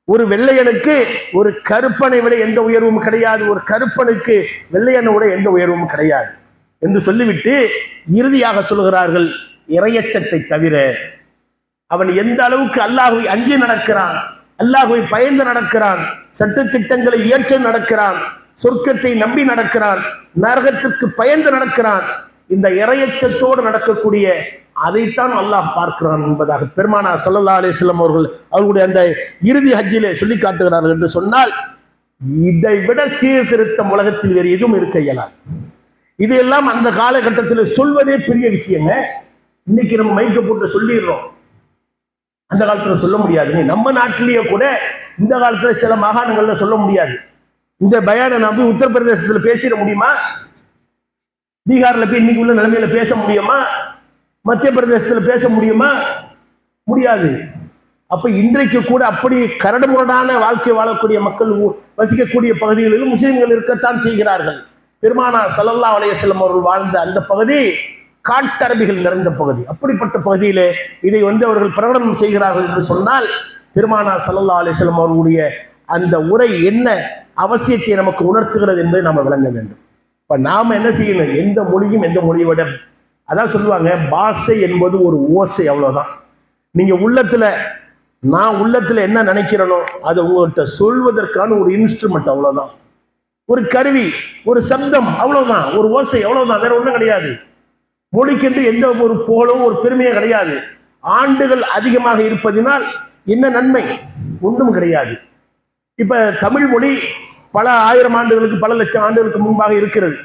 ஒரு வெள்ளையனுக்கு ஒரு கருப்பனை விட எந்த உயர்வும் கிடையாது, ஒரு கருப்பனுக்கு வெள்ளையனோட எந்த உயர்வும் கிடையாது என்று சொல்லிவிட்டு இறுதியாக சொல்கிறார்கள், இறையச்சத்தை தவிர அவன் எந்த அளவுக்கு அல்லாஹ்வை அஞ்சி நடக்கிறான், அல்லாஹ்வை பயந்து நடக்கிறான், சட்ட திட்டங்களை ஏற்று நடக்கிறான், சொர்க்கத்தை நம்பி நடக்கிறான், நரகத்திற்கு பயந்து நடக்கிறான், இந்த இறையச்சத்தோடு நடக்கக்கூடிய அதைத்தான் அல்லாஹ் பார்க்கிறான் என்பதாக பெருமானார் ஸல்லல்லாஹு அலைஹி வஸல்லம் அவர்கள் அவர்களுடைய அந்த இறுதி ஹஜ்ஜிலே சொல்லி காட்டுகிறார்கள். என்று சொன்னால் இதை விட சீர்திருத்தம் உலகத்தில் வேறு எதுவும் இருக்க இயலாது. இதையெல்லாம் அந்த காலகட்டத்தில் சொல்வதே பெரிய விஷயங்க. இன்னைக்கு நம்ம மைக்க போட்டு சொல்லிடுறோம், அந்த காலத்துல சொல்ல முடியாது. நம்ம நாட்டிலேயே கூட இந்த காலத்துல சில மாகாணங்கள்ல சொல்ல முடியாது. இந்த பயானை நம்பி உத்தரப்பிரதேசத்துல பேசிட முடியுமா? பீகார்ல போய் இன்னைக்கு உள்ள நிலைமையில பேச முடியுமா? மத்திய பிரதேசத்துல பேச முடியுமா? முடியாது. அப்ப இன்றைக்கு கூட அப்படி கரடுமுரடான வாழ்க்கை வாழக்கூடிய மக்கள் வசிக்கக்கூடிய பகுதிகளிலும் முஸ்லிம்கள் இருக்கத்தான் செய்கிறார்கள். பெருமானார் ஸல்லல்லாஹு அலைஹி வஸல்லம் அவர்கள் வாழ்ந்த அந்த பகுதி காட்டரபிகள் நிறைந்த பகுதி. அப்படிப்பட்ட பகுதியிலே இதை அவர்கள் பிரகடனம் செய்கிறார்கள் என்று சொன்னால் பெருமானார் ஸல்லல்லாஹு அலைஹி வஸல்லம் அவர்களுடைய அந்த உரை என்ன அவசியத்தை நமக்கு உணர்த்துகிறது என்பதை நாம் விளங்க வேண்டும். இப்ப நாம என்ன செய்யணும்? எந்த மொழியும் எந்த மொழியை விட, அதான் சொல்லுவாங்க, பாஷை என்பது ஒரு ஓசை, அவ்வளவுதான். நீங்க நான் உள்ளத்துல என்ன நினைக்கிறேனோ அதை உங்கள்கிட்ட சொல்வதற்கான ஒரு இன்ஸ்ட்ருமெண்ட், அவ்வளவுதான். ஒரு கருவி, ஒரு சப்தம், அவ்வளவுதான். ஒரு ஓசை, அவ்வளவுதான். வேற ஒன்றும் கிடையாது. மொழிக்கென்று எந்த ஒரு புகழும் ஒரு பெருமையும் கிடையாது. ஆண்டுகள் அதிகமாக இருப்பதினால் என்ன நன்மை? ஒன்றும் கிடையாது. இப்ப தமிழ் மொழி பல ஆயிரம் ஆண்டுகளுக்கு, பல லட்சம் ஆண்டுகளுக்கு முன்பாக இருக்கிறது.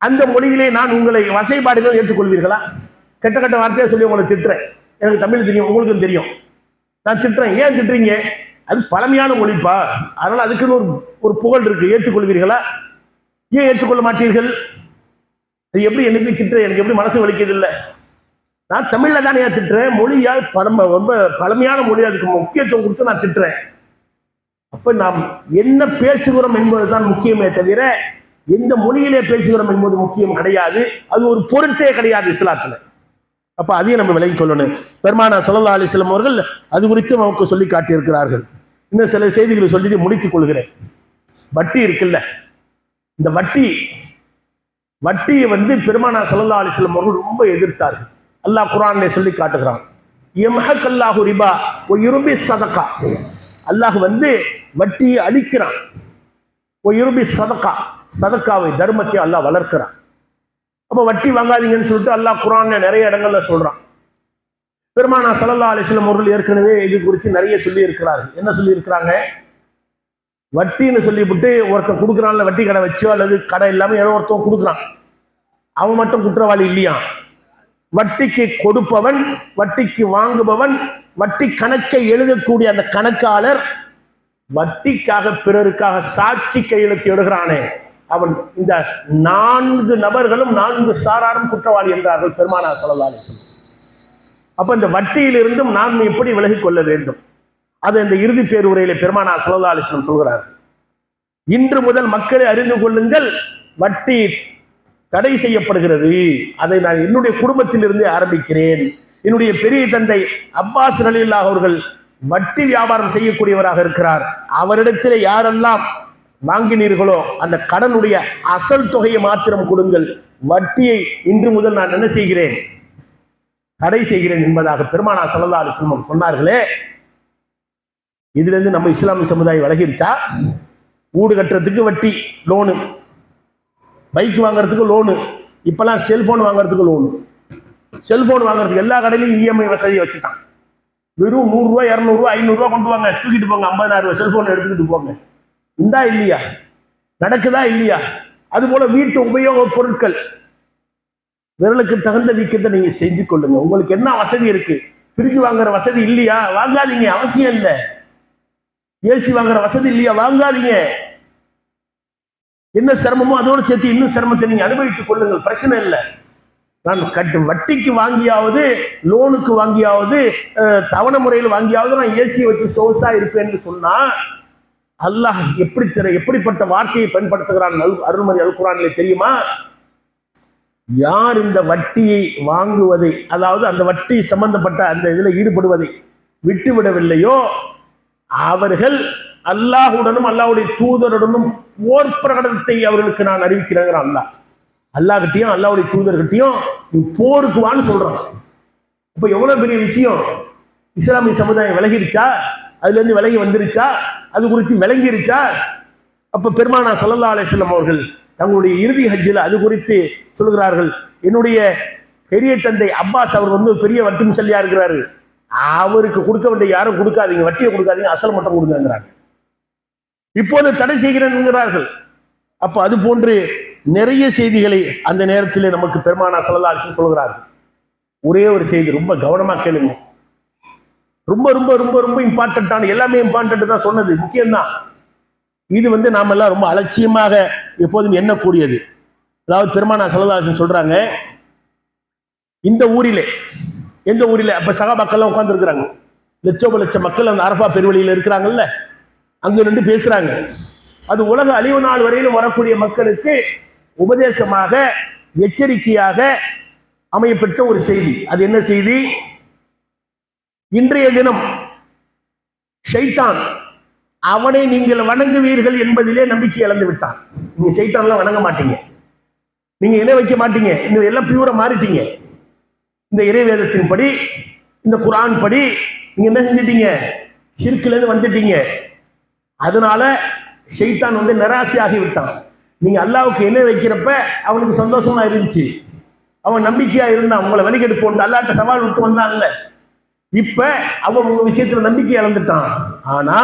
அந்த மொழியிலே நான் உங்களை வசைபாடுகள் ஏற்றுக்கொள்வீர்களா? கெட்ட கெட்ட வார்த்தையை சொல்லி உங்களை திட்டுறேன், எனக்கு தமிழ் தெரியும், உங்களுக்கும் தெரியும். நான் திட்டுறேன், ஏன் திட்டுறீங்க? அது பழமையான மொழிப்பா, அதனால அதுக்குன்னு ஒரு புகழ் இருக்கு, ஏற்றுக்கொள்வீர்களா? ஏன் ஏற்றுக்கொள்ள மாட்டீர்கள்? அது எப்படி எனக்கு திட்டுறேன், எனக்கு எப்படி மனசு வலிக்கிறது இல்லை? நான் தமிழ்ல தானே திட்டுறேன், மொழியா ரொம்ப பழமையான மொழி, அதுக்கு முக்கியத்துவம் கொடுத்து நான் திட்டுறேன். அப்ப நாம் என்ன பேசுகிறோம் என்பதுதான் முக்கியமே தவிர எந்த மொழியிலே பேசுகிறோம் என்பது முக்கியம் கிடையாது. அது ஒரு பொருட்டே கிடையாது இஸ்லாத்துல. அப்ப அதையும் நம்ம விலகி கொள்ளணும். பெருமானார் ஸல்லல்லாஹு அலைஹி வஸல்லம் அவர்கள் அது குறித்து நமக்கு சொல்லி காட்டியிருக்கிறார்கள். இன்னும் சில செய்திகளை சொல்லிட்டு முடித்துக் கொள்கிறேன். வட்டி இருக்குல்ல, இந்த வட்டியை பெருமானார் ஸல்லல்லாஹு அலைஹி வஸல்லம் அவர்கள் ரொம்ப எதிர்த்தார்கள். அல்லாஹ் குர்ஆனிலே சொல்லி காட்டுகிறான், யம்ஹக்கல்லாஹு ரிபா வ யுர்பி ஸதகா. அல்லாஹ் வட்டியை அழிக்கிறான். வ யுர்பி ஸதகா, சதக்காவை தர்மத்தை அல்லாஹ் வளர்க்கிறான். அப்ப வட்டி வாங்காதீங்கன்னு சொல்லிட்டு அல்லாஹ் குர்ஆன்ல நிறைய இடங்கள்ல சொல்றான். பெருமானார் ஸல்லல்லாஹு அலைஹி வஸல்லம் அவர்கள் ஏற்கனவே இது குறித்து நிறைய சொல்லி இருக்கிறார்கள். என்ன சொல்லி இருக்கிறாங்க? வட்டின்னு சொல்லிவிட்டு ஒருத்தன் கொடுக்குறான்ல, வட்டி கடை வச்சோ அல்லது கடை இல்லாம யாரோ ஒருத்தன் கொடுக்குறான், அவன் மட்டும் குற்றவாளி இல்லையா? வட்டிக்கு கொடுப்பவன், வட்டிக்கு வாங்குபவன், வட்டி கணக்கை எழுதக்கூடிய அந்த கணக்காளர், வட்டிக்காக பிறருக்காக சாட்சி கையெழுத்து எழுகிறானே அவன், இந்த 4 நபர்களும் 4 சாராரும் குற்றவாளி என்றார்கள் பெருமானார் ஸல்லல்லாஹு அலைஹி வஸல்லம். அப்ப இந்த வட்டியிலிருந்தும் நாம் எப்படி விலகிக் கொள்ள வேண்டும்? அது இந்த இறுதி பேருரையிலே பெருமானார் ஸல்லல்லாஹு அலைஹி வஸல்லம் சொல்கிறார். இன்று முதல் மக்களை அறிந்து கொள்ளுங்கள், வட்டி தடை செய்யப்படுகிறது. அதை நான் என்னுடைய குடும்பத்திலிருந்தே ஆரம்பிக்கிறேன். என்னுடைய பெரிய தந்தை அப்பாஸ் ரலியல்லாஹு அவர்கள் வட்டி வியாபாரம் செய்யக்கூடியவராக இருக்கிறார். அவரிடத்தில் யாரெல்லாம் வாங்கினீர்களோ அந்த கடனுடைய அசல் தொகையை மாத்திரம் கொடுங்கள். வட்டியை இன்று முதல் நான் என்ன செய்கிறேன்? தடை செய்கிறேன் என்பதாக பெருமானார் ஸல்லல்லாஹு அலைஹி வஸல்லம் சொன்னார்களே. இதுல இருந்து நம்ம இஸ்லாமிய சமுதாயம் விலகிருச்சா? வீடு கட்டுறதுக்கு வட்டி, லோனு, பைக் வாங்குறதுக்கு லோனு, இப்பெல்லாம் செல்போன் வாங்குறதுக்கு லோனு. செல்போன் வாங்குறதுக்கு எல்லா கடையிலையும் இஎம்ஐ வசதியை வச்சுட்டான். வெறும் 100 ரூபா 200 ரூபா 500 ரூபா கொண்டு வாங்க, தூக்கிட்டு போங்க, 50,000 ரூபாய் செல்போன் எடுத்துக்கிட்டு போங்க. இந்தா இல்லையா? நடக்குதா இல்லையா? அது போல வீட்டு உபயோக பொருட்கள், விரலுக்கு தகுந்த வீக்கத்தை நீங்க செஞ்சு கொள்ளுங்க. உங்களுக்கு என்ன வசதி இருக்கு? ஃப்ரிட்ஜ் வாங்குற வசதி இல்லையா? வாங்காதீங்க, அவசியம் இல்லை. ஏசி வாங்குற வசதி இல்லையா? வாங்காதீங்க. என்ன சிரமமோ அதோடு சேர்த்து இன்னும் சிரமத்தை நீங்க அனுபவித்துக் கொள்ளுங்கள், பிரச்சனை இல்லை. நான் வட்டிக்கு வாங்கியாவது, லோனுக்கு வாங்கியாவது, தவணை முறையில் வாங்கியாவது நான் ஏசியை வச்சு சொகுசா இருப்பேன்னு சொன்னா, அல்லாஹ் எப்படிப்பட்ட வார்த்தையை பயன்படுத்துகிறான் அருள்மறை அல் குர்ஆனிலே தெரியுமா? யார் இந்த வட்டியை வாங்குவதை, அதாவது அந்த வட்டி சம்பந்தப்பட்ட அந்த இதில் ஈடுபடுவதை விட்டுவிடவில்லையோ அவர்கள் அல்லாஹுடனும் அல்லாஹ்வுடைய தூதருடனும் போர் பிரகடனத்தை அவர்களுக்கு நான் அறிவிக்கிறேன். அல்லாஹ்கிட்டையும் அல்லாஹ்வுடைய தூதர்கிட்டையும் போருக்கு வான்னு சொல்றான். அப்ப எவ்வளவு பெரிய விஷயம்! இஸ்லாமிய சமுதாயம் விலகிருச்சா? அதுல இருந்து விலகி வந்துருச்சா? அது குறித்து விளங்கிருச்சா? அப்ப பெருமானார் ஸல்லல்லாஹு அலைஹி வஸல்லம் அவர்கள் தங்களுடைய இறுதி ஹஜ்ஜில் அது குறித்து சொல்கிறார்கள். என்னுடைய பெரிய தந்தை அப்பாஸ் அவர் ஒரு பெரிய வட்டி முசல்லியா இருக்கிறாரு, அவருக்கு கொடுக்க வேண்டிய யாரும் கொடுக்காதீங்க, வட்டியை கொடுக்காதீங்க, அசல் மட்டும் கொடுங்கிறாங்க. இப்போது தடை செய்கிறேன் என்கிறார்கள். அப்ப அது போன்று நிறைய செய்திகளை அந்த நேரத்தில் நமக்கு பெருமானார் ஸல்லல்லாஹு அலைஹி வஸல்லம் சொல்கிறார்கள். ஒரே ஒரு செய்தி, ரொம்ப கவனமா கேளுங்க. ரொம்ப ரொம்ப ரொம்ப ரொம்ப இம்பார்ட்டன்டான, எல்லாமே இம்பார்ட்டன்ட் தான் சொன்னது, முக்கியம்தான். இது நாம எல்லாம் ரொம்ப அலட்சியமாக எப்போதும் எண்ணக்கூடியது. அதாவது பெருமானார் ஸல்லல்லாஹு அலைஹி வஸல்லம் சொல்றாங்க, இந்த ஊரிலே, எந்த ஊரிலே, அப்ப சஹாபாக்கள்லாம் உட்கார்ந்து இருக்கிறாங்க, லட்சோப மக்கள் அந்த அரஃபா பெருவெளியில் இருக்கிறாங்கல்ல, அங்க நின்று பேசுறாங்க. அது உலக அழிவு நாள் வரையிலும் வரக்கூடிய மக்களுக்கு உபதேசமாக, எச்சரிக்கையாக அமையப்பெற்ற ஒரு செய்தி. அது என்ன செய்தி? இன்றைய தினம் ஷைத்தான் அவனை நீங்கள் வணங்குவீர்கள் என்பதிலே நம்பிக்கை இழந்து விட்டான். நீங்க ஷைத்தான்லாம் வணங்க மாட்டீங்க, நீங்க இணை வைக்க மாட்டீங்க, இந்த எல்லாம் பியூரா மாறிட்டீங்க. இந்த இறைவேதத்தின் படி, இந்த குர்ஆன் படி நீங்க என்ன செஞ்சிட்டீங்க? ஷிர்க்ல இருந்து வந்துட்டீங்க. அதனால ஷைத்தான் நிராசையாகி விட்டான். நீங்க அல்லாஹ்வுக்கு இணை வைக்கிறப்ப அவனுக்கு சந்தோஷமா இருந்துச்சு, அவன் நம்பிக்கையா இருந்தான், உங்களை வழிகெடுப்போம் அல்லாஹ்ட்ட சவால் விட்டு வந்தான்ல. இப்ப அவன் உங்க விஷயத்துல நம்பிக்கை இழந்துட்டான். ஆனா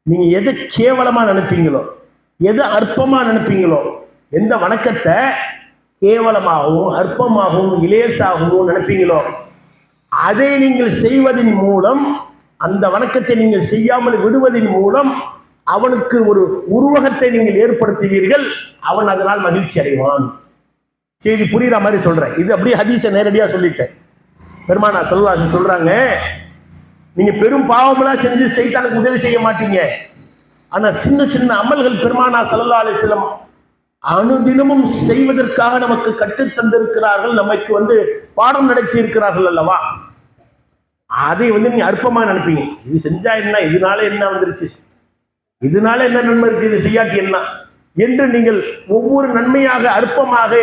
நீங்க எதை கேவலமா நினைப்பீங்களோ, எது அற்பமா நினைப்பீங்களோ, எந்த வணக்கத்தை கேவலமாகவும் அற்பமாகவும் இலேசாகவும் நினைப்பீங்களோ, அதை நீங்கள் செய்வதன் மூலம், அந்த வணக்கத்தை நீங்கள் செய்யாமல் விடுவதன் மூலம் அவனுக்கு ஒரு உருவகத்தை நீங்கள் ஏற்படுத்துவீர்கள், அவன் அதனால் மகிழ்ச்சி அடைவான். செய்தி புரியுற மாதிரி சொல்றேன். இது அப்படியே ஹதீஸை நேரடியா சொல்லிட்டேன். பெருமானா ஸல்லல்லாஹு அலைஹி வஸல்லம் சொல்றாங்க, நீங்க பெரும் பாவமெல்லாம் செஞ்சு சைத்தானுக்கு உதவி செய்ய மாட்டீங்க. ஆனா சின்ன சின்ன அமல்கள் பெருமானா ஸல்லல்லாஹு அலைஹி வஸல்லம் அனுதினமும் செய்வதற்காக நமக்கு கற்றுத் தந்திருக்கிறார்கள், நமக்கு பாடம் நடத்தி இருக்கிறார்கள் அல்லவா. அதை நீங்க அற்பமா நினைப்பீங்க. இது செஞ்சா என்ன, இதனால என்ன வந்துருச்சு, இதனால என்ன நன்மை இருக்கு, இது செய்யாட்டி என்ன என்று நீங்கள் ஒவ்வொரு நன்மையாக அற்பமாக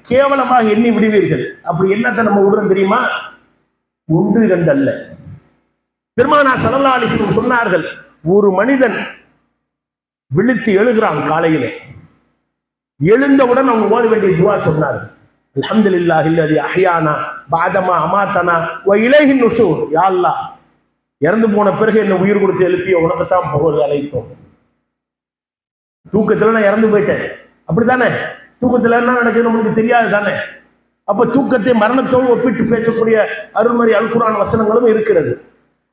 கேவலமாக எண்ணி விடுவீர்கள். அப்படி என்னத்தை நம்ம விடுறோம் தெரியுமா? 1 2 அல்ல. பெருமானா ஸல்லல்லாஹு அலைஹி வஸல்லம் சொன்னார்கள், ஒரு மனிதன் விழித்து எழுகிறான் காலையிலே, எழுந்தவுடன் அவங்க ஓத வேண்டிய துஆ சொன்னார்கள். அல்ஹம்துலில்லாஹி அல்லதி அஹ்யானா பஅதமா அமாதனா வ இலைஹி நுஷூர். யா அல்லாஹ், இறந்து போன பிறகு என்ன உயிர் கொடுத்து எழுப்பிய உனக்குத்தான் புகழ் அழைத்தோம். தூக்கத்துல நான் இறந்து போயிட்டேன், அப்படித்தானே? தூக்கத்துல என்ன நடக்குது நம்மளுக்கு தெரியாது தானே. அப்ப தூக்கத்தை மரணத்தோடு ஒப்பிட்டு பேசக்கூடிய அருள்மறை அல் குர்ஆன் வசனங்களும் இருக்கிறது.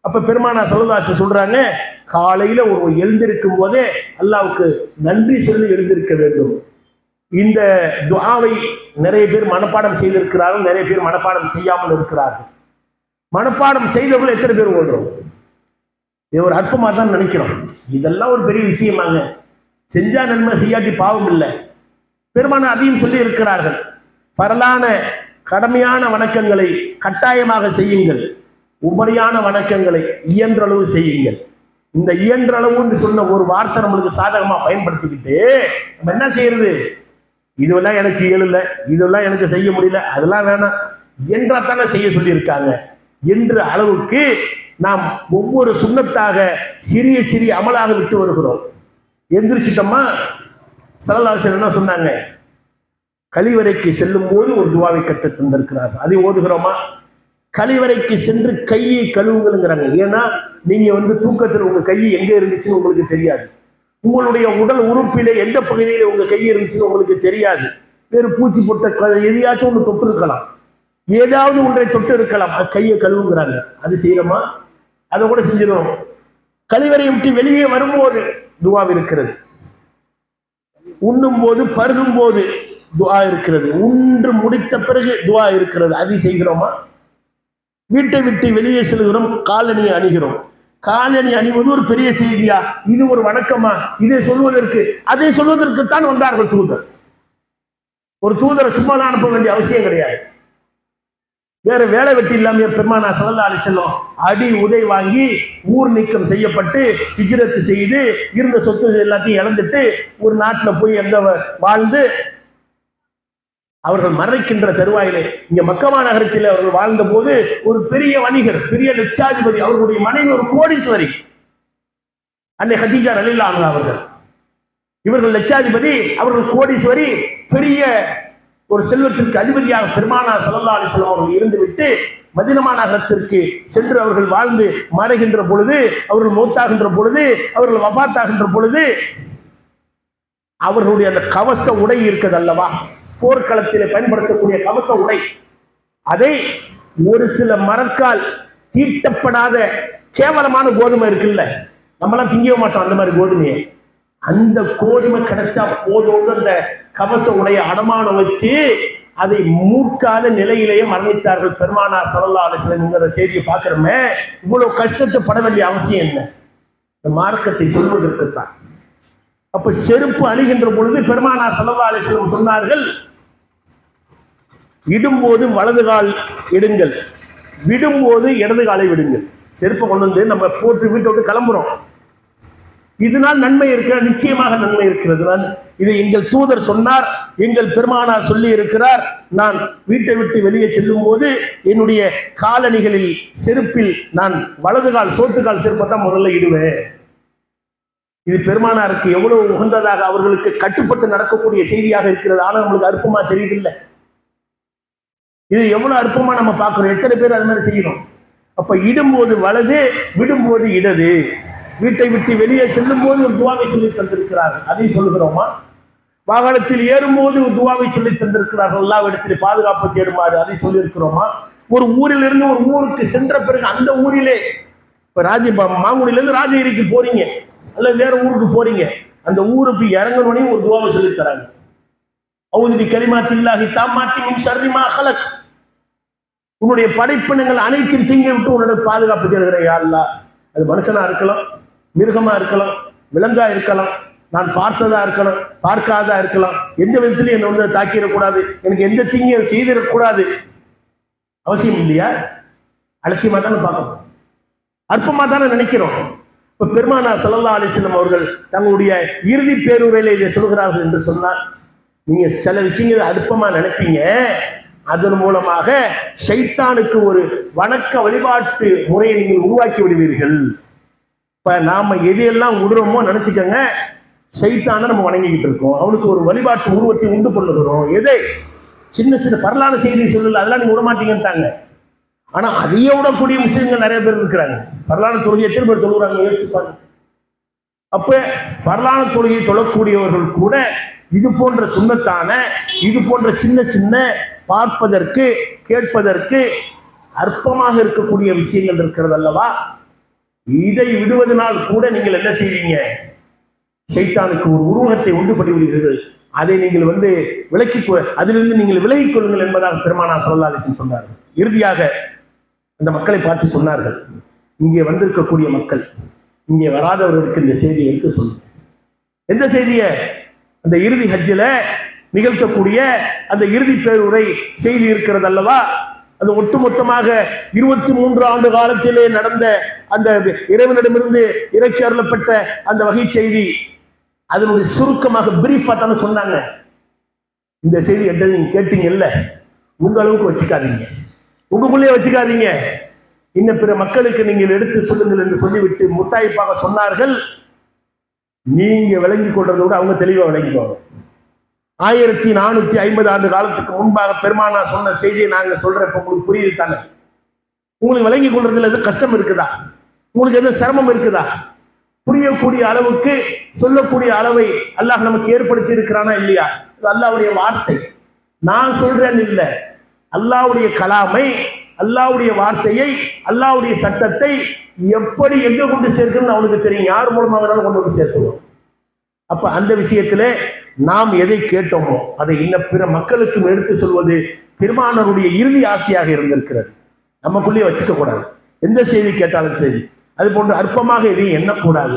அப்ப பெருமானா ஸல்லல்லாஹு அலைஹி வஸல்லம் சொல்றாங்க, காலையில ஒரு எழுந்திருக்கும் போதே அல்லாஹ்வுக்கு நன்றி சொல்லி எழுந்திருக்க வேண்டும். இந்த துஆவை நிறைய பேர் மனப்பாடம் செய்திருக்கிறார்கள், நிறைய பேர் மனப்பாடம் செய்யாமல் இருக்கிறார்கள். மனப்பாடம் செய்தவர்கள் எத்தனை பேர் ஓடுறோம்? இது ஒரு அற்பமா தான் நினைக்கிறோம். இதெல்லாம் ஒரு பெரிய விஷயமாங்க. செஞ்சா நன்மை, செய்யாட்டி பாவம் இல்லை. பெருமான அதையும் சொல்லி இருக்கிறார்கள். பரலான கடமையான வணக்கங்களை கட்டாயமாக செய்யுங்கள், உபரியான வணக்கங்களை இயன்றளவு செய்யுங்கள். இந்த இயன்றளவுன்னு சொன்ன ஒரு வார்த்தை நம்மளுக்கு சாதகமா பயன்படுத்திக்கிட்டு நம்ம என்ன செய்யறது? இதுவெல்லாம் எனக்கு இயலல, இதெல்லாம் எனக்கு செய்ய முடியல, அதெல்லாம் வேணாம், என்றாத்தானே செய்ய சொல்லியிருக்காங்க என்ற அளவுக்கு நாம் ஒவ்வொரு சுன்னத்தாக சிறிய சிறிய அமலாக விட்டு வருகிறோம். எந்திரிச்சிட்டோமா, ஸல்லல்லாஹு அலைஹி வஸல்லம் என்ன சொன்னாங்க? கழிவறைக்கு செல்லும் போது ஒரு துஆவை கற்றுத் தந்திருக்கிறார், அதை ஓதுகிறோமா? கழிவறைக்கு சென்று கையை கழுவுங்கிறாங்க. ஏன்னா நீங்க தூக்கத்தில் உங்க கை எங்க இருந்துச்சுன்னு உங்களுக்கு தெரியாது. உங்களுடைய உடல் உறுப்பிலே எந்த பகுதியில உங்க கை இருந்துச்சுன்னு உங்களுக்கு தெரியாது. வேறு பூச்சி போட்ட எதையாச்சும் ஒன்று தொட்டு இருக்கலாம், ஏதாவது ஒன்றை தொட்டு இருக்கலாம். அது கையை கழுவுங்கிறாங்க. அது செய்யறோமா? அதை கூட செஞ்சிடும். கழிவறையை விட்டு வெளியே வரும்போது துஆ இருக்கிறது, உண்ணும் போது பருகும் போது துஆ இருக்கிறது, உன்று முடித்த பிறகு துஆ இருக்கிறது. அதை செய்கிறோமா? வீட்டை விட்டு வெளியே செல்கிறோம், காலணியை அணிகிறோம். காலணி அணிவது ஒரு பெரிய செய்தியா? இது ஒரு வணக்கமா? இதை சொல்வதற்கு, அதை சொல்வதற்குத்தான் வந்தார்கள் தூதர். ஒரு தூதரை சும்மா அனுப்ப வேண்டிய அவசியம் கிடையாது. வேற வேலை வெட்டி இல்லாம பெருமானா ஸல்லல்லாஹு அலைஹி வஸல்லம் அடி உதை வாங்கி ஊர் நீக்கம் செய்யப்பட்டு ஹிஜ்ரத் செய்து இருந்த சொத்து எல்லாத்தையும் இழந்துட்டு ஒரு நாட்டில் போய் எங்க வாழ்ந்து அவர்கள் மறைக்கின்ற தருவாயிலே இங்க மக்கமா நகரத்தில் அவர்கள் வாழ்ந்த போது ஒரு பெரிய வணிகர், பெரிய லட்சாதிபதி, அவர்களுடைய மனைவி ஒரு கோடீஸ்வரி, அன்னை கதீஜா ரலியல்லாஹு அன்ஹா அவர்கள். இவர்கள் லட்சாதிபதி, அவர்கள் கோடீஸ்வரி, பெரிய ஒரு செல்வத்திற்கு அதிபதியாக பெருமானார் ஸல்லல்லாஹு அலைஹி வஸல்லம் அவர்கள் இருந்துவிட்டு மதீனா நகரத்திற்கு சென்று அவர்கள் வாழ்ந்து மறைகின்ற பொழுது, அவர்கள் மௌத்தாகின்ற பொழுது, அவர்கள் வஃபாத்தாகின்ற பொழுது அவர்களுடைய அந்த கவச உடை இருக்குது அல்லவா, போர்க்களத்திலே பயன்படுத்தக்கூடிய கவச உடை, அதை ஒரு சில மரக்கால் தீட்டப்படாத கேவலமான கோதுமை இருக்குல்ல, நம்மளாம் திங்கவே மாட்டோம் அந்த மாதிரி கோதுமையை, அந்த கோதுமை கிடைச்சா போதோடு அந்த கவச உடையை அடமானம் வச்சு அதை மூக்காத நிலையிலேயே மரணித்தார்கள் பெருமானார் ஸல்லல்லாஹு அலைஹி வஸல்லம். செய்தியை பார்க்கிறோமே, இவ்வளவு கஷ்டத்தை பட வேண்டிய அவசியம் என்ன? இந்த மார்க்கத்தை சொல்வதற்குத்தான். அப்ப செருப்பு அணிகின்ற பொழுது பெருமானார் ஸல்லல்லாஹு அலைஹி வஸல்லம் சொன்னார்கள், இடும்போது வலது கால் இடுங்கள், விடும்போது இடது காலை விடுங்கள். செருப்பை கொண்டு நம்ம போட்டு வீட்டை விட்டு கிளம்புறோம், இதனால் நன்மை இருக்கிற, நிச்சயமாக நன்மை இருக்கிறது. இதை எங்கள் தூதர் சொன்னார், எங்கள் பெருமானார் சொல்லி இருக்கிறார். நான் வீட்டை விட்டு வெளியே செல்லும் போது என்னுடைய காலணிகளில் செருப்பில் நான் வலது கால் சோத்துக்கால் செருப்பை தான் முதல்ல இடுவேன். இது பெருமானாருக்கு எவ்வளவு உகந்ததாக, அவர்களுக்கு கட்டுப்பட்டு நடக்கக்கூடிய செய்தியாக இருக்கிறது. ஆனால் நம்மளுக்கு அற்பமா தெரியுதில்லை. இது எவ்வளவு அற்பமா நம்ம பார்க்கிறோம். எத்தனை பேர் அது மாதிரி செய்யணும்? அப்ப இடும்போது வலது, விடும்போது இடது. வீட்டை விட்டு வெளியே செல்லும் போது ஒரு துஆவை சொல்லி தந்திருக்கிறார்கள், அதை சொல்லுகிறோமா? வாகனத்தில் ஏறும்போது ஒரு துஆவை சொல்லி தந்திருக்கிறார்கள், அல்லாஹ்விடத்தில் பாதுகாப்பு தேடுமாறு, அதை சொல்லி இருக்கிறோமா? ஒரு ஊரிலிருந்து ஒரு ஊருக்கு சென்ற பிறகு அந்த ஊரிலே இப்ப மாங்குடியிலிருந்து ராஜகிரிக்கு போறீங்க அல்லது வேற ஊருக்கு போறீங்க, அந்த ஊருக்கு இறங்கணும்னே ஒரு துவாவை சொல்லி தராங்க. அவுது கலிமாத்தில்லாஹி தாம்மாத்தி மின் ஷர்ரி மா ஹலக். உன்னுடைய படைப்பினங்கள் அனைத்தையும் தீங்கி விட்டு உன்னோட பாதுகாப்பு தேடுகிறேன் யா அல்லாஹ். அது மனுஷனா இருக்கலாம், மிருகமா இருக்கலாம், விலங்கா இருக்கலாம், நான் பார்த்ததா இருக்கலாம், பார்க்காதா இருக்கலாம், எந்த விதத்திலையும் என்னை வந்து தாக்கிடக்கூடாது, எனக்கு எந்த தீங்கையும் செய்திடக்கூடாது. அவசியம் இல்லையா? அலட்சியமா தானே பார்க்கணும், அற்பமா தானே நினைக்கிறோம். இப்ப பெருமானா ஸல்லல்லாஹு அலைஹி வஸல்லம் அவர்கள் தங்களுடைய இறுதி பேருரையில இதை சொல்கிறார்கள் என்று சொன்னால், நீங்க சில விஷயங்களை அற்பமா நினைப்பீங்க, அதன் மூலமாக ஷைத்தானுக்கு ஒரு வணக்க வழிபாட்டு முறையை நீங்கள் உருவாக்கி விடுவீர்கள். இப்ப நாம எதையெல்லாம் விடுறோமோ நினைச்சுக்கோங்க, ஷைத்தானை நம்ம வணங்கிக்கிட்டு இருக்கோம், அவனுக்கு ஒரு வழிபாட்டு உருவத்தை உண்டு பண்ணுகிறோம். எதை சின்ன சின்ன பரலான செய்தி சொல்லல, அதெல்லாம் நீங்க விட மாட்டீங்கன்ட்டாங்க. ஆனா அதையே விடக்கூடிய முஸ்லிம்கள் நிறைய பேர் இருக்கிறாங்க. பரலான தொழுகையை எத்தனை பேர் தொழுகிறாங்க? அப்ப பரலான தொழுகையை தொழக்கூடியவர்கள் கூட இது போன்ற சுண்ணத்தான, இது போன்ற சின்ன சின்ன பார்ப்பதற்கு கேட்பதற்கு அற்பமாக இருக்கக்கூடிய விஷயங்கள் இருக்கிறது அல்லவா, இதை விடுவதனால் கூட நீங்கள் என்ன செய்வீங்க? ஷைத்தானுக்கு ஒரு உருவகத்தை உண்டு பண்ணி விடுகிறீர்கள். அதை நீங்கள் வந்து அதிலிருந்து நீங்கள் விலகிக் கொள்ளுங்கள் என்பதாக பெருமானார் ஸல்லல்லாஹு அலைஹி வஸல்லம் சொன்னார்கள். இறுதியாக அந்த மக்களை பார்த்து சொன்னார்கள், இங்கே வந்திருக்கக்கூடிய மக்கள், இங்கே வராதவர்களுக்கு இந்த செய்தியை எடுத்து சொல்லுங்க. எந்த செய்தியை? அந்த இறுதி ஹஜ்ஜில் நிகழ்த்தக்கூடிய அந்த இறுதி பேருரை செய்தி இருக்கிறது அல்லவா, அது ஒட்டுமொத்தமாக 23 ஆண்டு காலத்திலே நடந்த அந்த இறைவனிடமிருந்து இறக்கி அருளப்பட்ட அந்த வகை செய்தி, அதனுடைய சுருக்கமாக பிரீஃபா தானே சொன்னாங்க. இந்த செய்தி எடுத்து நீங்க கேட்டீங்கல்ல, உங்க அளவுக்கு வச்சுக்காதீங்க, உங்களுக்குள்ளே வச்சுக்காதீங்க, இன்னும் பிற மக்களுக்கு நீங்கள் எடுத்து சொல்லுங்கள் என்று சொல்லிவிட்டு முத்தாய்ப்பாக சொன்னார்கள். நீங்க விளங்கி கொள்றதை விட அவங்க தெளிவாக விளங்கிக்குவாங்க. 1450 ஆண்டு காலத்துக்கு முன்பாக பெருமானா சொன்ன செய்தியை நாங்க சொல்றப்ப உங்களுக்கு புரியுது தானே? உங்களுக்கு விளங்கி கொள்றதுல எதுவும் கஷ்டம் இருக்குதா? உங்களுக்கு எதுவும் சிரமம் இருக்குதா? புரியக்கூடிய அளவுக்கு சொல்லக்கூடிய அளவை அல்லாஹ் நமக்கு ஏற்படுத்தி இருக்கிறானா இல்லையா? இது அல்லாஹ்வுடைய வார்த்தை, நான் சொல்றேன்னு இல்லை. அல்லாஹ்வுடைய கலாமை, அல்லாஹ்வுடைய வார்த்தையை, அல்லாஹ்வுடைய சட்டத்தை எப்படி எங்க கொண்டு சேர்க்கணும்னு அவனுக்கு தெரியும். யார் மூலமா வேணாலும் கொண்டு வந்து சேர்த்துவோம். அப்ப அந்த விஷயத்துல நாம் எதை கேட்டோமோ அதை இன்னும் பிற மக்களுக்கும் எடுத்து சொல்வது பெருமானாருடைய இறுதி ஆசையாக இருந்திருக்கிறது. நமக்குள்ளேயே வச்சுக்க கூடாது. எந்த செய்தி கேட்டாலும் சரி, அது போன்று அற்பமாக எதையும் எண்ணக்கூடாது.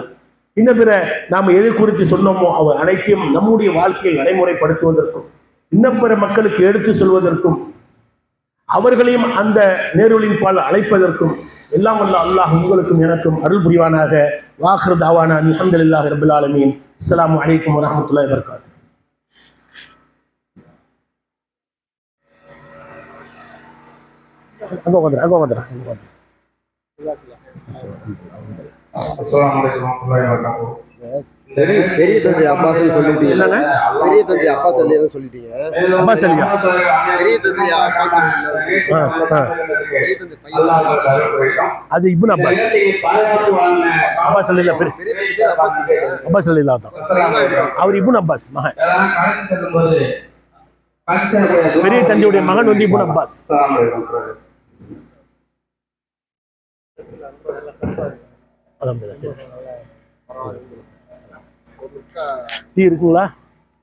இன்னும் பிற நாம் எதை குறித்து சொன்னோமோ அவை அனைத்தையும் நம்முடைய வாழ்க்கையில் நடைமுறைப்படுத்துவதற்கும் இன்னும் பிற மக்களுக்கு எடுத்து சொல்வதற்கும் அவர்களையும் அந்த நேர்வழியின் பால் அழைப்பதற்கும் எல்லாம் வல்ல அல்லாஹ் உங்களுக்கும் எனக்கும் அருள் புரிவானாக. வாஹிரு தாவானா அல்ஹம்துலில்லாஹி ரப்பில் ஆலமீன். அஸ்ஸலாமு அலைக்கும் வரஹ்மத்துல்லாஹி வபரகாத்துஹு. அங்க வந்துடுறேன். பெரிய தந்தை அப்பாஸ் சொல்லிட்டீங்க. பெரிய தந்தை அப்பாஸ் சொல்லிட்டீங்க. அப்பாஸ் அலியா? பெரிய தந்தை அது இப்னு அப்பாஸ். அப்பாஸ் அலிலா அப்பாஸ் அலிலா தான் அவர். இப்னு அப்பாஸ் மகன், பெரிய தந்தையுடைய மகன் வந்து இப்னு அப்பாஸ். டீ இருக்குங்களா?